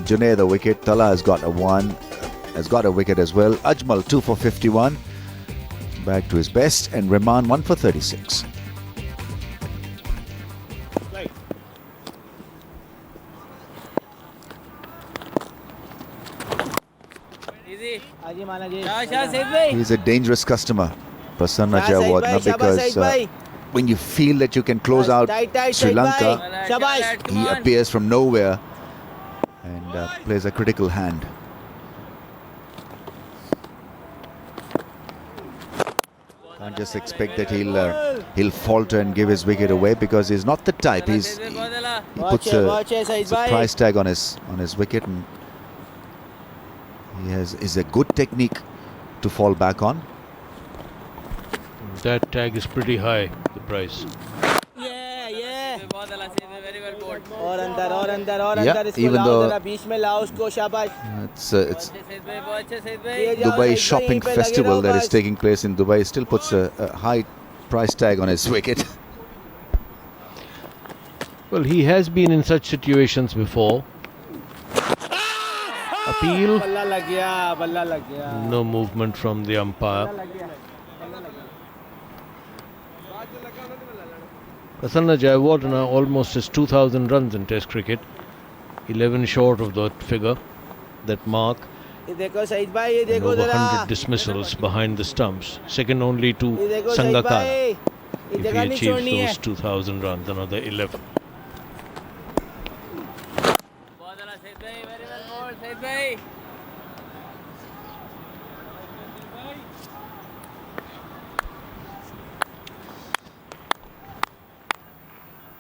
Junaid a wicket, Tala has got a wicket as well. Ajmal 2 for 51, back to his best, and Rahman 1 for 36. Easy. आजी माना जी शाबाश सईद भाई. He's a dangerous customer, Prasanna शाबाश Saeed Jayawardena, भाई, शाबाश because Saeed भाई. when you feel that you can close out Tight, tight, Sri Saeed Lanka, भाई. शाबाश. he appears from nowhere and plays a critical hand. Can't just expect that he'll falter and give his wicket away, because he's not the type. He puts a price tag on his wicket, and is a good technique to fall back on. That tag is pretty high, the price. ये बहुत अला सईद भाई, very well bowled. और अंदर Yeah, इसको even लाओ though- जरा बीच में लाओ उसको शाबाश. It's बहुत अच्छे सईद भाई, बहुत अच्छे सईद भाई. ये जाओ Dubai सईद भाई, shopping यहीं पे लगे festival रहो that is बस. taking place in Dubai still puts a high price tag on his wicket. Well, he has been in such situations before. Appeal, बल्ला लग गया. no movement from the umpire. Prasanna Jayawardena almost has 2,000 runs in Test cricket, 11 short of that figure, that mark, ये देखो सईद भाई, ये and देखो over जरा. 100 dismissals behind the stumps, second only to ये देखो सईद Sangakkara. भाई. ये If he जगह नहीं achieves छोड़नी है. those 2,000 runs, another 11. बहुत अला सईद भाई, very well bowled सईद भाई.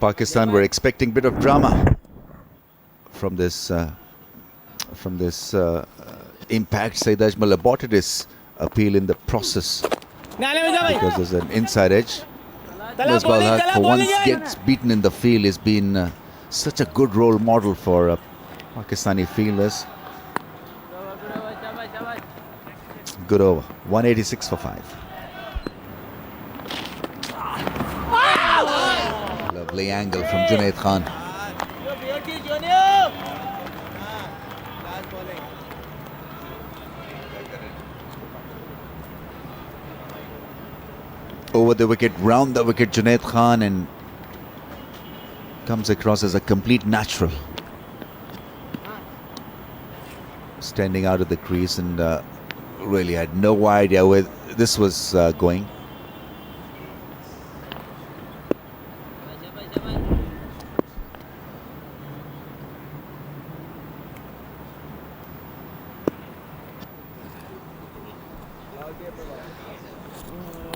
Pakistan were expecting a bit of drama from this impact. Saeed Ajmal aborted his appeal in the process नाले में जा भाई. because there's an inside edge. तला Misbah bowling, Haq, तला for once bowling. gets beaten in the field. Has been such a good role model for Pakistani fielders. शाबाश शाबाश. Good over. 186 for 5. Lovely angle from Junaid Khan. Over the wicket, round the wicket, Junaid Khan, and comes across as a complete natural. Standing out of the crease, and really had no idea where this was going.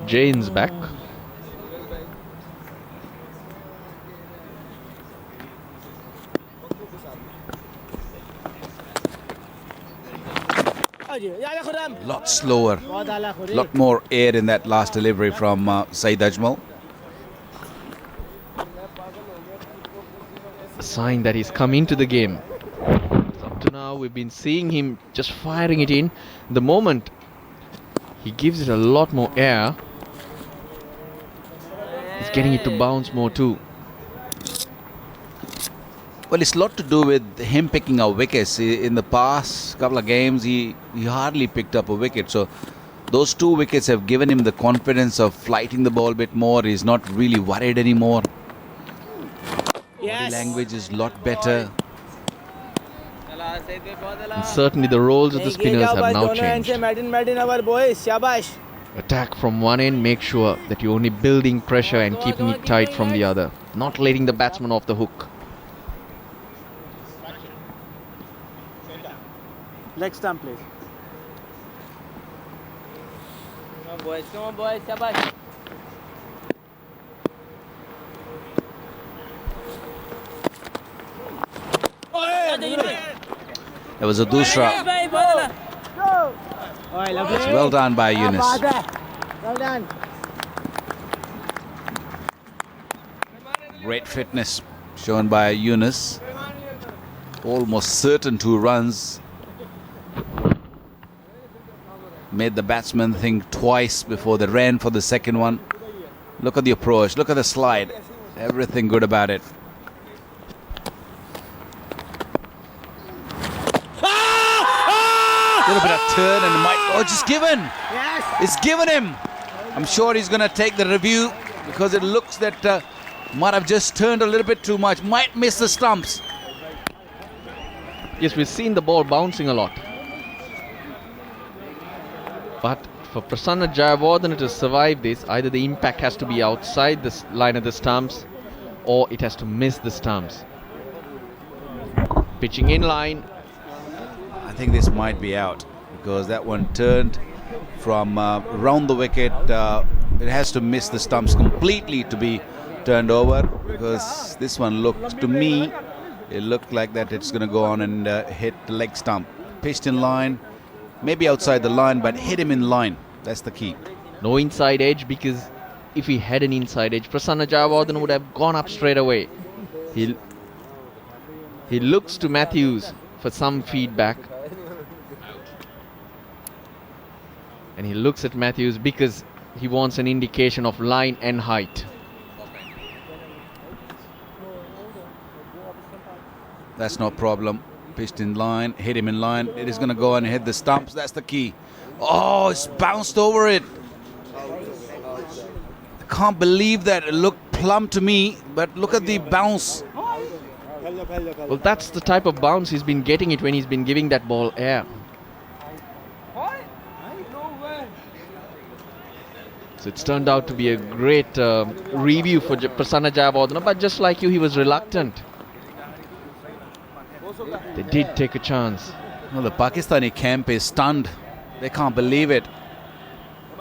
Jain's back. Lot slower, lot more air in that last delivery from Saeed Ajmal. A sign that he's come into the game. Up to now, we've been seeing him just firing it in. The moment he gives it a lot more air, he's getting it to bounce more too. Well, it's a lot to do with him picking up wickets. In the past couple of games, he hardly picked up a wicket. So those 2 wickets have given him the confidence of flighting the ball a bit more. He's not really worried anymore. Body language is a lot better. अला सईद भाई, बहुत अला. And certainly the roles of the spinners have now changed. Madin our boys. शाबाश. Attack from one end, make sure that you're only building pressure and keeping it tight from the other. Not letting the batsman off the hook. Leg stump please. Come on boys, शाबाश. It was a dusra. It's well done by Yunus. Well done. Great fitness shown by Yunus. Almost certain 2 runs. Made the batsman think twice before they ran for the second one. Look at the approach, look at the slide. Everything good about it. Little bit of turn and might. Oh, just given. Yes. It's given him. I'm sure he's going to take the review because it looks that might have just turned a little bit too much. Might miss the stumps. Yes, we've seen the ball bouncing a lot. But for Prasanna Jayawardene to survive this, either the impact has to be outside the line of the stumps or it has to miss the stumps. Pitching in line. I think this might be out because that one turned from around the wicket. It has to miss the stumps completely to be turned over because this one looked to me, it looked like that it's going to go on and hit the leg stump. Pitched in line, maybe outside the line, but hit him in line. That's the key. No inside edge, because if he had an inside edge, Prasanna Jayawardene would have gone up straight away. He looks to Matthews for some feedback. And he looks at Matthews because he wants an indication of line and height. That's no problem. Pitched in line, hit him in line. It is going to go and hit the stumps. That's the key. Oh, it's bounced over it. I can't believe that. It looked plumb to me, but look at the bounce. Well, that's the type of bounce he's been getting it when he's been giving that ball air. So it's turned out to be a great review for Prasanna Jayawardene, but just like you, he was reluctant. They did take a chance. Well, the Pakistani camp is stunned. They can't believe it.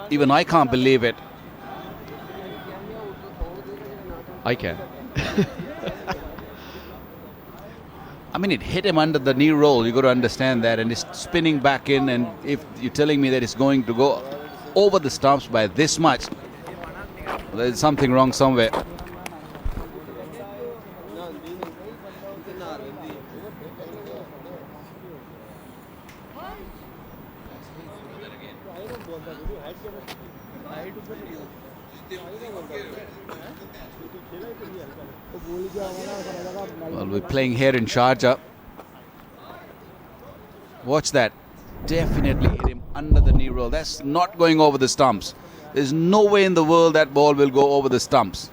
Even I can't believe it. I can. I mean, it hit him under the knee roll. You got to understand that. And it's spinning back in. And if you're telling me that it's going to go over the stumps by this much, there's something wrong somewhere. Well, we're playing here in Sharjah. Watch that. Definitely hit him under the knee roll. That's not going over the stumps. There's no way in the world that ball will go over the stumps.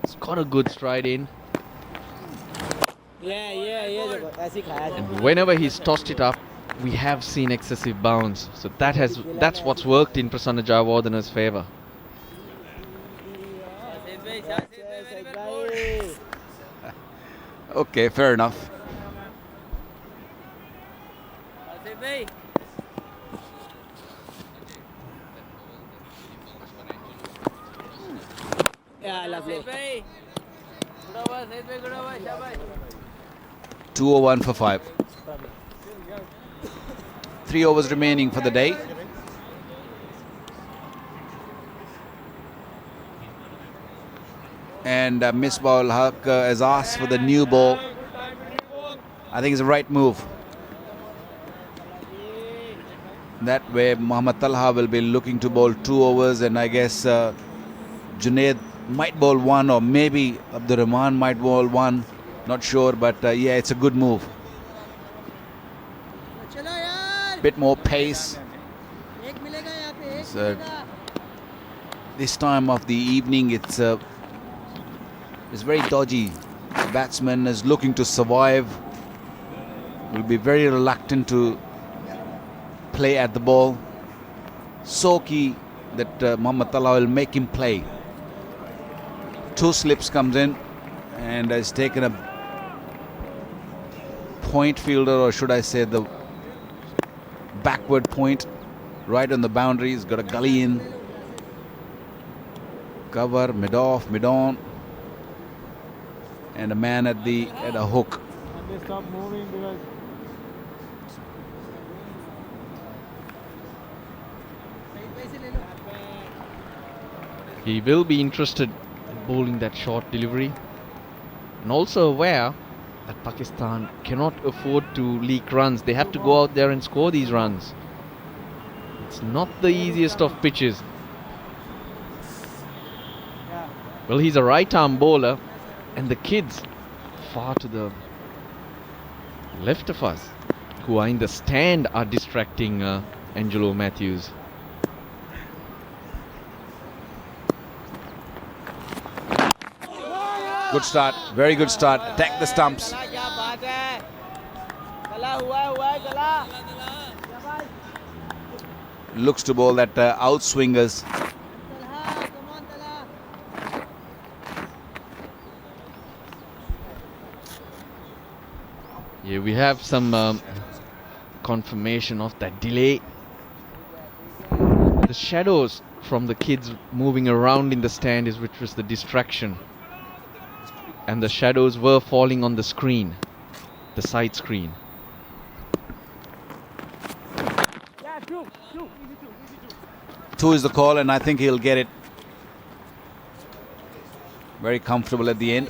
It's got a good stride in. And whenever he's tossed it up, we have seen excessive bounce. So that's what's worked in Prasanna Jayawardene's favour. Okay, fair enough. Yeah, lovely. 201 for 5. 3 overs remaining for the day. And Misbah ul Haq has asked for the new ball. I think it's the right move. That way Mohammad Talha will be looking to bowl 2 overs, and I guess Junaid might bowl 1, or maybe Abdur Rahman might bowl 1. Not sure, but yeah, it's a good move. Bit more pace. This time of the evening, it's very dodgy. The batsman is looking to survive. Will be very reluctant to play at the ball. So key that Mohammad Talha will make him play. 2 slips comes in and has taken a point fielder, or should I say the backward point, right on the boundary. He's got a gully in. Cover, mid off, mid on. And a man at a hook. they stop moving because He will be interested in bowling that short delivery, and also aware that Pakistan cannot afford to leak runs. They have to go out there and score these runs. It's not the easiest of pitches. Well, he's a right-arm bowler, and the kids far to the left of us who are in the stand are distracting Angelo Matthews. Good start, very good start. Attack the stumps. क्या बात है गला हुआ है गला Looks to bowl that outswingers. Yeah, we have some confirmation of that delay. The shadows from the kids moving around in the stand is which was the distraction. And the shadows were falling on the screen, the side screen. Two is the call, and I think he'll get it. Very comfortable at the end.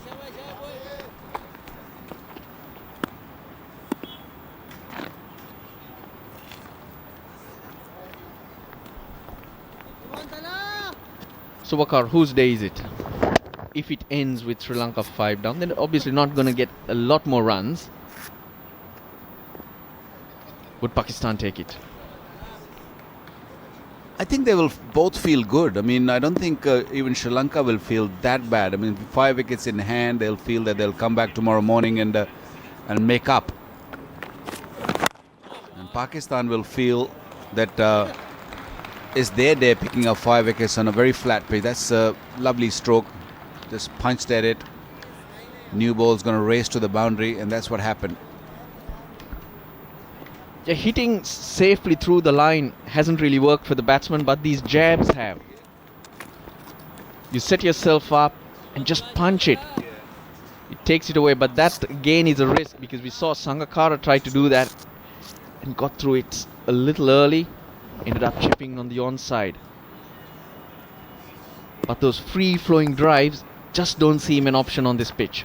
So Wakar, whose day is it? If it ends with Sri Lanka 5 down, then obviously not going to get a lot more runs. Would Pakistan take it? I think they will both feel good. I mean, I don't think even Sri Lanka will feel that bad. I mean, 5 wickets in hand, they'll feel that they'll come back tomorrow morning and make up. And Pakistan will feel that it's their day picking up 5 wickets on a very flat pitch. That's a lovely stroke. Just punched at it. New ball's going to race to the boundary, and that's what happened. Yeah, hitting safely through the line hasn't really worked for the batsman, but these jabs have. You set yourself up and just punch it. It takes it away, but that again is a risk because we saw Sangakkara try to do that and got through it a little early, ended up chipping on the onside. But those free-flowing drives just don't seem an option on this pitch.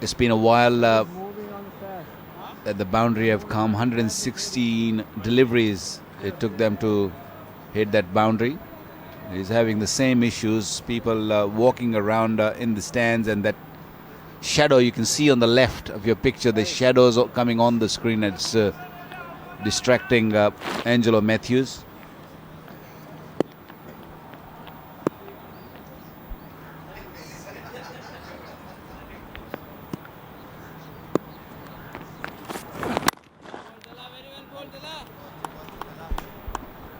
It's been a while that the boundary have come. 116 deliveries it took them to hit that boundary. He's having the same issues. People walking around in the stands, and that shadow you can see on the left of your picture, the shadows coming on the screen. It's distracting Angelo Matthews.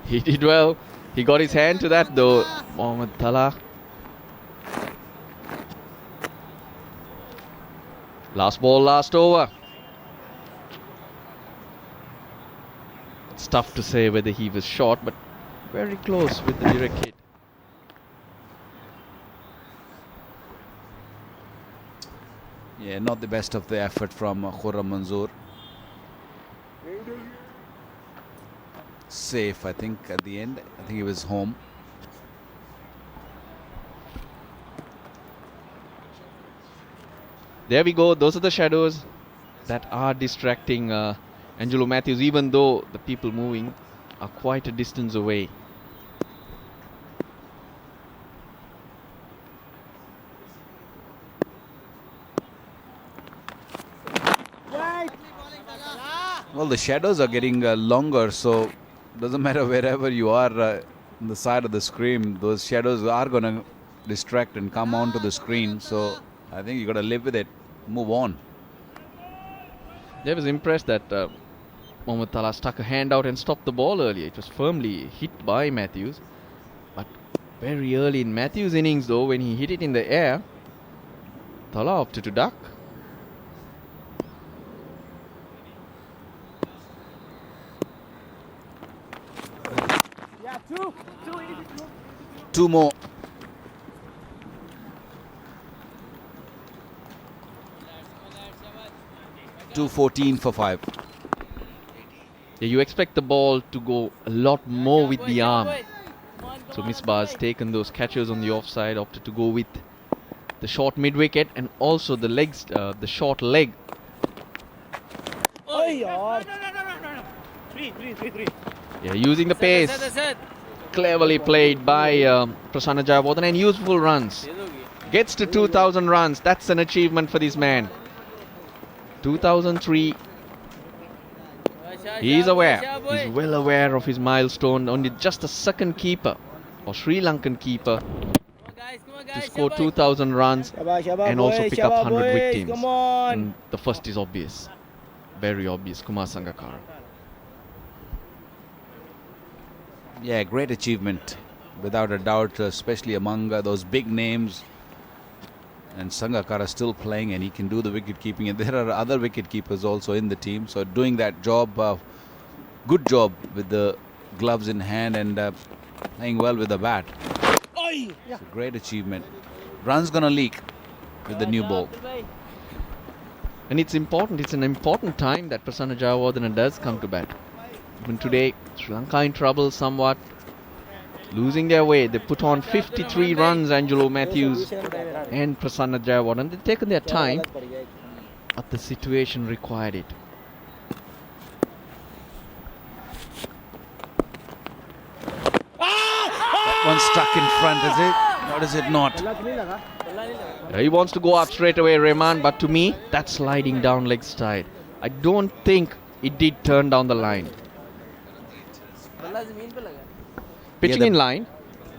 He did well. He got his hand to that though, Mohammad Tala. Last ball, last over. It's tough to say whether he was short, but very close with the direct hit. Yeah, not the best of the effort from Khurram Manzoor. Safe, I think, at the end. I think he was home. There we go. Those are the shadows that are distracting Angelo Matthews, even though the people moving are quite a distance away. Well, the shadows are getting longer, so doesn't matter wherever you are on the side of the screen, those shadows are going to distract and come onto the screen. So I think you got to live with it, move on. I was impressed that Mohammad Tala stuck a hand out and stopped the ball earlier. It was firmly hit by Matthews, but very early in Matthews' innings though, when he hit it in the air, Tala opted to duck. Two more. 214 for 5. Yeah, you expect the ball to go a lot more with the arm. So Misbah has taken those catches on the offside, opted to go with the short mid wicket and also the legs, the short leg. Yeah, using the pace. Cleverly played by Prasanna Jayawardene and useful runs. Gets to 2,000 runs. That's an achievement for this man. 2003. He is aware. He's well aware of his milestone. Only just a second keeper or Sri Lankan keeper to score 2,000 runs and also pick up 100 victims. And the first is obvious. Very obvious. Kumar Sangakkara. Yeah, great achievement, without a doubt, especially among those big names. And Sangakkara still playing, and he can do the wicket keeping. And there are other wicket keepers also in the team, so doing that job, good job with the gloves in hand and playing well with the bat. It's a great achievement. Run's gonna leak with the new ball. And it's important. It's an important time that Prasanna Jayawardene does come to bat. Even today, Sri Lanka in trouble somewhat, losing their way. They put on 53 runs, Angelo Matthews and Prasanna Jayawardene. They've taken their time, but the situation required it. That one stuck in front, is it? Or is it not? He wants to go up straight away, Rahman, but to me, that's sliding down leg side. I don't think it did turn down the line. Pitching in line.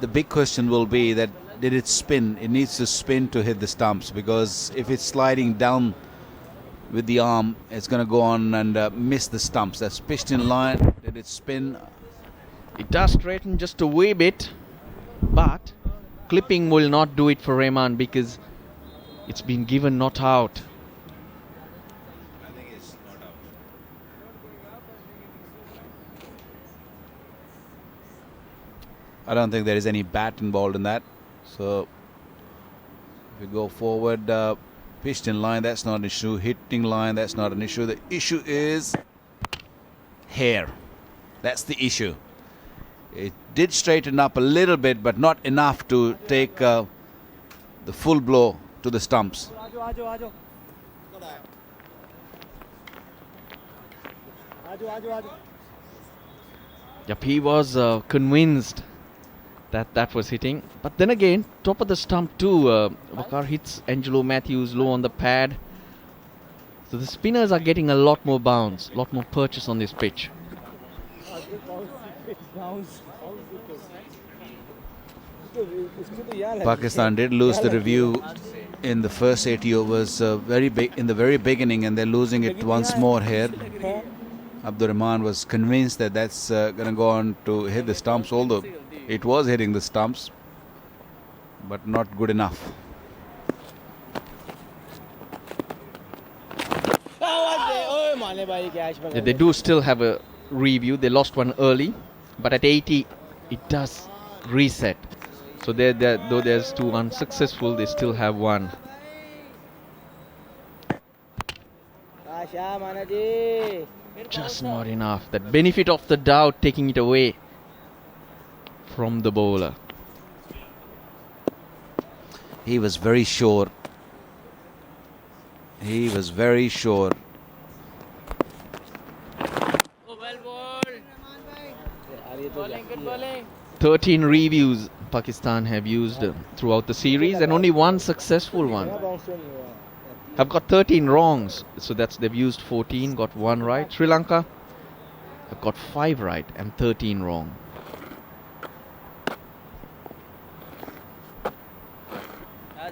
The big question will be that did it spin? It needs to spin to hit the stumps, because if it's sliding down with the arm, it's going to go on and miss the stumps. That's pitched in line. Did it spin? It does straighten just a wee bit, but clipping will not do it for Rahman because it's been given not out. I don't think there is any bat involved in that. So if we go forward, pitched in line, that's not an issue. Hitting line, that's not an issue. The issue is hair. That's the issue. It did straighten up a little bit, but not enough to take the full blow to the stumps. Yep, he was convinced that was hitting. But then again, top of the stump too, Waqar hits Angelo Matthews low on the pad. So the spinners are getting a lot more bounce, a lot more purchase on this pitch. Pakistan did lose the review in the first 80 overs in the very beginning, and they're losing it once more here. Abdur Rahman was convinced that that's going to go on to hit the stumps, although it was hitting the stumps, but not good enough. Yeah, they do still have a review. They lost one early, but at 80, it does reset. So though there's two unsuccessful, they still have one. Just not enough. That benefit of the doubt, taking it away from the bowler. He was very sure. He was very sure. Oh, well bowled. Bowling, good bowling. 13 reviews Pakistan have used throughout the series, and only one successful one. Have got 13 wrongs, so they've used 14, got one right. Sri Lanka have got 5 right and 13 wrong.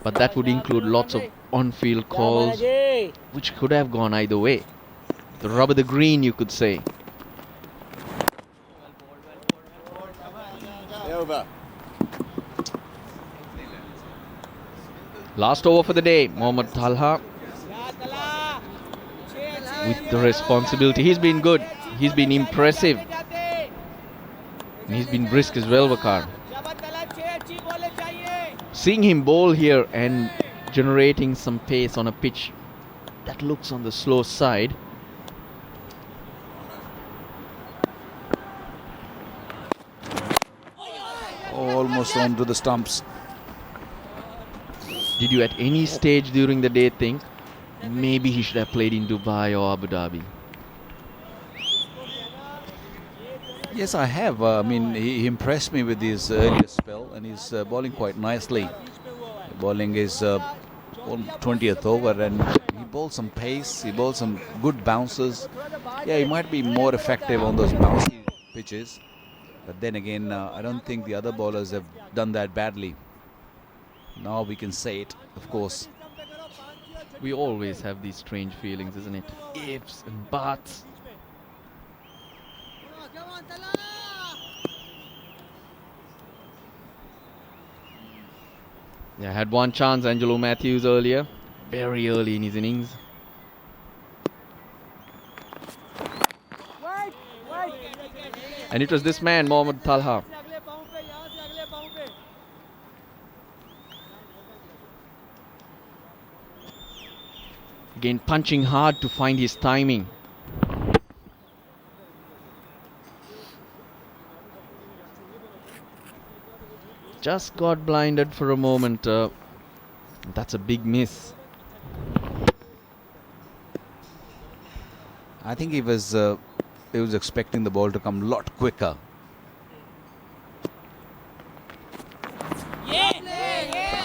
But that would include lots of on-field calls, which could have gone either way. The rubber the green, you could say. Last over for the day, Mohammad Talha with the responsibility. He's been good. He's been impressive. And he's been brisk as well, Waqar. Seeing him bowl here and generating some pace on a pitch that looks on the slow side. Almost onto the stumps. Did you at any stage during the day think maybe he should have played in Dubai or Abu Dhabi? Yes, I have. I mean, he impressed me with his earlier spell, and he's bowling quite nicely. Bowling is 20th over, and he bowls some pace. He bowls some good bounces. Yeah, he might be more effective on those bouncy pitches, but then again, I don't think the other bowlers have done that badly. Now we can say it, of course. We always have these strange feelings, isn't it? Ifs and buts. Yeah, had one chance, Angelo Matthews, earlier. Very early in his innings. And it was this man, Mohammad Talha. Again, punching hard to find his timing. Just got blinded for a moment. That's a big miss. I think he was expecting the ball to come a lot quicker.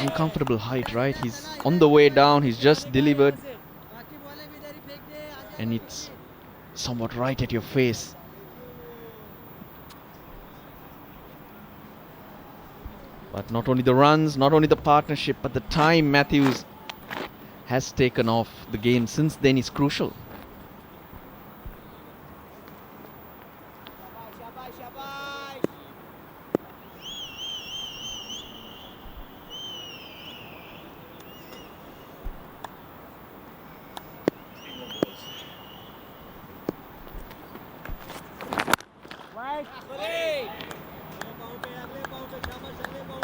Uncomfortable height, right? He's on the way down. He's just delivered. And it's somewhat right at your face. But not only the runs, not only the partnership, but the time Matthews has taken off the game since then is crucial.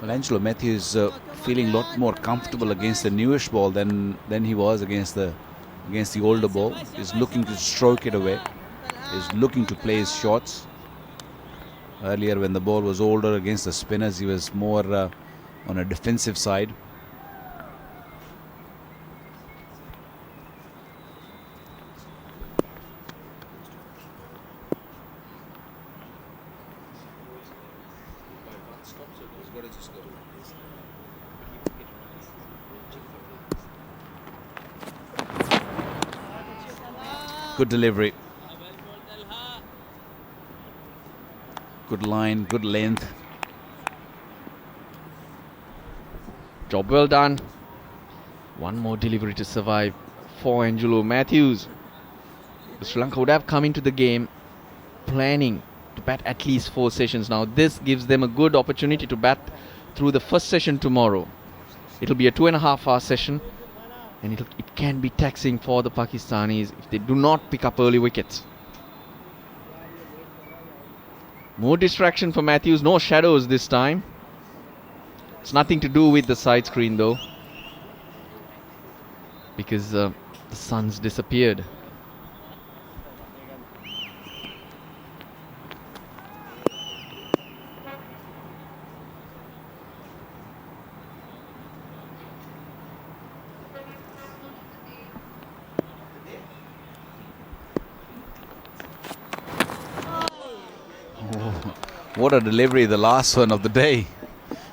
Well, Angelo Matthews feeling a lot more comfortable against the newish ball than he was against the older ball. He's looking to stroke it away. He's looking to play his shots. Earlier, when the ball was older against the spinners, he was more on a defensive side. Good delivery. Good line, good length. Job well done. One more delivery to survive for Angelo Matthews. Sri Lanka would have come into the game planning to bat at least 4 sessions. Now this gives them a good opportunity to bat through the first session tomorrow. It'll be a 2.5-hour session, and it can be taxing for the Pakistanis if they do not pick up early wickets. More distraction for Matthews, no shadows this time. It's nothing to do with the side screen though, because the sun's disappeared. What a delivery, the last one of the day.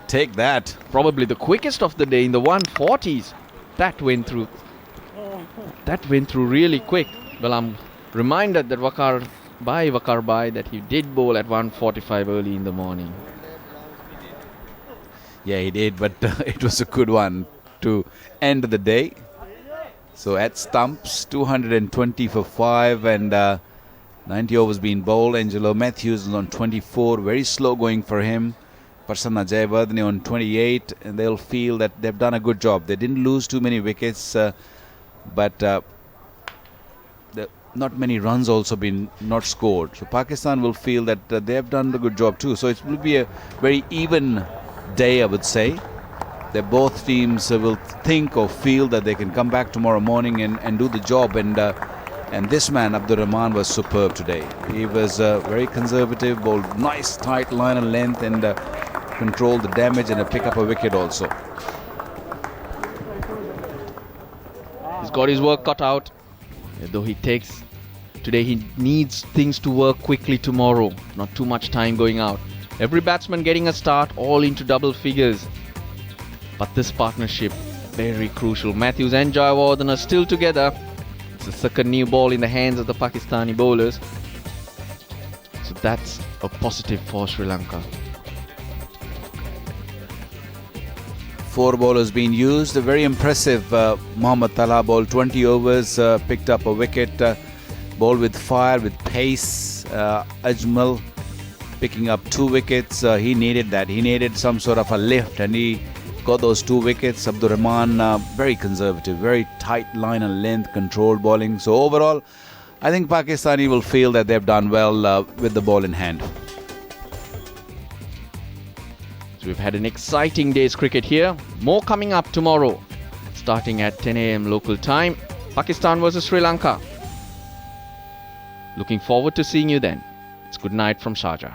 Take that. Probably the quickest of the day in the 140s. That went through. That went through really quick. Well, I'm reminded that Wakar Bhai that he did bowl at 1:45 early in the morning. Yeah, he did, but it was a good one to end the day. So at stumps, 220 for 5 and 90 overs being bowled. Angelo Matthews is on 24, very slow going for him. Prasanna Jayawardene on 28, and they'll feel that they've done a good job. They didn't lose too many wickets, but not many runs also been not scored. So Pakistan will feel that they have done a good job too. So it will be a very even day, I would say. that both teams will think or feel that they can come back tomorrow morning and do the job. And this man, Abdur Rahman, was superb today. He was very conservative, bowled nice tight line and length, and controlled the damage and pick up a wicket also. He's got his work cut out. Though today he needs things to work quickly tomorrow. Not too much time going out. Every batsman getting a start, all into double figures. But this partnership, very crucial. Matthews and Jayawardene are still together. It's the second new ball in the hands of the Pakistani bowlers. So that's a positive for Sri Lanka. 4 bowlers being used. Very impressive. Mohammad Talha bowled 20 overs, picked up a wicket. Bowled with fire, with pace. Ajmal picking up 2 wickets. He needed that. He needed some sort of a lift, and he got those 2 wickets. Abdur Rahman, very conservative, very tight line and length, controlled bowling. So overall, I think Pakistani will feel that they've done well with the ball in hand. So we've had an exciting day's cricket here. More coming up tomorrow, starting at 10 AM local time. Pakistan versus Sri Lanka. Looking forward to seeing you then. It's good night from Sharjah.